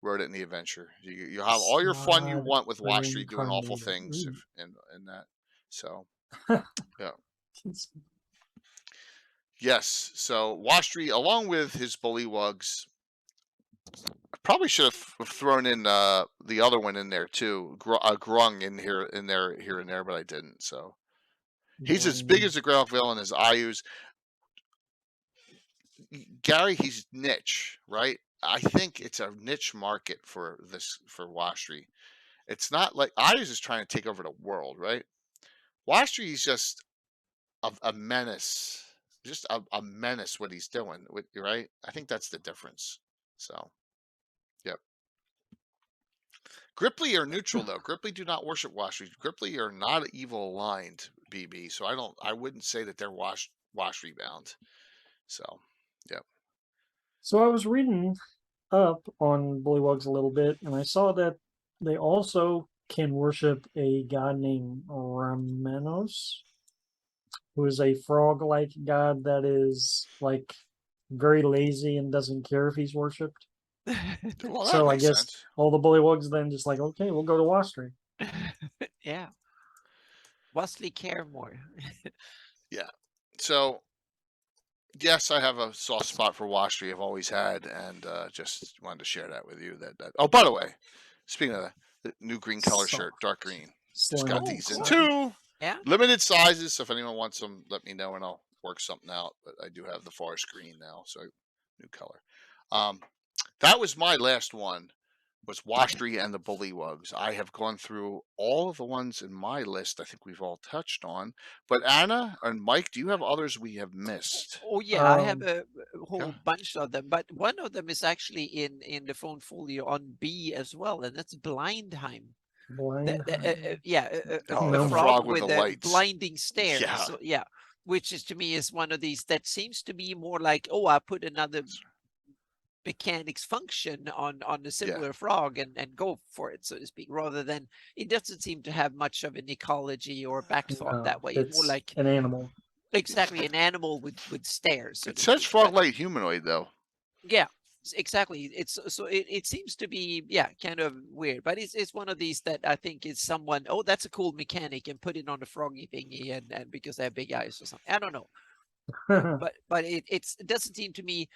[SPEAKER 1] wrote it in the adventure. You have all your fun you want with Washtri doing awful things in that. So, yeah. Yes. So Washtri, along with his bullywugs, I probably should have thrown in the other one in there too, Grung here and there, but I didn't. So he's as big as the Greyhawk villain as Ayu's. Gary, he's niche, right? I think it's a niche market for Washtri. It's not like Ayu's is trying to take over the world, right? Washtri is just a menace, just a menace. What he's doing, right? I think that's the difference. So, yep. Gripply are neutral though. Gripply do not worship Washtri. Gripply are not evil aligned, BB. So I wouldn't say that they're Washtri bound. So, yep.
[SPEAKER 2] So I was reading up on bullywugs a little bit, and I saw that they also can worship a god named Ramenos, who is a frog-like god that is like very lazy and doesn't care if he's worshipped.
[SPEAKER 1] Well,
[SPEAKER 2] so I guess
[SPEAKER 1] sense.
[SPEAKER 2] all the bullywugs then just like, okay, we'll go to Washtri.
[SPEAKER 4] Yeah. Washley care more.
[SPEAKER 1] Yeah. So, yes, I have a soft spot for Washtri. I've always had, and just wanted to share that with you. That. Oh, by the way, speaking of the new green color shirt, dark green, just got these in 2 limited sizes. So if anyone wants them, let me know and I'll work something out. But I do have the forest green now, so new color. That was my last one. Was Washtri and the bullywugs. I have gone through all of the ones in my list. I think we've all touched on. But Anna and Mike, do you have others we have missed?
[SPEAKER 4] Oh yeah, I have a whole bunch of them, but one of them is actually in the phone folio on B as well, and that's Blindheim.
[SPEAKER 1] The frog with the lights.
[SPEAKER 4] Blinding stare.
[SPEAKER 1] Yeah.
[SPEAKER 4] So, which is to me is one of these that seems to be more like, oh, I put another mechanics function on a similar frog and go for it, so to speak, rather than it doesn't seem to have much of an ecology or backthought that way. It's more like
[SPEAKER 2] an animal.
[SPEAKER 4] Exactly, an animal with stairs. So
[SPEAKER 1] it says frog-like humanoid though.
[SPEAKER 4] Yeah, exactly. It seems to be kind of weird, but it's one of these that I think is someone, oh, that's a cool mechanic and put it on the froggy thingy and because they have big eyes or something. I don't know. but it doesn't seem to me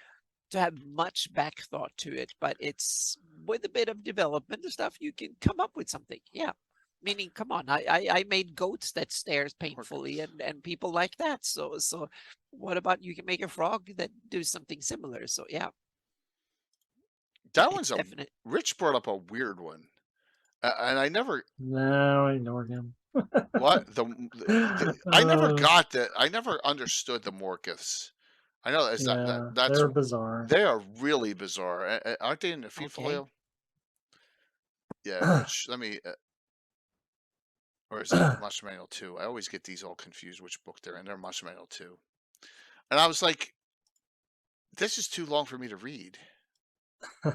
[SPEAKER 4] to have much back thought to it, but it's with a bit of development and stuff, you can come up with something. Yeah. Meaning, come on, I made goats that stares painfully and people like that. So what about you can make a frog that do something similar? So yeah.
[SPEAKER 1] That one's definite. Rich brought up a weird one. And I never.
[SPEAKER 2] No, I ignore him.
[SPEAKER 1] What? I never got that. I never understood the Morkiths. I know that's
[SPEAKER 2] they're bizarre.
[SPEAKER 1] They are really bizarre, aren't they? In the folio? Yeah, which let me. Or is that Monster Manual 2? I always get these all confused which book they're in. They're Monster Manual 2. And I was like, this is too long for me to read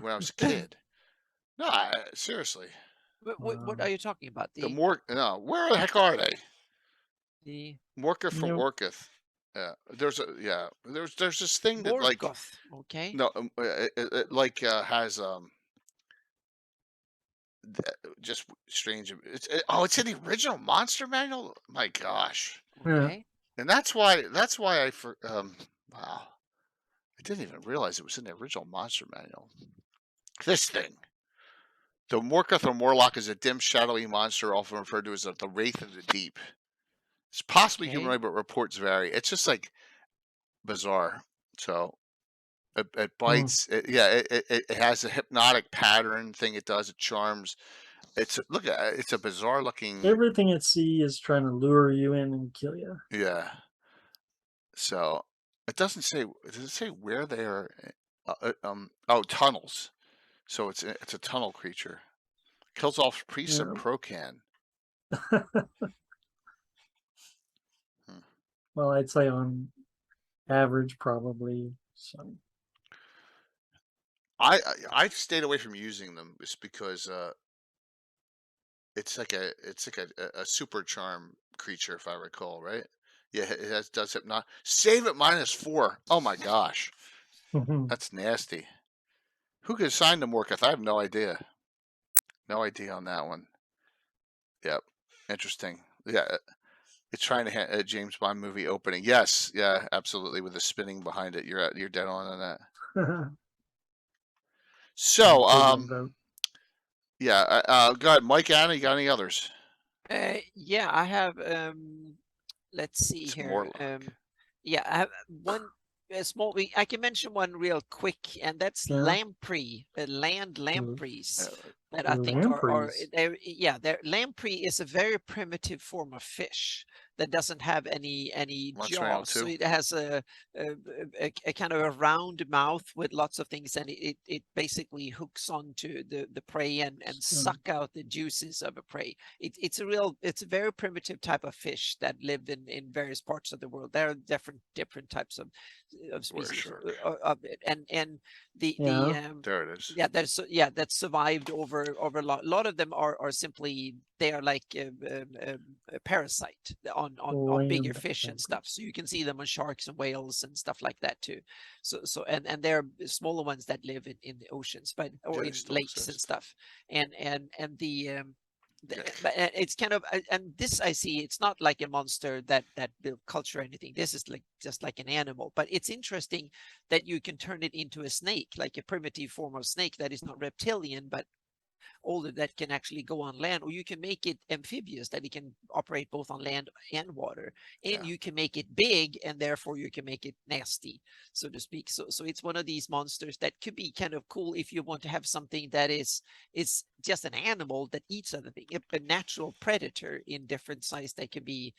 [SPEAKER 1] when I was a kid. No, seriously.
[SPEAKER 4] What are you talking about?
[SPEAKER 1] No, where the heck are they?
[SPEAKER 4] The
[SPEAKER 1] Morketh from Orketh. Yeah, there's this thing that like
[SPEAKER 4] Morgoth, okay.
[SPEAKER 1] no, it like has just strange. It's in the original Monster Manual. My gosh.
[SPEAKER 4] Okay.
[SPEAKER 1] And that's why I wow. I didn't even realize it was in the original Monster Manual. This thing. The Morketh or Morlock is a dim, shadowy monster often referred to as the Wraith of the Deep. It's possibly humanoid, but reports vary. It's just like bizarre. So it bites. It has a hypnotic pattern thing. It does. It charms. It's a bizarre looking.
[SPEAKER 2] Everything at sea is trying to lure you in and kill you.
[SPEAKER 1] Yeah. So it doesn't say. Does it say where they are? Tunnels. So it's a tunnel creature. Kills off priests of Procan.
[SPEAKER 2] Well, I'd say on average, probably some.
[SPEAKER 1] I stayed away from using them just because it's like a super charm creature, if I recall, right? Yeah, it does hypnot. Save at -4. Oh my gosh, that's nasty. Who could assign the Morketh? I have no idea. No idea on that one. Yep, interesting. Yeah, it's trying to James Bond movie opening. Yes, yeah, absolutely. With the spinning behind it, you're dead on that. So, yeah, go ahead, Mike. Anna, you got any others?
[SPEAKER 4] Yeah, I have. Let's see here. Yeah, I have one small. I can mention one real quick, and that's lamprey, land lampreys. That I think are lamprey is a very primitive form of fish that doesn't have any jaws, so it has a kind of a round mouth with lots of things, and it basically hooks onto the prey and suck out the juices of a prey. It's a very primitive type of fish that live in various parts of the world. There are different types of species of it, and
[SPEAKER 1] there it is.
[SPEAKER 4] That's survived over a lot of them are simply, they are like a parasite on bigger fish and stuff, so you can see them on sharks and whales and stuff like that too. So and there are smaller ones that live in the oceans, or in lakes and stuff, and but it's kind of, and this I see, it's not like a monster that built culture or anything. This is like just like an animal, but it's interesting that you can turn it into a snake, like a primitive form of snake that is not reptilian but older, that can actually go on land, or you can make it amphibious, that it can operate both on land and water, and you can make it big, and therefore you can make it nasty, so to speak. So it's one of these monsters that could be kind of cool if you want to have something that is just an animal that eats other things, a natural predator in different size that can be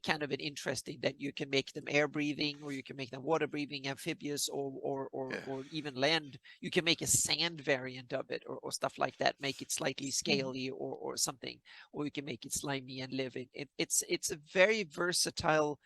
[SPEAKER 4] kind of an interesting, that you can make them air breathing, or you can make them water breathing, amphibious, or even land. You can make a sand variant of it, or stuff like that, make it slightly scaly or something, or you can make it slimy and live in it. It's a very versatile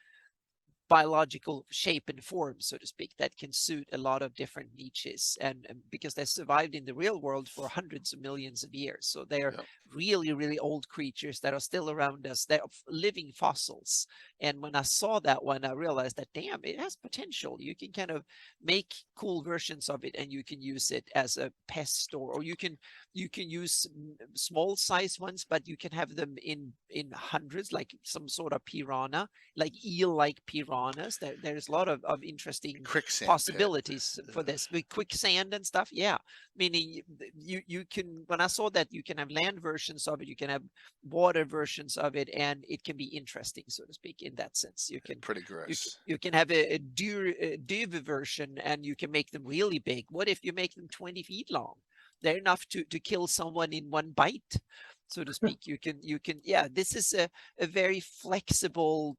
[SPEAKER 4] biological shape and form, so to speak, that can suit a lot of different niches, and because they survived in the real world for hundreds of millions of years, so they're really old creatures that are still around us. They're living fossils, and when I saw that one, I realized that, damn, it has potential. You can kind of make cool versions of it, and you can use it as a pest, or you can use small size ones, but you can have them in hundreds, like some sort of piranha, like eel-like piranhas. There's a lot of interesting possibilities for this, with quicksand and stuff. Yeah, meaning you can, when I saw that, you can have land versions of it, you can have water versions of it, and it can be interesting, so to speak, in that sense. You can
[SPEAKER 1] pretty gross.
[SPEAKER 4] You can have a div version, and you can make them really big. What if you make them 20 feet long? They're enough to kill someone in one bite, so to speak. You can this is a very flexible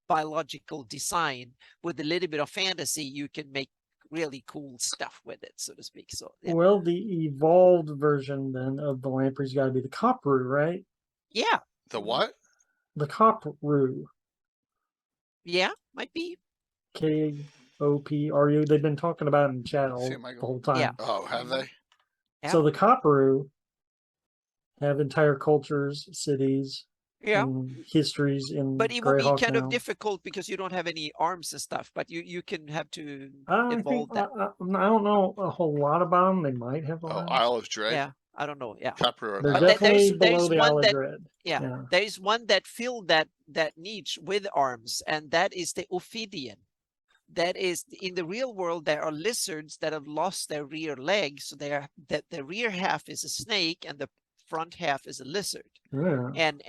[SPEAKER 4] biological design. With a little bit of fantasy, you can make really cool stuff with it, so to speak. So yeah.
[SPEAKER 2] Well, the evolved version then of the lamprey's got to be the Copru, right?
[SPEAKER 4] Yeah.
[SPEAKER 1] The what?
[SPEAKER 2] The Copru.
[SPEAKER 4] Yeah, might be.
[SPEAKER 2] Kopru. They've been talking about it in chat the whole time.
[SPEAKER 4] Yeah.
[SPEAKER 1] Oh, have they?
[SPEAKER 4] Yeah.
[SPEAKER 2] So the Copru have entire cultures, cities, and histories in
[SPEAKER 4] But it will be
[SPEAKER 2] Greyhawk
[SPEAKER 4] kind
[SPEAKER 2] now.
[SPEAKER 4] of difficult because you don't have any arms and stuff. But you can have to
[SPEAKER 2] I
[SPEAKER 4] evolve that.
[SPEAKER 2] I don't know a whole lot about them. They might have arms.
[SPEAKER 1] Isle of Dread.
[SPEAKER 4] Yeah, I don't know. Yeah,
[SPEAKER 1] Copru.
[SPEAKER 2] They're
[SPEAKER 4] but
[SPEAKER 2] definitely below
[SPEAKER 4] there's
[SPEAKER 2] the
[SPEAKER 4] one
[SPEAKER 2] Isle of
[SPEAKER 4] that
[SPEAKER 2] Dread.
[SPEAKER 4] yeah, there is one that filled that niche with arms, and that is the Ophidian. That is, in the real world, there are lizards that have lost their rear legs, so that the rear half is a snake and the front half is a lizard.
[SPEAKER 2] Yeah.
[SPEAKER 4] And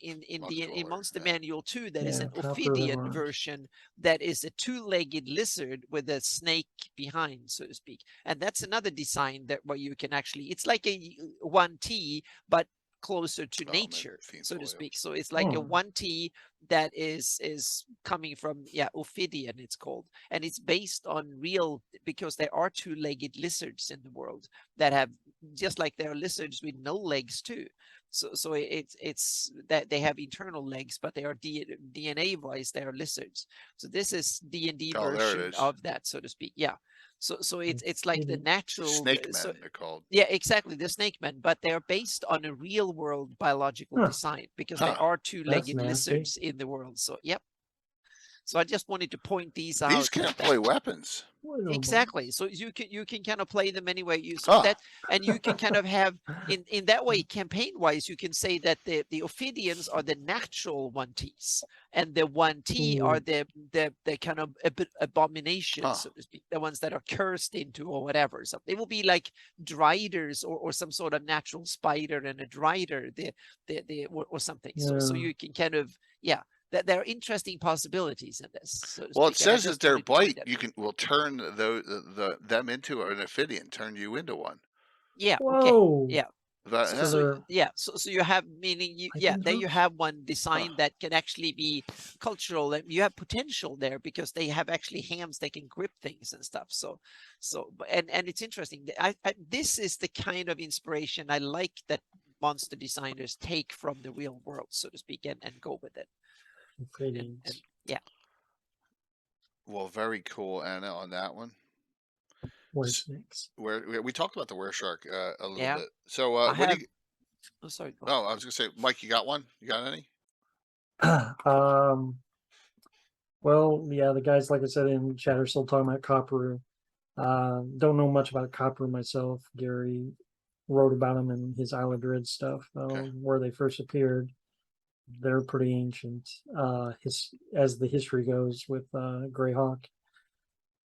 [SPEAKER 4] in Monster Manual 2, there is an
[SPEAKER 2] Copru
[SPEAKER 4] Ophidian version that is a two-legged lizard with a snake behind, so to speak. And that's another design that where you can actually, it's like a 1T, but closer to nature, so to speak. So it's like a 1T that is coming from Ophidian, it's called, and it's based on real, because there are two-legged lizards in the world that have, just like there are lizards with no legs too. So it's that they have internal legs, but they are DNA wise they are lizards. So this is D&D version of that, so to speak. Yeah. So it's like the natural
[SPEAKER 1] snake men, they're called.
[SPEAKER 4] Yeah, exactly, the snake men, but they are based on a real world biological design, because there are two-legged lizards in the world. So yep. So I just wanted to point these out.
[SPEAKER 1] These can't play weapons.
[SPEAKER 4] Exactly. So you can kind of play them anyway. That, and you can kind of have in that way, campaign wise, you can say that the Ophidians are the natural 1Ts, and the 1T are the kind of abominations, so to speak, the ones that are cursed into or whatever. So they will be like driders or some sort of natural spider and a drider, or something. So you can kind of that there are interesting possibilities in this. So
[SPEAKER 1] well, it says that their bite will turn them into an Ophidian, turn you into one.
[SPEAKER 4] Yeah.
[SPEAKER 2] Whoa.
[SPEAKER 4] Okay. Yeah. So you have, meaning there you have one design that can actually be cultural, and you have potential there because they have actually hands that can grip things and stuff. So and it's interesting. This is the kind of inspiration I like that monster designers take from the real world, so to speak, and go with it. And, yeah.
[SPEAKER 1] Well, very cool, Anna, on that one. Where we talked about the wereshark a little bit. So
[SPEAKER 4] oh, sorry.
[SPEAKER 1] Oh, I was gonna say, Mike, you got one? You got any?
[SPEAKER 2] Well, yeah, the guys, like I said in chat, are still talking about Copru. Don't know much about Copru myself. Gary wrote about them in his Isle of Dread stuff, where they first appeared. They're pretty ancient, as the history goes with Greyhawk.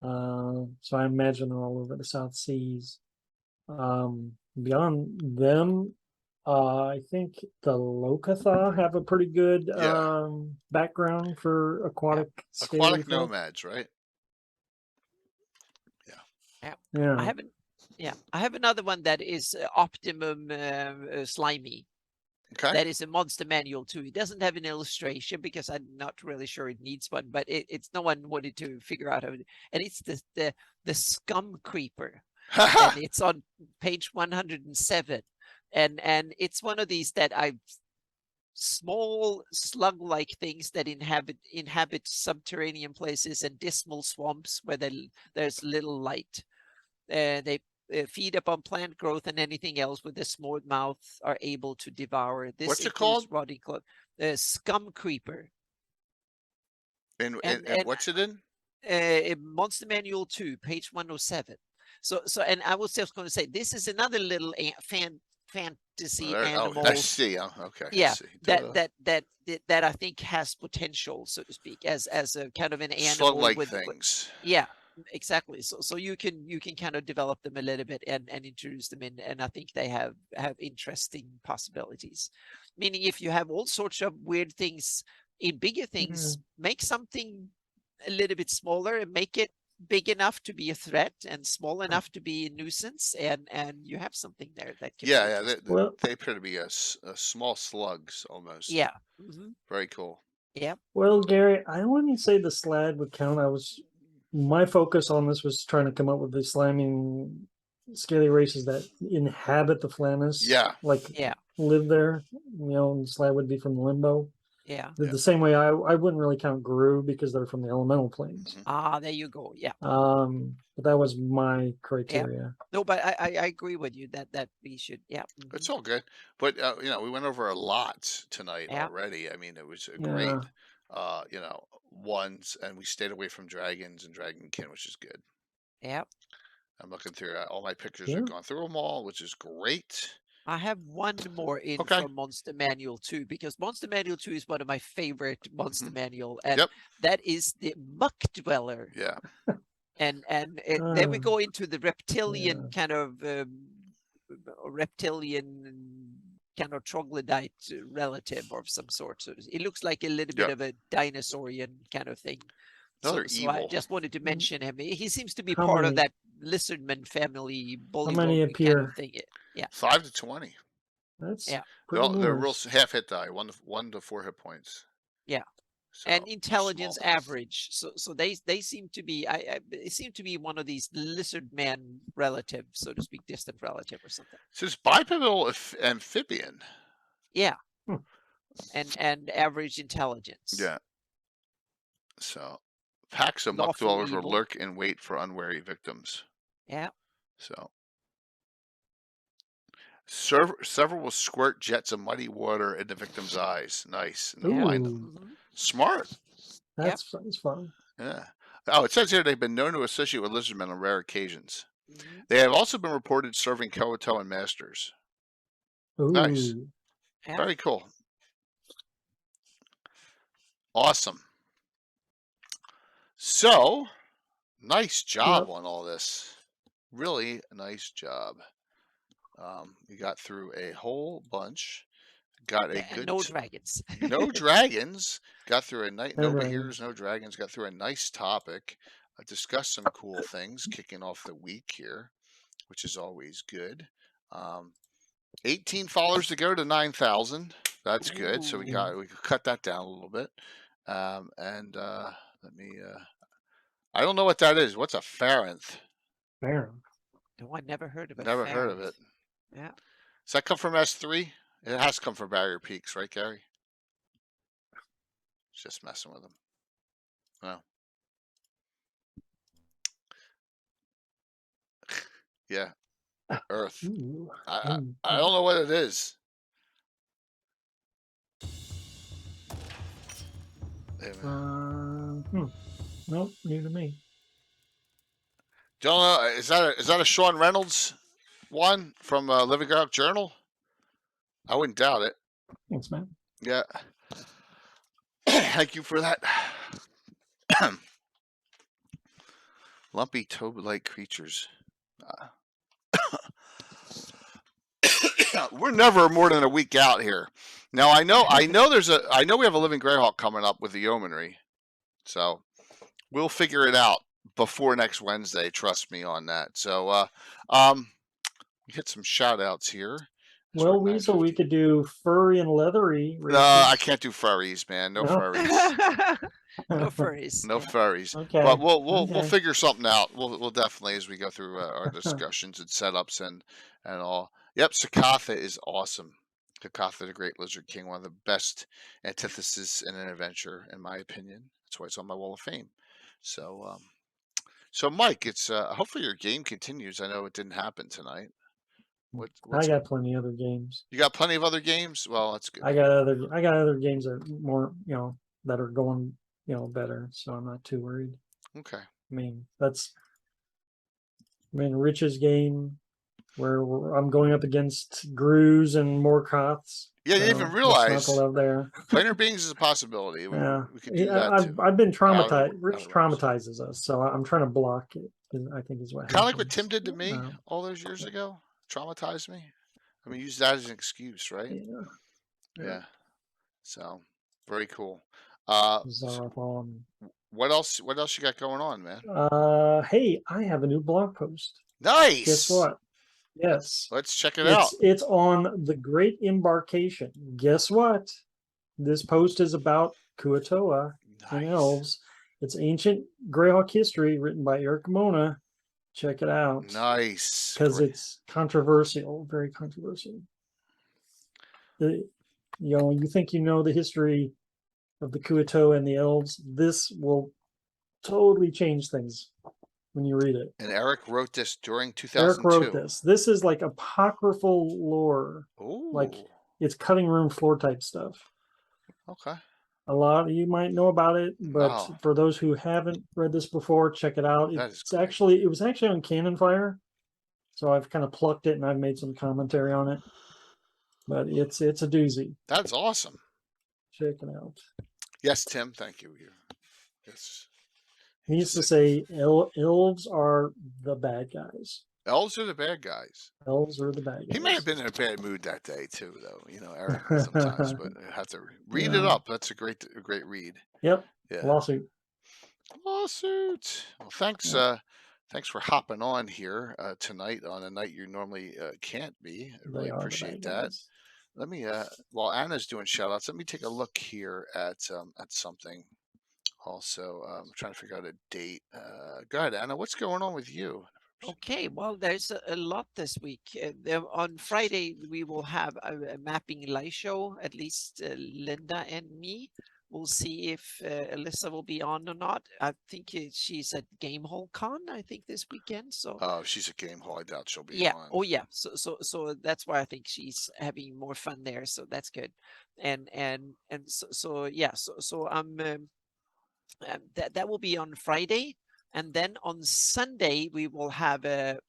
[SPEAKER 2] So I imagine they're all over the South Seas. Beyond them, I think the Lokatha have a pretty good background for aquatic
[SPEAKER 1] nomads, right?
[SPEAKER 2] Yeah.
[SPEAKER 4] I have another one that is Optimum Slimy.
[SPEAKER 1] Okay.
[SPEAKER 4] That is a monster manual too. It doesn't have an illustration because I'm not really sure it needs one, but it's no one wanted to figure out how it, and it's the scum creeper. And it's on page 107. And it's one of these that small slug-like things that inhabit subterranean places and dismal swamps where there's little light. They feed upon plant growth, and anything else with a small mouth are able to devour. This
[SPEAKER 1] What's it called?
[SPEAKER 4] Scum creeper.
[SPEAKER 1] And what's it in?
[SPEAKER 4] Monster Manual 2, page 107. So and I was just going to say, this is another little fantasy animal.
[SPEAKER 1] I see. Okay.
[SPEAKER 4] Yeah,
[SPEAKER 1] I see.
[SPEAKER 4] that I think has potential, so to speak, as a kind of an animal
[SPEAKER 1] slug-like things.
[SPEAKER 4] Yeah. Exactly. So you can kind of develop them a little bit and introduce them in, and I think they have interesting possibilities. Meaning, if you have all sorts of weird things in bigger things, make something a little bit smaller and make it big enough to be a threat and small enough to be a nuisance, and you have something there that can
[SPEAKER 1] they appear to be a small slugs almost.
[SPEAKER 4] Yeah.
[SPEAKER 1] Very cool.
[SPEAKER 4] Yeah.
[SPEAKER 2] Well, Gary, I wouldn't say the slad would count. I was my focus on this was trying to come up with the slimy, scaly races that inhabit the Flamis.
[SPEAKER 1] Yeah.
[SPEAKER 2] Like live there. And Slab would be from Limbo.
[SPEAKER 4] Yeah.
[SPEAKER 2] The same way I wouldn't really count Gru because they're from the elemental planes.
[SPEAKER 4] There you go. Yeah.
[SPEAKER 2] But that was my criteria.
[SPEAKER 4] No, but I agree with you that we should. Yeah.
[SPEAKER 1] It's all good. But we went over a lot tonight already. I mean, it was a great ones, and we stayed away from dragons and dragonkin, which is good.
[SPEAKER 4] Yeah.
[SPEAKER 1] I'm looking through all my pictures. We've gone through them all, which is great.
[SPEAKER 4] I have one more in for Monster Manual 2, because Monster Manual 2 is one of my favorite Monster Manual, and that is the Muck Dweller.
[SPEAKER 1] Yeah.
[SPEAKER 4] And then we go into the reptilian kind of troglodyte relative of some sort. So it looks like a little bit of a dinosaurian kind of thing. So I just wanted to mention him. He seems to be part of that lizardman family.
[SPEAKER 2] How many appear?
[SPEAKER 4] Kind of thing. Yeah.
[SPEAKER 1] 5 to 20.
[SPEAKER 2] That's
[SPEAKER 1] they're real half hit die, 1 to 4 hit points.
[SPEAKER 4] Yeah. So, and intelligence average. So they seem to be it seem to be one of these lizard man relatives, so to speak, distant relative or something.
[SPEAKER 1] So it's bipedal amphibian.
[SPEAKER 4] Yeah. And average intelligence.
[SPEAKER 1] Yeah. So packs of muck dwellers will lurk and wait for unwary victims.
[SPEAKER 4] Yeah.
[SPEAKER 1] So several will squirt jets of muddy water into victims' eyes. Nice. And they'll blind them. Smart.
[SPEAKER 2] That's fun.
[SPEAKER 1] Yeah. Oh, it says here they've been known to associate with lizardmen on rare occasions. They have also been reported serving Koto and Masters.
[SPEAKER 2] Ooh.
[SPEAKER 1] Nice.
[SPEAKER 4] Yeah.
[SPEAKER 1] Very cool. Awesome. So, nice job on all this. Really nice job. We got through a whole bunch. Got a good.
[SPEAKER 4] No dragons.
[SPEAKER 1] No dragons. Got through a night. Nobody hears no dragons. Got through a nice topic. Discussed some cool things. Kicking off the week here, which is always good. 18 followers to go to 9,000. That's good. So we could cut that down a little bit. Let me. I don't know what that is. What's a Pharanth?
[SPEAKER 2] Pharanth.
[SPEAKER 4] No, I never heard of it.
[SPEAKER 1] Never heard of it.
[SPEAKER 4] Yeah.
[SPEAKER 1] Does that come from S3? It has to come from Barrier Peaks, right, Gary? Just messing with them. No. Yeah. Earth. I don't know what it is.
[SPEAKER 2] Nope, new to me.
[SPEAKER 1] Don't know. Is that a Sean Reynolds one from Living Greyhawk Journal? I wouldn't doubt it.
[SPEAKER 2] Thanks, man.
[SPEAKER 1] Yeah. Thank you for that. Lumpy toad-like creatures. We're never more than a week out here. Now I know we have a Living Greyhawk coming up with the yeomanry, so we'll figure it out before next Wednesday. Trust me on that. So we hit some shout outs here.
[SPEAKER 2] Well, Weasel, we could do furry and leathery.
[SPEAKER 1] No, I can't do furries, man. No furries.
[SPEAKER 4] No furries.
[SPEAKER 1] No furries.
[SPEAKER 2] Okay.
[SPEAKER 1] But we'll figure something out. We'll definitely, as we go through our discussions and setups and all. Yep, Sakatha is awesome. Sakatha, the Great Lizard King, one of the best antithesis in an adventure, in my opinion. That's why it's on my Wall of Fame. So, Mike, it's hopefully your game continues. I know it didn't happen tonight.
[SPEAKER 2] I got plenty of other games.
[SPEAKER 1] You got plenty of other games? Well, that's good.
[SPEAKER 2] I got other games that are more, that are going, better. So I'm not too worried.
[SPEAKER 1] Okay.
[SPEAKER 2] I mean, Rich's game where I'm going up against Grus and Morkoths.
[SPEAKER 1] Yeah, you didn't even realize.
[SPEAKER 2] There.
[SPEAKER 1] Planar beings is a possibility. We can do that
[SPEAKER 2] I've been traumatized. Rich traumatizes us, so I'm trying to block it. I think is what.
[SPEAKER 1] Kind of like what Tim did to me all those years ago. Traumatized me. I mean, use that as an excuse, right? Yeah. So very cool. What else you got going on, man?
[SPEAKER 2] Hey, I have a new blog post.
[SPEAKER 1] Nice.
[SPEAKER 2] Guess what? Yes.
[SPEAKER 1] Let's check it out.
[SPEAKER 2] It's on the Great Embarkation. Guess what? This post is about Kuatoa and elves It's Ancient Greyhawk History, written by Eric Mona. Check it out.
[SPEAKER 1] Nice.
[SPEAKER 2] Because it's controversial, very controversial. You think you know the history of the Kuo-toa and the elves. This will totally change things when you read it.
[SPEAKER 1] And Eric wrote this during 2002.
[SPEAKER 2] Eric wrote this. This is like apocryphal lore.
[SPEAKER 1] Ooh.
[SPEAKER 2] Like it's cutting room floor type stuff.
[SPEAKER 1] Okay.
[SPEAKER 2] A lot of you might know about it, but
[SPEAKER 1] No.
[SPEAKER 2] for those who haven't read this before, check it out. It was actually on Cannon Fire, so I've kind of plucked it and I've made some commentary on it. But it's a doozy.
[SPEAKER 1] That's awesome.
[SPEAKER 2] Check it out.
[SPEAKER 1] Yes, Tim. Thank you. Yes.
[SPEAKER 2] He used to say elves are the bad guys.
[SPEAKER 1] Elves are the bad guys.
[SPEAKER 2] Elves are the bad guys.
[SPEAKER 1] He may have been in a bad mood that day too, though. Eric sometimes, but I have to read it up. That's a great read.
[SPEAKER 2] Yep.
[SPEAKER 1] Yeah.
[SPEAKER 2] Lawsuit.
[SPEAKER 1] Well, thanks. Thanks for hopping on here tonight on a night you normally can't be. I really appreciate that. Let me while Anna's doing shout outs, let me take a look here at something. Also, I'm trying to figure out a date. Go ahead, Anna. What's going on with you?
[SPEAKER 4] Okay, well, there's a lot this week. On Friday, we will have a mapping live show, at least Linda and me. We'll see if Alyssa will be on or not. I think she's at Game Hall Con, I think, this weekend. So.
[SPEAKER 1] Oh, she's at Game Hall. I doubt she'll be on.
[SPEAKER 4] Oh, yeah. So that's why I think she's having more fun there. So that's good. And yeah. So I'm that will be on Friday. And then on Sunday, we will have a...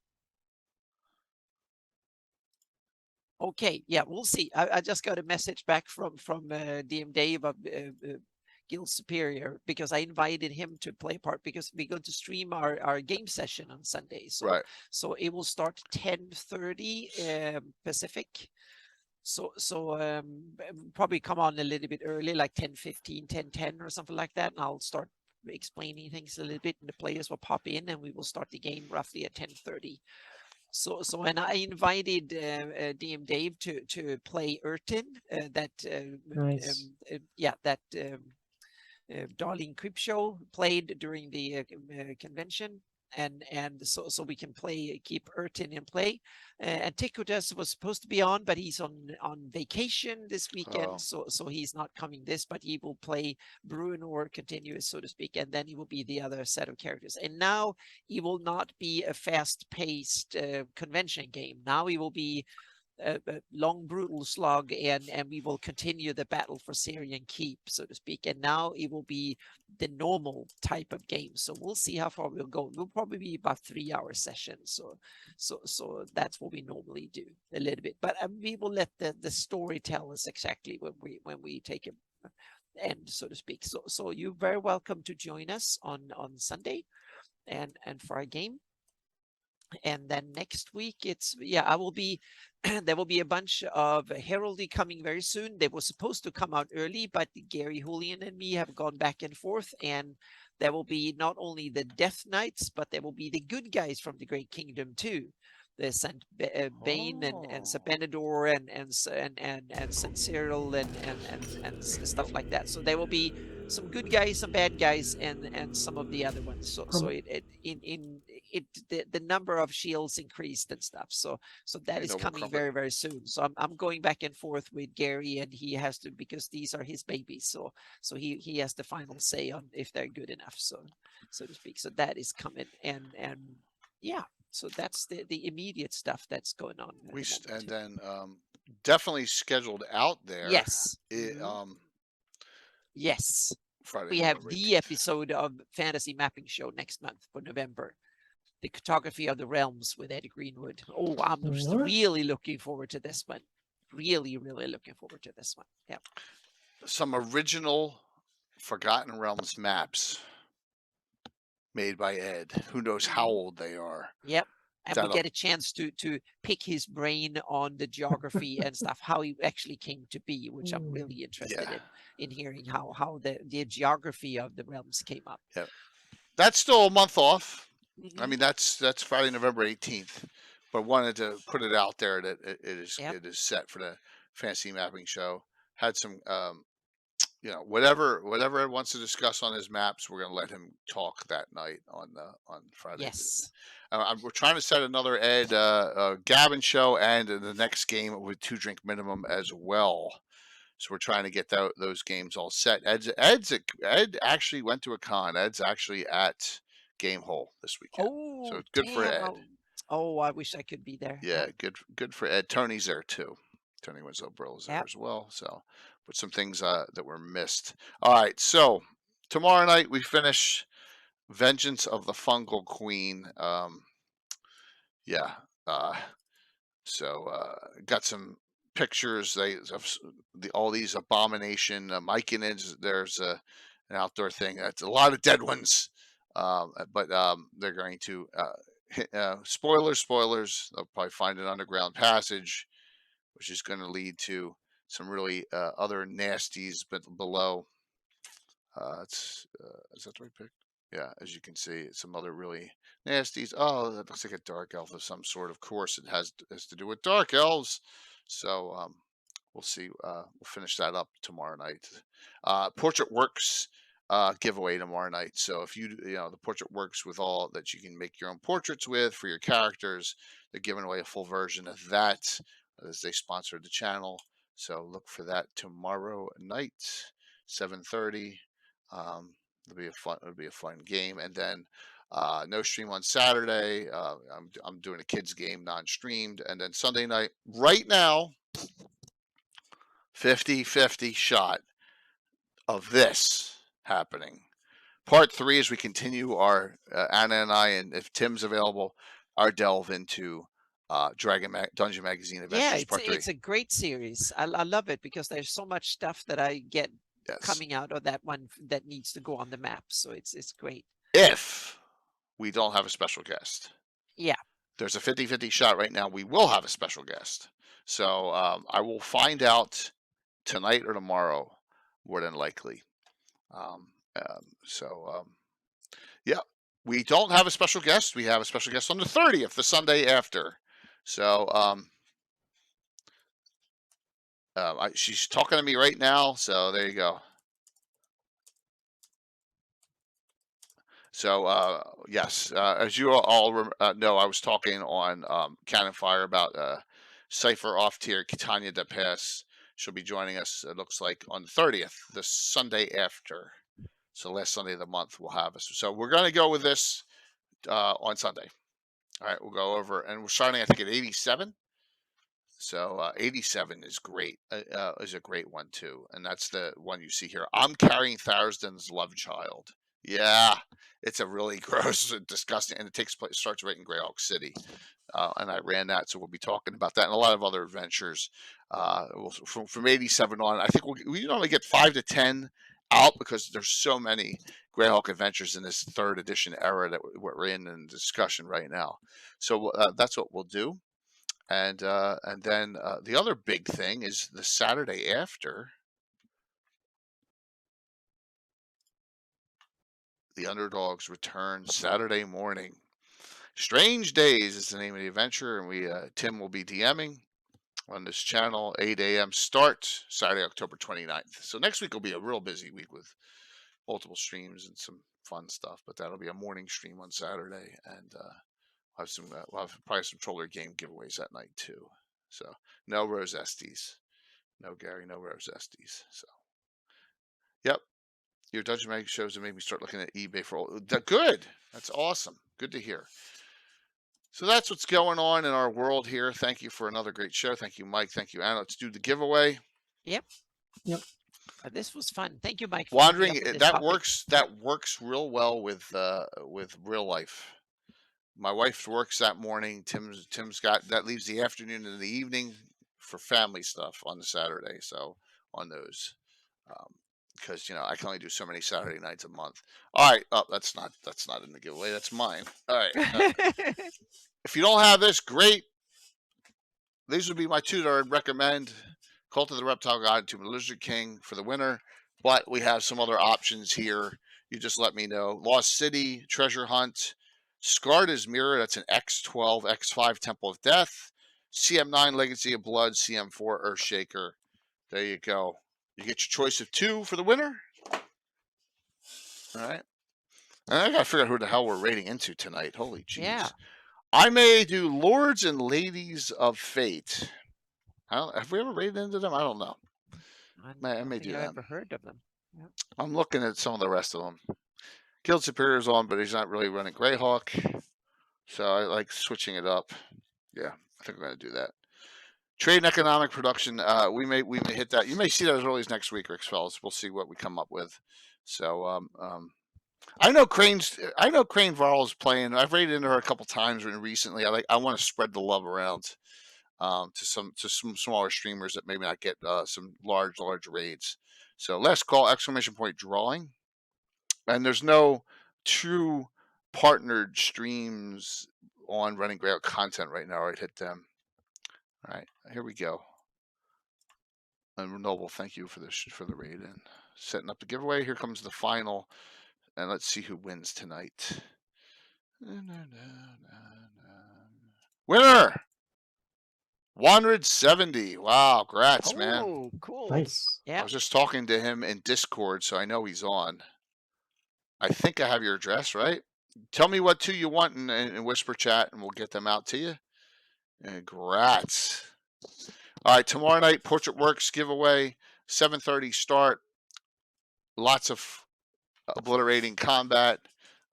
[SPEAKER 4] Okay, yeah, we'll see. I just got a message back from DM Dave of Guild Superior, because I invited him to play part, because we're going to stream our game session on Sunday. So,
[SPEAKER 1] right.
[SPEAKER 4] So it will start 10:30 Pacific. So probably come on a little bit early, like 10:15, 10:10 or something like that, and I'll start explaining things a little bit, and the players will pop in, and we will start the game roughly at 10:30. So and I invited DM Dave to play Urtin, that
[SPEAKER 2] nice.
[SPEAKER 4] Darlene Creepshow played during the convention. And so we can keep Urtin in play. And Tikutas was supposed to be on, but he's on vacation this weekend, so he's not coming this, but he will play Bruenor continuous, so to speak, and then he will be the other set of characters. And now he will not be a fast-paced convention game. Now he will be a long, brutal slog, and we will continue the battle for Syrian Keep, so to speak. And now it will be the normal type of game. So we'll see how far we'll go. We'll probably be about 3-hour sessions. So that's what we normally do a little bit. But we will let the story tell us exactly when we take an end, so to speak. So you're very welcome to join us on Sunday and for our game. And then next week, I will be, there will be a bunch of Heraldry coming very soon. They were supposed to come out early, but Gary Julian and me have gone back and forth, and there will be not only the Death Knights, but there will be the good guys from the Great Kingdom too. The Saint Bane and Saint Benedor and Saint Cyril and stuff like that. So there will be some good guys, some bad guys, and some of the other ones. So the number of shields increased and stuff. So that is coming very, very soon. So I'm going back and forth with Gary, and he has to, because these are his babies. So he has the final say on if they're good enough, so to speak. So that is coming, and yeah. So that's the immediate stuff that's going on.
[SPEAKER 1] And then definitely scheduled out there.
[SPEAKER 4] Yes. Yes.
[SPEAKER 1] Friday,
[SPEAKER 4] we have the episode of Fantasy Mapping Show next month for November. The Cartography of the Realms with Ed Greenwood. Oh, I'm really looking forward to this one. Really, really looking forward to this one. Yeah.
[SPEAKER 1] Some original Forgotten Realms maps made by Ed. Who knows how old they are?
[SPEAKER 4] Yep. And we get a chance to pick his brain on the geography and stuff, how he actually came to be, which I'm really interested in hearing how the geography of the realms came up.
[SPEAKER 1] Yeah. That's still a month off. I mean, that's Friday, November 18th. But wanted to put it out there that it is set for the Fantasy Mapping Show. Had some whatever Ed wants to discuss on his maps, we're going to let him talk that night on Friday.
[SPEAKER 4] Yes.
[SPEAKER 1] We're trying to set another Ed Gavin show and the next game with 2 drink minimum as well. So we're trying to get those games all set. Ed actually went to a con. Ed's actually at Game Hole this weekend.
[SPEAKER 4] Oh,
[SPEAKER 1] so good for Ed.
[SPEAKER 4] Oh, I wish I could be there.
[SPEAKER 1] Yeah, good for Ed. Tony's there too. Tony Winslow Brill is there as well. So, but some things that were missed. All right, so tomorrow night we finish Vengeance of the Fungal Queen. Got some pictures of all these abomination Mike and there's an outdoor thing. That's a lot of dead ones, but they're going to spoilers. They'll probably find an underground passage, which is going to lead to some really other nasties below. Is that the right pic? Yeah, as you can see, some other really nasties. Oh, that looks like a dark elf of some sort. Of course, it has to do with dark elves. So we'll see. We'll finish that up tomorrow night. Portrait Works giveaway tomorrow night. So if the Portrait Works with all that you can make your own portraits with for your characters, they're giving away a full version of that as they sponsored the channel. So look for that tomorrow night, 7:30. It'll be a fun game, and then no stream on Saturday. I'm doing a kids game non-streamed, and then Sunday night. Right now, 50-50 shot of this happening. Part 3 as we continue our Anna and I, and if Tim's available, our delve into Dungeon Magazine Adventures.
[SPEAKER 4] Yeah, it's a great series. I love it because there's so much stuff that I get. Yes. Coming out of that one that needs to go on the map, so it's great.
[SPEAKER 1] If we don't have a special guest,
[SPEAKER 4] yeah,
[SPEAKER 1] there's a 50-50 shot right now we will have a special guest. So I will find out tonight or tomorrow, more than likely. Yeah, we don't have a special guest. We have a special guest on the 30th, the Sunday after. So she's talking to me right now, so there you go. So yes, as you all know, I was talking on Cannon Fire about Cypher off tier Tanya De Pass. She'll be joining us, it looks like, on the 30th, the Sunday after. So last Sunday of the month we'll have us. So we're going to go with this on Sunday. All right, we'll go over, and we're starting, I think, at 87. So 87 is great, is a great one too, and that's the one you see here. I'm carrying Tharsden's Love Child. Yeah, it's a really gross, disgusting, and it starts right in Greyhawk City, and I ran that, so we'll be talking about that and a lot of other adventures. From 87 on, I think we normally get 5 to 10 out because there's so many Greyhawk adventures in this 3rd edition era that we're in discussion right now. So that's what we'll do. And then the other big thing is the Saturday after. The Underdogs return Saturday morning. Strange Days is the name of the adventure, and Tim will be DMing on this channel. 8 a.m. start Saturday, October 29th. So next week will be a real busy week with multiple streams and some fun stuff. But that'll be a morning stream on Saturday, and we'll have probably some Troller game giveaways that night too. So no Rose Estes, no Gary, no Rose Estes. So yep. Your Dungeon Mag shows that made me start looking at eBay for all. Good. That's awesome. Good to hear. So that's what's going on in our world here. Thank you for another great show. Thank you, Mike. Thank you, Anna. Let's do the giveaway.
[SPEAKER 4] Yep. This was fun. Thank you, Mike.
[SPEAKER 1] Wandering, that works. That works real well with real life. My wife works that morning. Tim's got that, leaves the afternoon and the evening for family stuff on the Saturday. So on those. Because I can only do so many Saturday nights a month. All right, that's not in the giveaway. That's mine. All right. If you don't have this, great. These would be my 2 that I'd recommend: Cult of the Reptile God, Tomb of the Lizard King for the winner. But we have some other options here. You just let me know. Lost City, Treasure Hunt, Scarred as Mirror. That's an X12, X5 Temple of Death, CM9 Legacy of Blood, CM4 Earthshaker. There you go. You get your choice of 2 for the winner. All right. And I gotta figure out who the hell we're raiding into tonight. Holy jeez.
[SPEAKER 4] Yeah.
[SPEAKER 1] I may do Lords and Ladies of Fate. Have we ever raided into them? I don't know. I may do that.
[SPEAKER 4] I've never heard of them. Yeah.
[SPEAKER 1] I'm looking at some of the rest of them. Guild Superior's on, but he's not really running Greyhawk. So I like switching it up. Yeah, I think I'm going to do that. Trade and economic production. We may hit that. You may see that as early as next week, Rick's fellas. We'll see what we come up with. So I know Crane Varl's playing. I've raided into her a couple times recently. I want to spread the love around to some smaller streamers that maybe not get some large raids. So last call, exclamation point, drawing. And there's no true partnered streams on running Greyhawk content right now. I'd hit them. All right, here we go. And Noble, thank you for the raid and setting up the giveaway. Here comes the final, and let's see who wins tonight. Winner, 170. Wow, congrats, man.
[SPEAKER 4] Oh, cool.
[SPEAKER 2] Nice.
[SPEAKER 4] Yeah.
[SPEAKER 1] I was just talking to him in Discord, so I know he's on. I think I have your address, right? Tell me what 2 you want in Whisper Chat, and we'll get them out to you. And congrats. All right, tomorrow night, Portrait Works giveaway, 7:30 start. Lots of obliterating combat,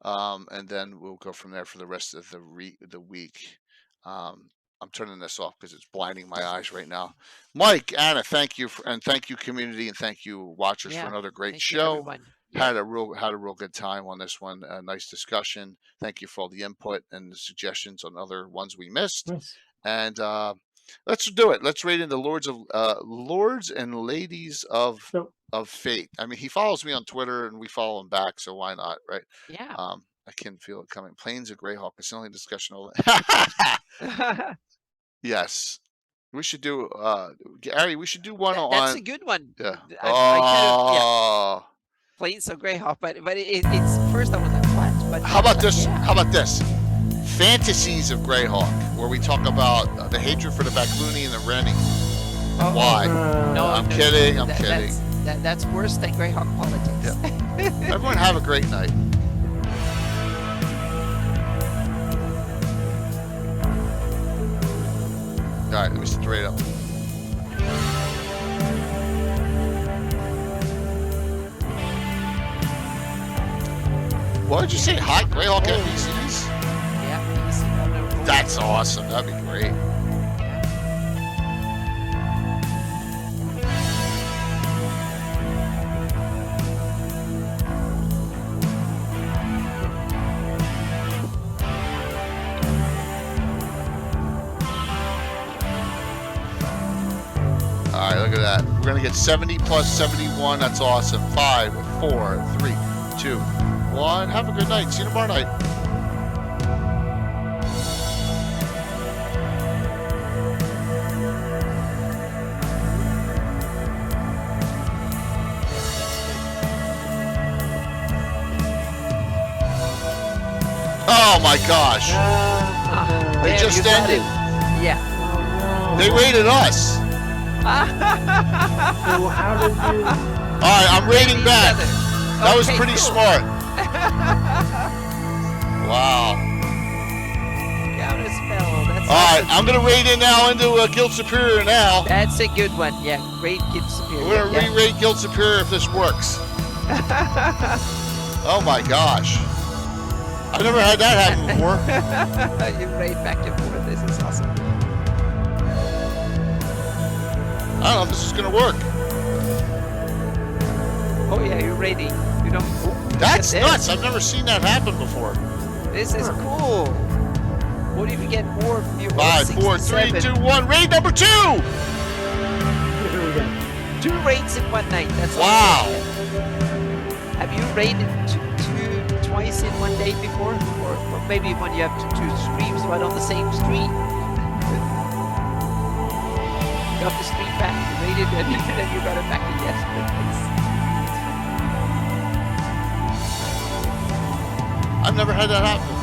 [SPEAKER 1] and then we'll go from there for the rest of the week. I'm turning this off because it's blinding my eyes right now. Mike, Anna, thank you, and thank you, community, and thank you, watchers, for another great show. Had a real good time on this one. A nice discussion. Thank you for all the input and the suggestions on other ones we missed.
[SPEAKER 2] Nice.
[SPEAKER 1] And let's do it. Let's raid into Lords and Ladies of Fate. I mean, he follows me on Twitter, and we follow him back, so why not, right?
[SPEAKER 4] Yeah.
[SPEAKER 1] I can feel it coming. Plains of Greyhawk. It's the only discussion. Yes. We should do, Gary, we should do one on.
[SPEAKER 4] That's a good one.
[SPEAKER 1] Yeah.
[SPEAKER 4] Plains of Greyhawk, but it's first I was like, what? But
[SPEAKER 1] how about this?
[SPEAKER 4] Yeah.
[SPEAKER 1] How about this? Fantasies of Greyhawk, where we talk about the hatred for the Baclooni and the Rennie. Why?
[SPEAKER 4] No,
[SPEAKER 1] I'm kidding. I'm
[SPEAKER 4] kidding. That's worse than Greyhawk politics.
[SPEAKER 1] Yeah. Everyone have a great night. All right, let me set the rate up. What did you say? Hot Greyhawk NPCs?
[SPEAKER 4] Yeah,
[SPEAKER 1] that's awesome. That'd be great. All right, look at that. We're gonna get 70 plus 71. That's awesome. 5, 4, 3, 2, 1. Have a good night. See you tomorrow night. Oh my gosh. They just ended.
[SPEAKER 4] Yeah.
[SPEAKER 1] They raided us.
[SPEAKER 2] So how did you?
[SPEAKER 1] All right, I'm raiding back. That was pretty smart. Wow.
[SPEAKER 4] Counterspell. That's
[SPEAKER 1] all right, I'm gonna raid in now into Guild Superior now.
[SPEAKER 4] That's a good one. Yeah, raid Guild Superior.
[SPEAKER 1] We're gonna re-raid Guild Superior if this works. Oh my gosh. I've never had that happen before.
[SPEAKER 4] You raid back and forth. This is awesome.
[SPEAKER 1] I don't know if this is gonna work.
[SPEAKER 4] Oh yeah, you're raiding. You don't. Oh,
[SPEAKER 1] that's nuts. I've never seen that happen before.
[SPEAKER 4] This is cool. What if you get more viewers?
[SPEAKER 1] 5, 4, 3, 2, 1. Raid number 2.
[SPEAKER 2] Here we go.
[SPEAKER 4] 2 raids in one night. That's
[SPEAKER 1] wow.
[SPEAKER 4] Awesome. Have you raided twice in one day before, or maybe when you have 2 streams right on the same stream? You got the stream back, you raided, and then you got it back again.
[SPEAKER 1] I've never had that happen